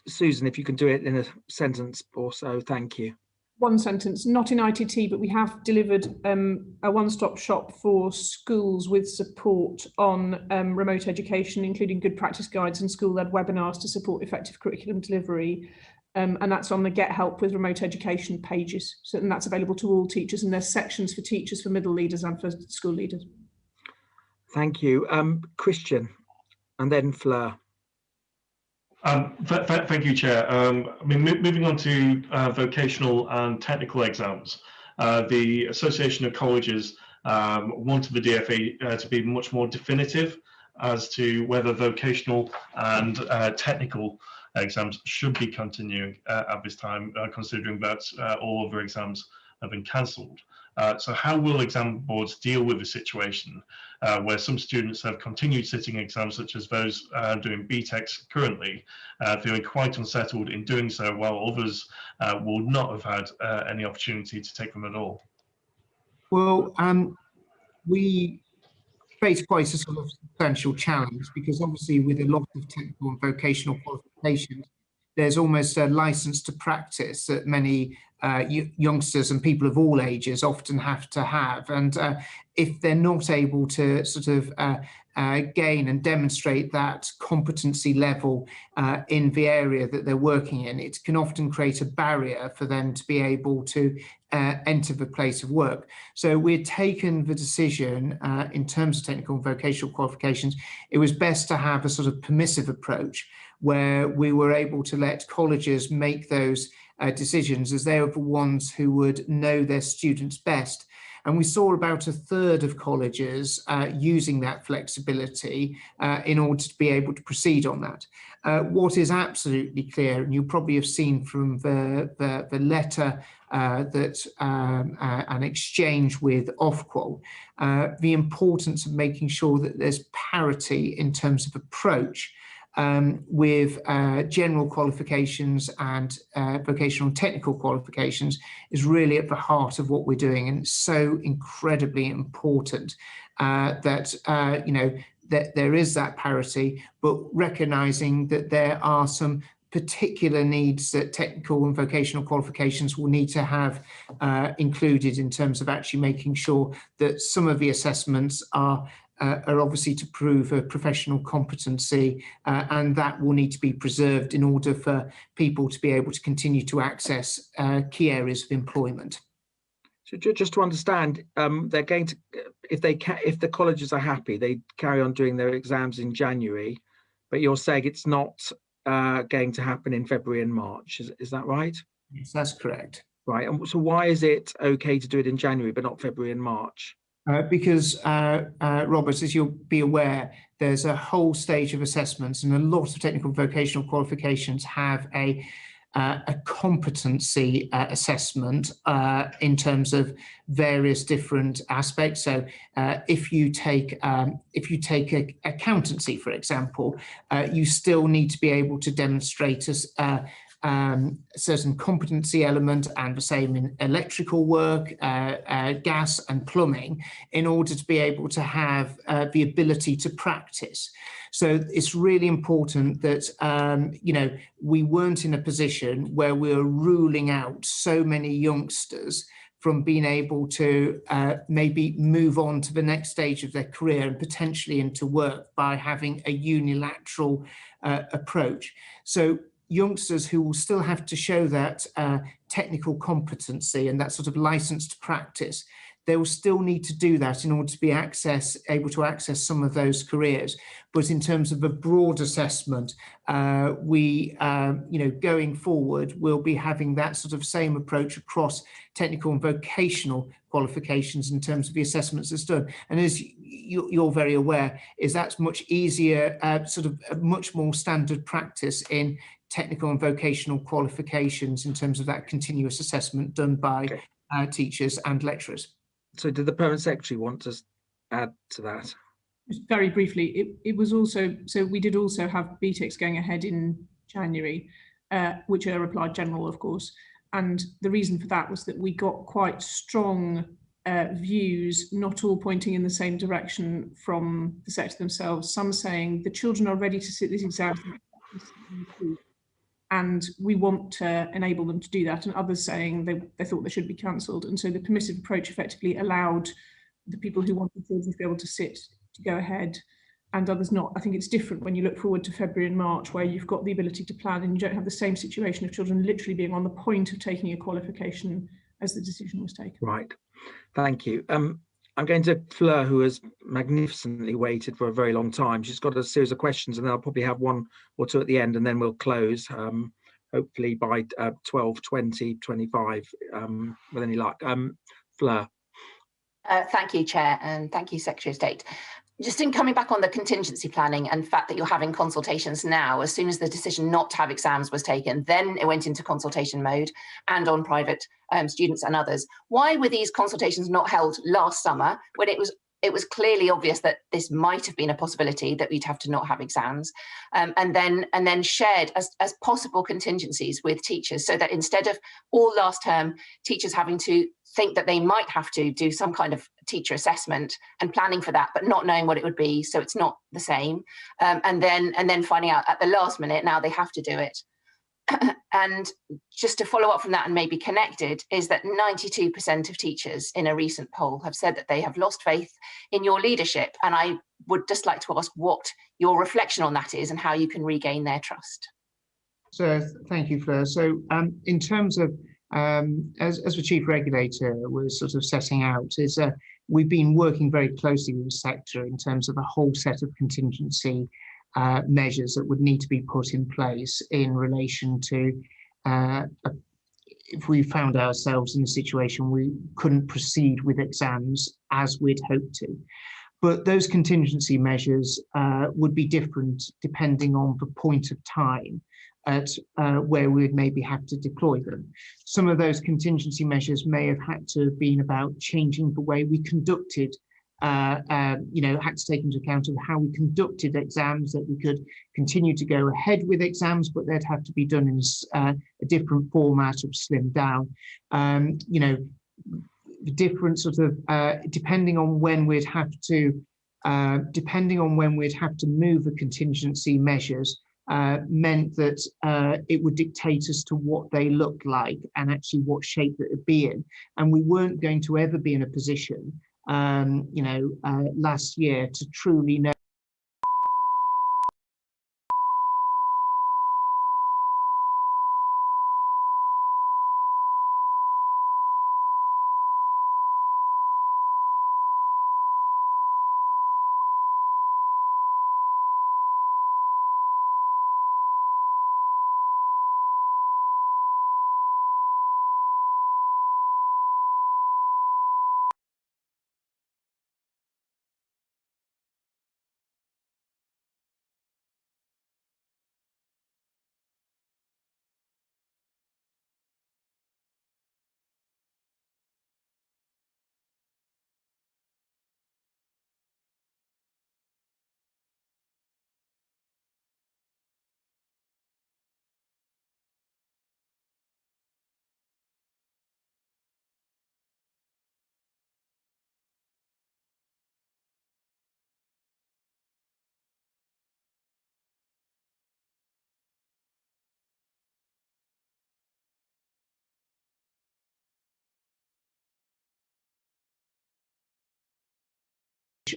Susan, if you can do it in a sentence or so, thank you. One sentence, not in ITT, but we have delivered a one-stop shop for schools with support on remote education, including good practice guides and school-led webinars to support effective curriculum delivery. And that's on the Get Help with Remote Education pages. So, and that's available to all teachers, and there's sections for teachers, for middle leaders and for school leaders. Thank you. Christian, and then Fleur. Thank you, Chair. Moving on to vocational and technical exams, the Association of Colleges wanted the DfE to be much more definitive as to whether vocational and technical exams should be continuing at this time, considering that all other exams have been cancelled. So how will exam boards deal with the situation where some students have continued sitting exams, such as those doing BTECs currently, feeling quite unsettled in doing so, while others will not have had any opportunity to take them at all? Well, we face quite a sort of substantial challenge, because obviously with a lot of technical and vocational qualifications, there's almost a license to practice that many youngsters and people of all ages often have to have. And if they're not able to sort of gain and demonstrate that competency level in the area that they're working in, it can often create a barrier for them to be able to enter the place of work. So we'd taken the decision in terms of technical and vocational qualifications, it was best to have a sort of permissive approach where we were able to let colleges make those decisions, as they are the ones who would know their students best. And we saw about a third of colleges using that flexibility in order to be able to proceed on that. What is absolutely clear, and you probably have seen from the letter that an exchange with Ofqual, the importance of making sure that there's parity in terms of approach with general qualifications and vocational and technical qualifications is really at the heart of what we're doing. And it's so incredibly important that, that there is that parity, but recognizing that there are some particular needs that technical and vocational qualifications will need to have included in terms of actually making sure that some of the assessments are obviously to prove a professional competency, and that will need to be preserved in order for people to be able to continue to access key areas of employment. So just to understand, they're going to, if the colleges are happy, they carry on doing their exams in January, but you're saying it's not going to happen in February and March. Is that right? Yes, that's correct. Right. And so why is it okay to do it in January but not February and March? Because, Robert, as you'll be aware, there's a whole stage of assessments, and a lot of technical vocational qualifications have a competency assessment in terms of various different aspects. So if you take accountancy, for example, you still need to be able to demonstrate certain competency element, and the same in electrical work, gas and plumbing, in order to be able to have the ability to practice. So it's really important that we weren't in a position where we were ruling out so many youngsters from being able to maybe move on to the next stage of their career and potentially into work by having a unilateral approach. So youngsters who will still have to show that technical competency and that sort of license to practice, they will still need to do that in order to be able to access some of those careers. But in terms of a broad assessment, going forward, we'll be having that sort of same approach across technical and vocational qualifications in terms of the assessments that's done. And as you're very aware, is that's much easier, sort of a much more standard practice in technical and vocational qualifications in terms of that continuous assessment done by teachers and lecturers. So did the Permanent Secretary want to add to that? Just very briefly, it was also, so we did also have BTECs going ahead in January, which are applied general, of course. And the reason for that was that we got quite strong views, not all pointing in the same direction from the sector themselves. Some saying the children are ready to sit these exams and we want to enable them to do that, and others saying they thought they should be cancelled. And so the permissive approach effectively allowed the people who wanted children to be able to sit to go ahead, and others not. I think it's different when you look forward to February and March, where you've got the ability to plan and you don't have the same situation of children literally being on the point of taking a qualification as the decision was taken. Right, thank you. I'm going to Fleur, who has magnificently waited for a very long time. She's got a series of questions, and then I'll probably have one or two at the end, and then we'll close, hopefully by 12:20, 25, with any luck. Fleur. Thank you, Chair, and thank you, Secretary of State. Just in coming back on the contingency planning and the fact that you're having consultations now, as soon as the decision not to have exams was taken, then it went into consultation mode and on private students and others. Why were these consultations not held last summer when it was clearly obvious that this might have been a possibility that we'd have to not have exams, and then shared as possible contingencies with teachers, so that instead of all last term teachers having to think that they might have to do some kind of teacher assessment and planning for that, but not knowing what it would be, so it's not the same, and then finding out at the last minute now they have to do it. And just to follow up from that and maybe connected, is that 92% of teachers in a recent poll have said that they have lost faith in your leadership. And I would just like to ask what your reflection on that is and how you can regain their trust. So thank you, Fleur. So in terms of, as the Chief Regulator was sort of setting out, is we've been working very closely with the sector in terms of a whole set of contingency measures that would need to be put in place in relation to if we found ourselves in a situation we couldn't proceed with exams as we'd hoped to. But those contingency measures would be different depending on the point of time at where we would maybe have to deploy them. Some of those contingency measures may have had to have been about changing the way we conducted had to take into account of how we conducted exams, that we could continue to go ahead with exams, but they'd have to be done in a different format or slimmed down. The different sort of depending on when we'd have to move the contingency measures meant that it would dictate as to what they looked like and actually what shape that would be in, and we weren't going to ever be in a position last year to truly know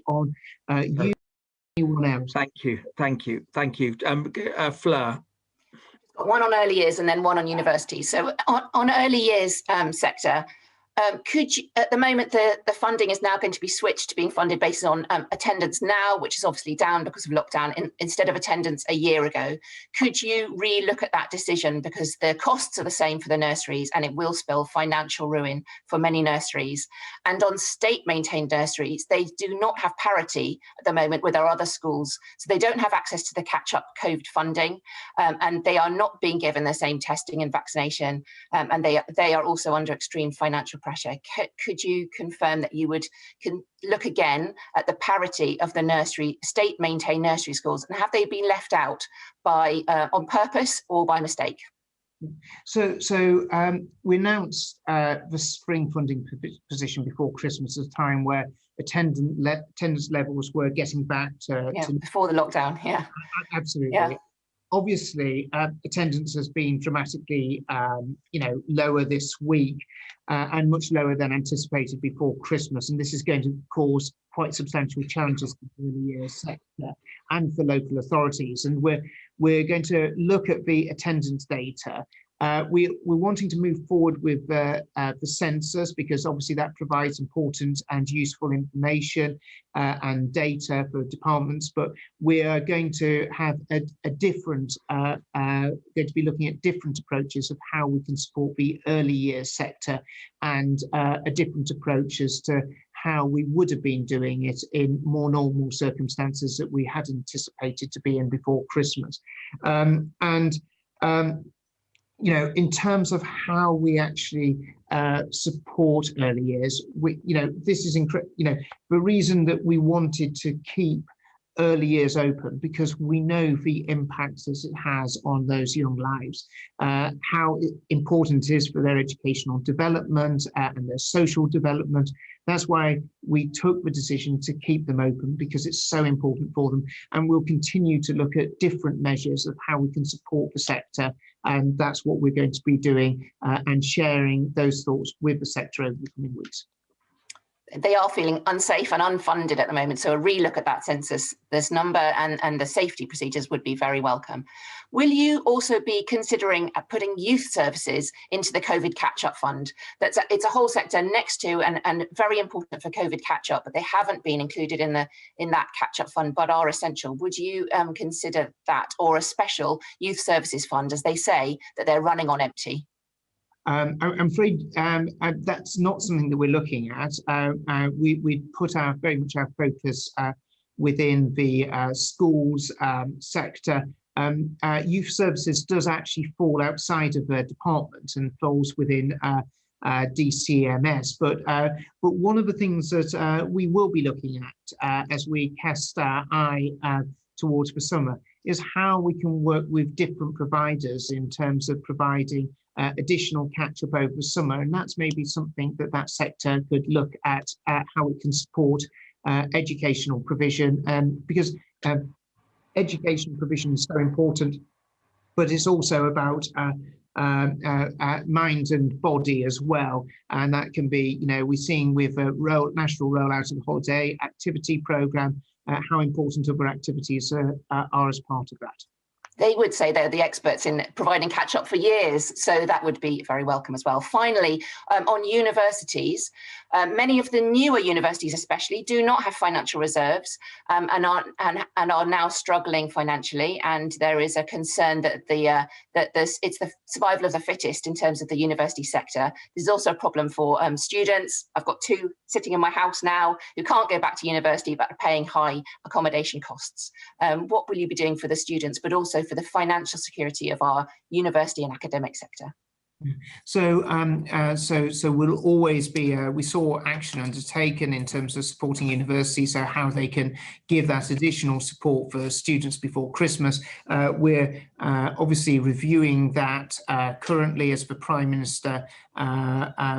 on anyone else. Thank you. Fleur. One on early years and then one on universities. So on early years sector, could you, at the moment, the funding is now going to be switched to being funded based on attendance now, which is obviously down because of lockdown, instead of attendance a year ago. Could you re-look at that decision, because the costs are the same for the nurseries and it will spell financial ruin for many nurseries? And on state-maintained nurseries, they do not have parity at the moment with our other schools. So they don't have access to the catch-up COVID funding, and they are not being given the same testing and vaccination, and they are also under extreme financial pressure. Could you confirm that you would look again at the parity of the state-maintained nursery schools, and have they been left out by on purpose or by mistake? So we announced the spring funding position before Christmas, at a time where attendance levels were getting back to before the lockdown. Yeah, absolutely. Yeah. Obviously, attendance has been dramatically, lower this week, and much lower than anticipated before Christmas. And this is going to cause quite substantial challenges for the early years sector and for local authorities. And we're going to look at the attendance data. We're wanting to move forward with the census, because obviously that provides important and useful information and data for departments. But we are going to have a different, going to be looking at different approaches of how we can support the early years sector, and a different approach as to how we would have been doing it in more normal circumstances that we had anticipated to be in before Christmas. You know, in terms of how we actually support early years, this is the reason that we wanted to keep early years open, because we know the impacts as it has on those young lives, how important it is for their educational development and their social development. That's why we took the decision to keep them open, because it's so important for them. And we'll continue to look at different measures of how we can support the sector. And that's what we're going to be doing and sharing those thoughts with the sector over the coming weeks. They are feeling unsafe and unfunded at the moment. So a relook at that census, this number and the safety procedures would be very welcome. Will you also be considering putting youth services into the COVID catch-up fund? It's a whole sector next to and very important for COVID catch-up, but they haven't been included in that catch-up fund, but are essential. Would you consider that, or a special youth services fund, as they say that they're running on empty? I'm afraid that's not something that we're looking at. We put very much our focus within the schools sector. Youth services does actually fall outside of the department and falls within DCMS. But one of the things that we will be looking at as we cast our eye towards the summer is how we can work with different providers in terms of providing additional catch-up over the summer, and that's maybe something that sector could look at how it can support educational provision, because education provision is so important, but it's also about mind and body as well, and that can be, we're seeing with a national rollout of the holiday activity programme how important other activities are as part of that. They would say they're the experts in providing catch-up for years, so that would be very welcome as well. Finally, on universities, many of the newer universities especially do not have financial reserves and are now struggling financially, and there is a concern that it's the survival of the fittest in terms of the university sector. There's also a problem for students. I've got two sitting in my house now who can't go back to university but are paying high accommodation costs. What will you be doing for the students, but also for the financial security of our university and academic sector? So we'll always be, we saw action undertaken in terms of supporting universities, so how they can give that additional support for students before Christmas. We're obviously reviewing that currently, as the Prime Minister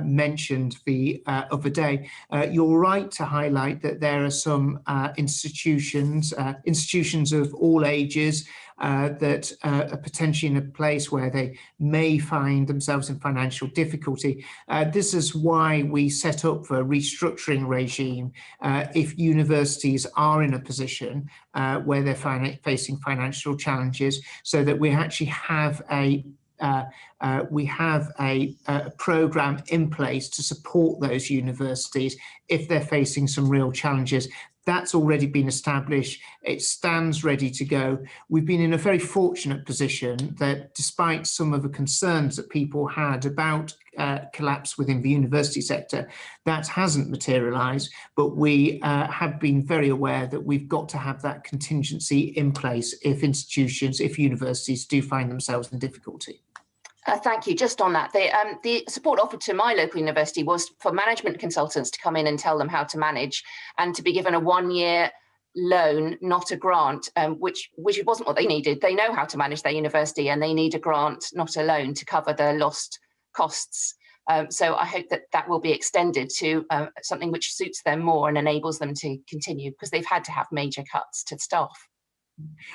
mentioned the other day. You're right to highlight that there are some institutions of all ages that are potentially in a place where they may find themselves in financial difficulty. This is why we set up a restructuring regime if universities are in a position where they're facing financial challenges, so that we actually have a program in place to support those universities if they're facing some real challenges. That's already been established. It stands ready to go. We've been in a very fortunate position that, despite some of the concerns that people had about collapse within the university sector, that hasn't materialised. But we have been very aware that we've got to have that contingency in place if universities do find themselves in difficulty. Thank you. Just on that, the support offered to my local university was for management consultants to come in and tell them how to manage, and to be given a 1-year loan, not a grant, which wasn't what they needed. They know how to manage their university, and they need a grant, not a loan, to cover the lost costs. So I hope that will be extended to something which suits them more and enables them to continue, because they've had to have major cuts to staff.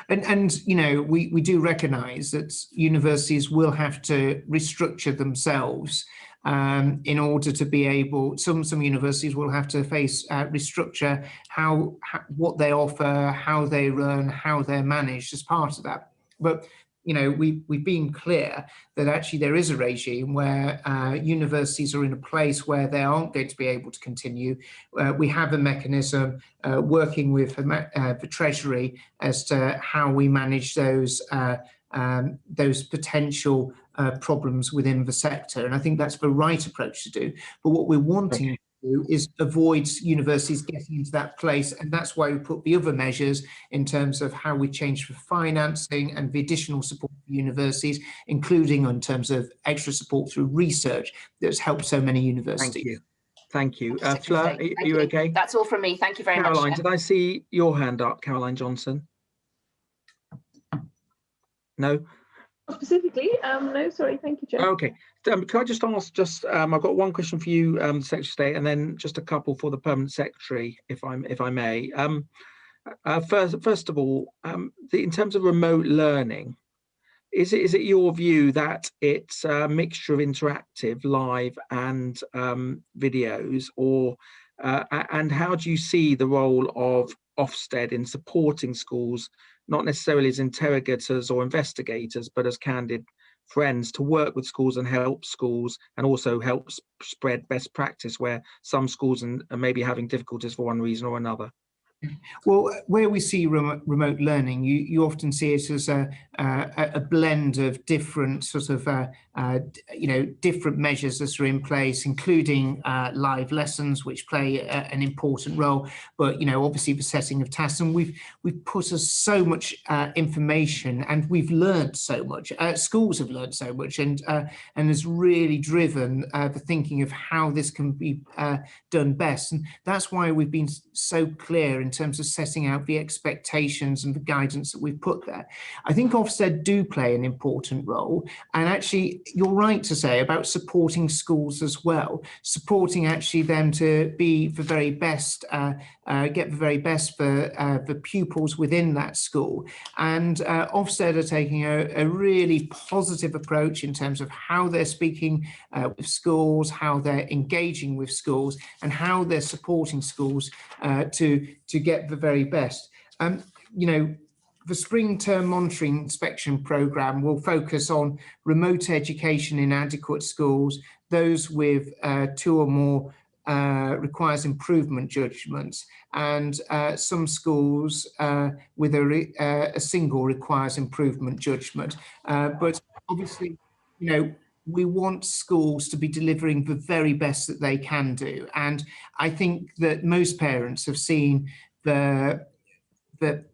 And we do recognise that universities will have to restructure themselves in order to be able. Some universities will have to restructure what they offer, how they run, how they're managed as part of that. But we've been clear that actually there is a regime where universities are in a place where they aren't going to be able to continue. We have a mechanism working with the Treasury as to how we manage those potential problems within the sector. And I think that's the right approach to do. But what we're wanting do is avoid universities getting into that place, and that's why we put the other measures in terms of how we change for financing and the additional support for universities, including in terms of extra support through research that's helped so many universities. Thank you. Fleur, are you okay? That's all from me. Thank you very much. Caroline, did I see your hand up, Caroline Johnson? No? Specifically, no, sorry, thank you, Chair. Okay, can I just ask, I've got one question for you, Secretary of State, and then just a couple for the Permanent Secretary, if I may. First of all, in terms of remote learning, is it your view that it's a mixture of interactive, live, and videos, or and how do you see the role of Ofsted in supporting schools, not necessarily as interrogators or investigators, but as candid friends, to work with schools and help schools, and also help spread best practice where some schools are maybe having difficulties for one reason or another? Well, where we see remote learning, you often see it as a blend of different sort of different measures that are in place, including live lessons, which play an important role. But obviously the setting of tasks, and we've put us so much information, and we've learned so much. Schools have learned so much, and has really driven the thinking of how this can be done best. And that's why we've been so clear in terms of setting out the expectations and the guidance that we've put there. I think Ofsted do play an important role, and actually you're right to say about supporting schools as well, supporting actually them to be the very best, get the very best for the pupils within that school. And Ofsted are taking a really positive approach in terms of how they're speaking with schools, how they're engaging with schools, and how they're supporting schools to get the very best. The spring term monitoring inspection programme will focus on remote education in adequate schools, those with 2 or more requires improvement judgments, and some schools with a single requires improvement judgment. But obviously, we want schools to be delivering the very best that they can do. And I think that most parents have seen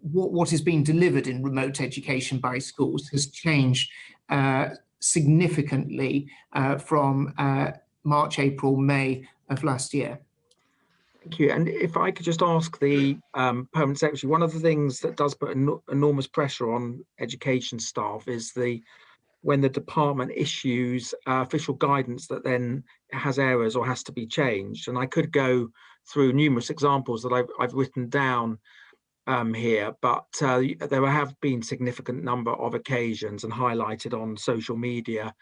what is being delivered in remote education by schools has changed significantly from March, April, May of last year. Thank you. And if I could just ask the Permanent Secretary, one of the things that does put enormous pressure on education staff is when the department issues official guidance that then has errors or has to be changed. And I could go through numerous examples that I've written down here, but there have been significant number of occasions and highlighted on social media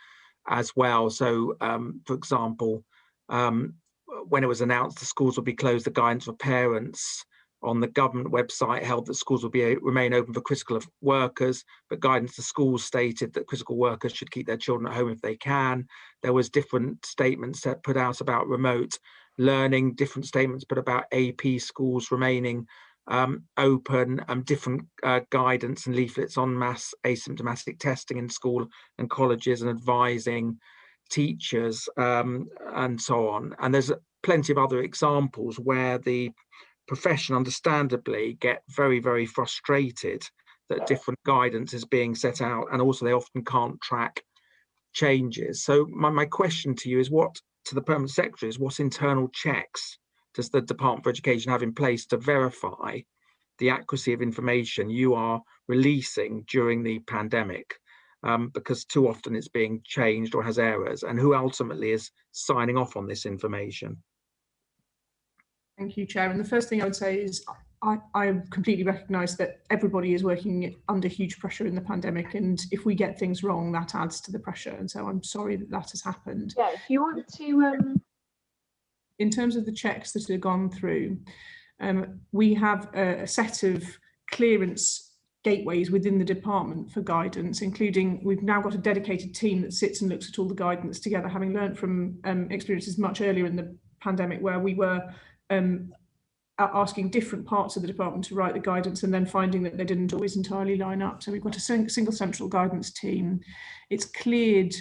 as well. So, for example, when it was announced the schools would be closed, the guidance for parents on the government website held that schools will remain open for critical workers, but guidance to schools stated that critical workers should keep their children at home if they can. There was different statements that put out about remote learning, different statements put about AP schools remaining open, different guidance and leaflets on mass asymptomatic testing in school and colleges and advising teachers and so on. And there's plenty of other examples where the profession understandably get very, very frustrated that different guidance is being set out, and also they often can't track changes. So my question to you is, to the Permanent Secretary, is what internal checks does the Department for Education have in place to verify the accuracy of information you are releasing during the pandemic? Because too often it's being changed or has errors, and who ultimately is signing off on this information? Thank you, Chair. And the first thing I would say is I completely recognise that everybody is working under huge pressure in the pandemic, and if we get things wrong, that adds to the pressure. And so I'm sorry that has happened. Yeah, if you want to... In terms of the checks that have gone through, we have a set of clearance gateways within the department for guidance, including we've now got a dedicated team that sits and looks at all the guidance together, having learned from experiences much earlier in the pandemic where we were asking different parts of the department to write the guidance and then finding that they didn't always entirely line up. So we've got a single central guidance team. It's cleared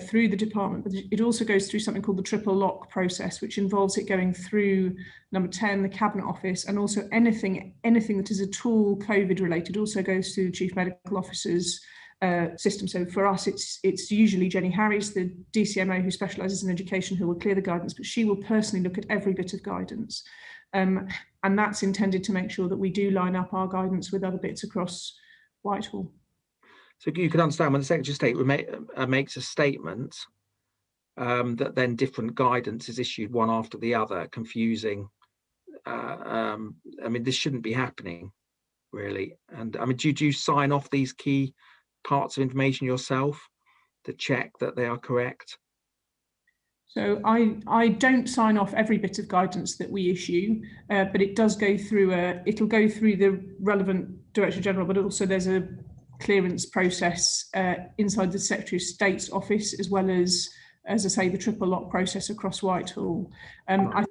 through the department, but it also goes through something called the triple lock process, which involves it going through number 10, the Cabinet Office, and also anything that is at all COVID related also goes through the Chief Medical Officer's system. So for us, it's usually Jenny Harries, the DCMO who specialises in education, who will clear the guidance, but she will personally look at every bit of guidance. And that's intended to make sure that we do line up our guidance with other bits across Whitehall. So you can understand when the Secretary of State makes a statement that then different guidance is issued one after the other, confusing. I mean, this shouldn't be happening, really. And I mean, do you sign off these key parts of information yourself to check that they are correct? So I don't sign off every bit of guidance that we issue, but it does go through it'll go through the relevant Director General, but also there's a clearance process inside the Secretary of State's office, as well as I say, the triple lock process across Whitehall. I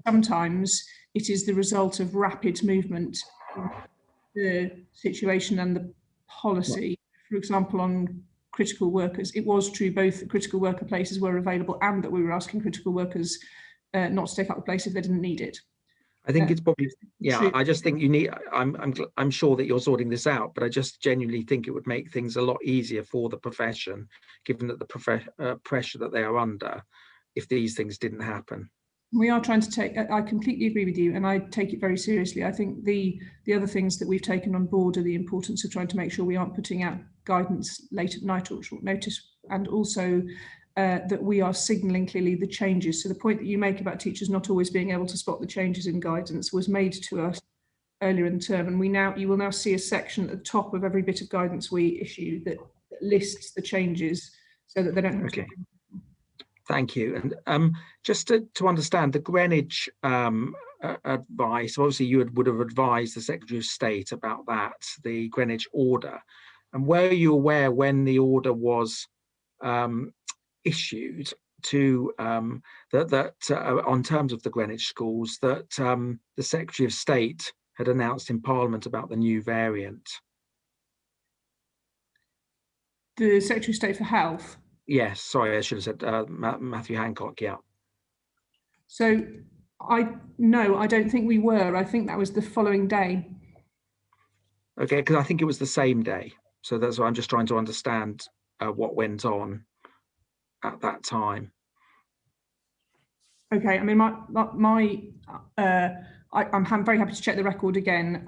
sometimes it is the result of rapid movement in the situation and the policy. For example, on critical workers, it was true both that critical worker places were available and that we were asking critical workers not to take up the place if they didn't need it. I think it's probably, yeah, I just think you need, I'm sure that you're sorting this out, but I just genuinely think it would make things a lot easier for the profession, given that the pressure that they are under, if these things didn't happen. We are trying to take, I completely agree with you, and I take it very seriously. I think the other things that we've taken on board are the importance of trying to make sure we aren't putting out guidance late at night or short notice, and also that we are signalling clearly the changes. So the point that you make about teachers not always being able to spot the changes in guidance was made to us earlier in the term, and you will now see a section at the top of every bit of guidance we issue that lists the changes so that they don't have to. Thank you. And just to understand the Greenwich advice, obviously you would have advised the Secretary of State about that, the Greenwich order. And were you aware when the order was issued to that on terms of the Greenwich schools, that the Secretary of State had announced in Parliament about the new variant? The Secretary of State for Health? Yes, sorry, I should have said Matthew Hancock, yeah. So no, I don't think we were. I think that was the following day. Okay, because I think it was the same day. So that's why I'm just trying to understand what went on at that time. Okay, I mean, I'm very happy to check the record again.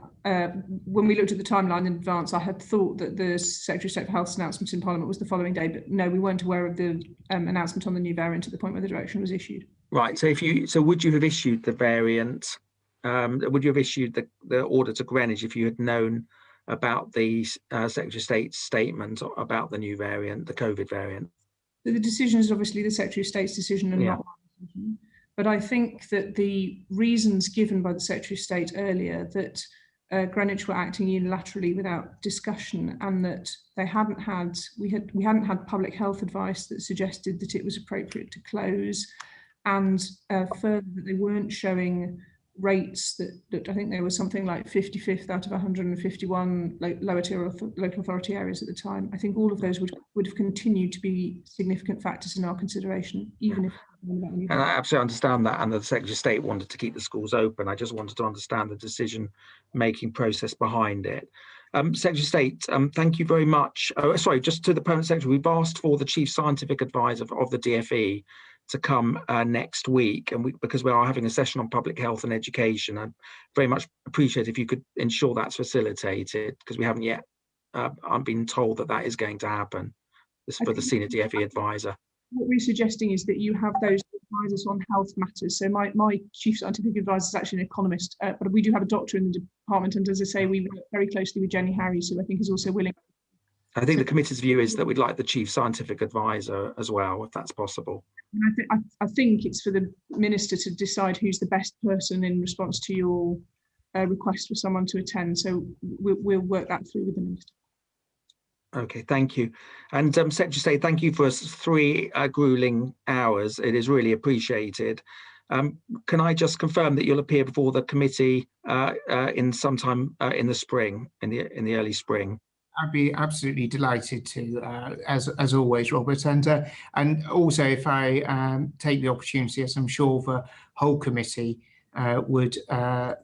When we looked at the timeline in advance, I had thought that the Secretary of State for Health's announcement in Parliament was the following day, but no, we weren't aware of the announcement on the new variant at the point where the direction was issued. Right. So would you have issued the variant? Would you have issued the order to Greenwich if you had known about the Secretary of State's statement about the new variant, the COVID variant? The decision is obviously the Secretary of State's decision and not my decision. But I think that the reasons given by the Secretary of State earlier that Greenwich were acting unilaterally without discussion, and that they hadn't had we hadn't had public health advice that suggested that it was appropriate to close, and further that they weren't showing rates that I think there was something like 55th out of 151 lower tier local authority areas at the time. I think all of those would have continued to be significant factors in our consideration, even if. And I absolutely understand that, and the Secretary of State wanted to keep the schools open. I just wanted to understand the decision-making process behind it. Secretary of State, thank you very much. Oh, sorry, just to the Permanent Secretary, we've asked for the Chief Scientific Advisor of the DfE to come next week, and because we are having a session on public health and education, I'd very much appreciate if you could ensure that's facilitated, because we haven't yet, I'm being told that is going to happen. This is for the Senior DfE Advisor. What we're suggesting is that you have those advisors on health matters. So my Chief Scientific Advisor is actually an economist, but we do have a doctor in the department, and as I say, we work very closely with Jenny Harries, who I think is also willing. I think the committee's view is that we'd like the Chief Scientific Advisor as well, if that's possible. I think it's for the Minister to decide who's the best person in response to your request for someone to attend. So we'll work that through with the Minister. Okay, thank you. And Secretary of State, thank you for 3 grueling hours. It is really appreciated. Can I just confirm that you'll appear before the committee in sometime in the spring, in the early spring? I'd be absolutely delighted to, as always, Robert. And also, if I take the opportunity, as I'm sure the whole committee would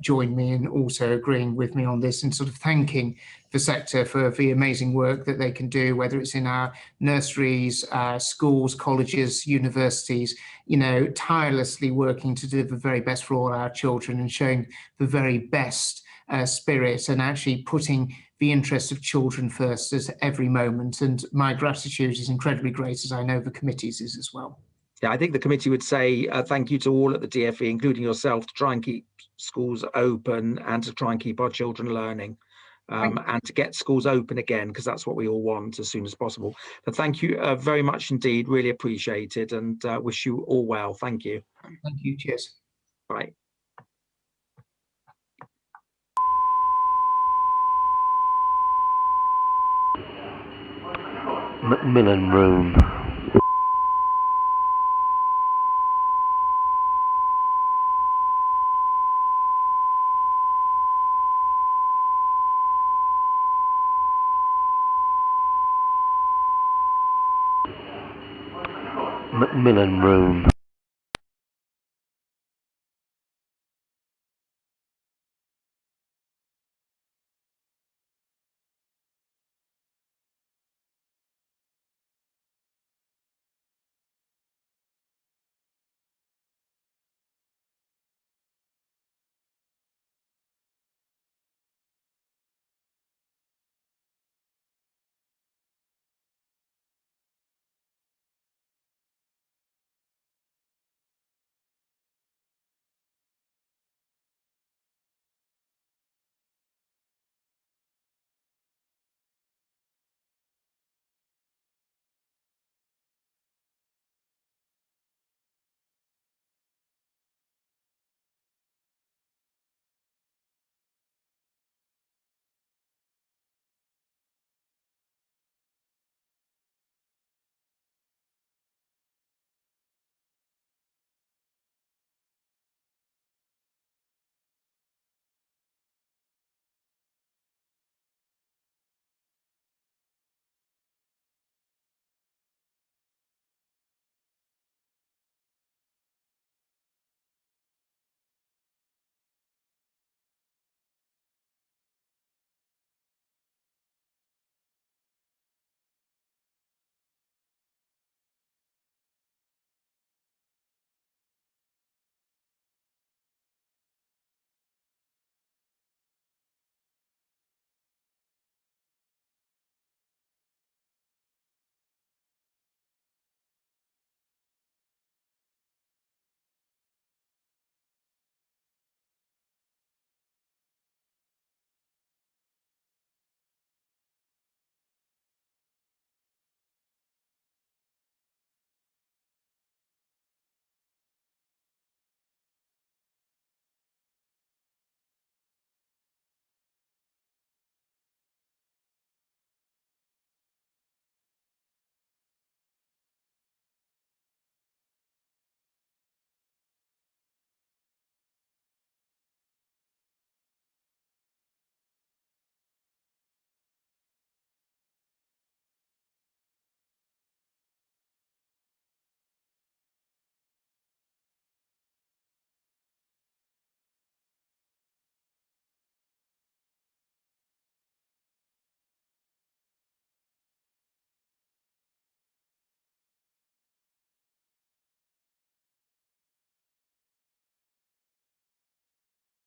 join me in also agreeing with me on this and sort of thanking the sector for the amazing work that they can do, whether it's in our nurseries, schools, colleges, universities, you know, tirelessly working to do the very best for all our children and showing the very best spirit and actually putting the interests of children first at every moment. And my gratitude is incredibly great, as I know the committee's is as well. Yeah, I think the committee would say thank you to all at the DFE, including yourself, to try and keep schools open and to try and keep our children learning and to get schools open again, because that's what we all want as soon as possible. But thank you very much indeed. Really appreciate it and wish you all well. Thank you. Thank you. Cheers. Bye. Macmillan Room. Macmillan Room.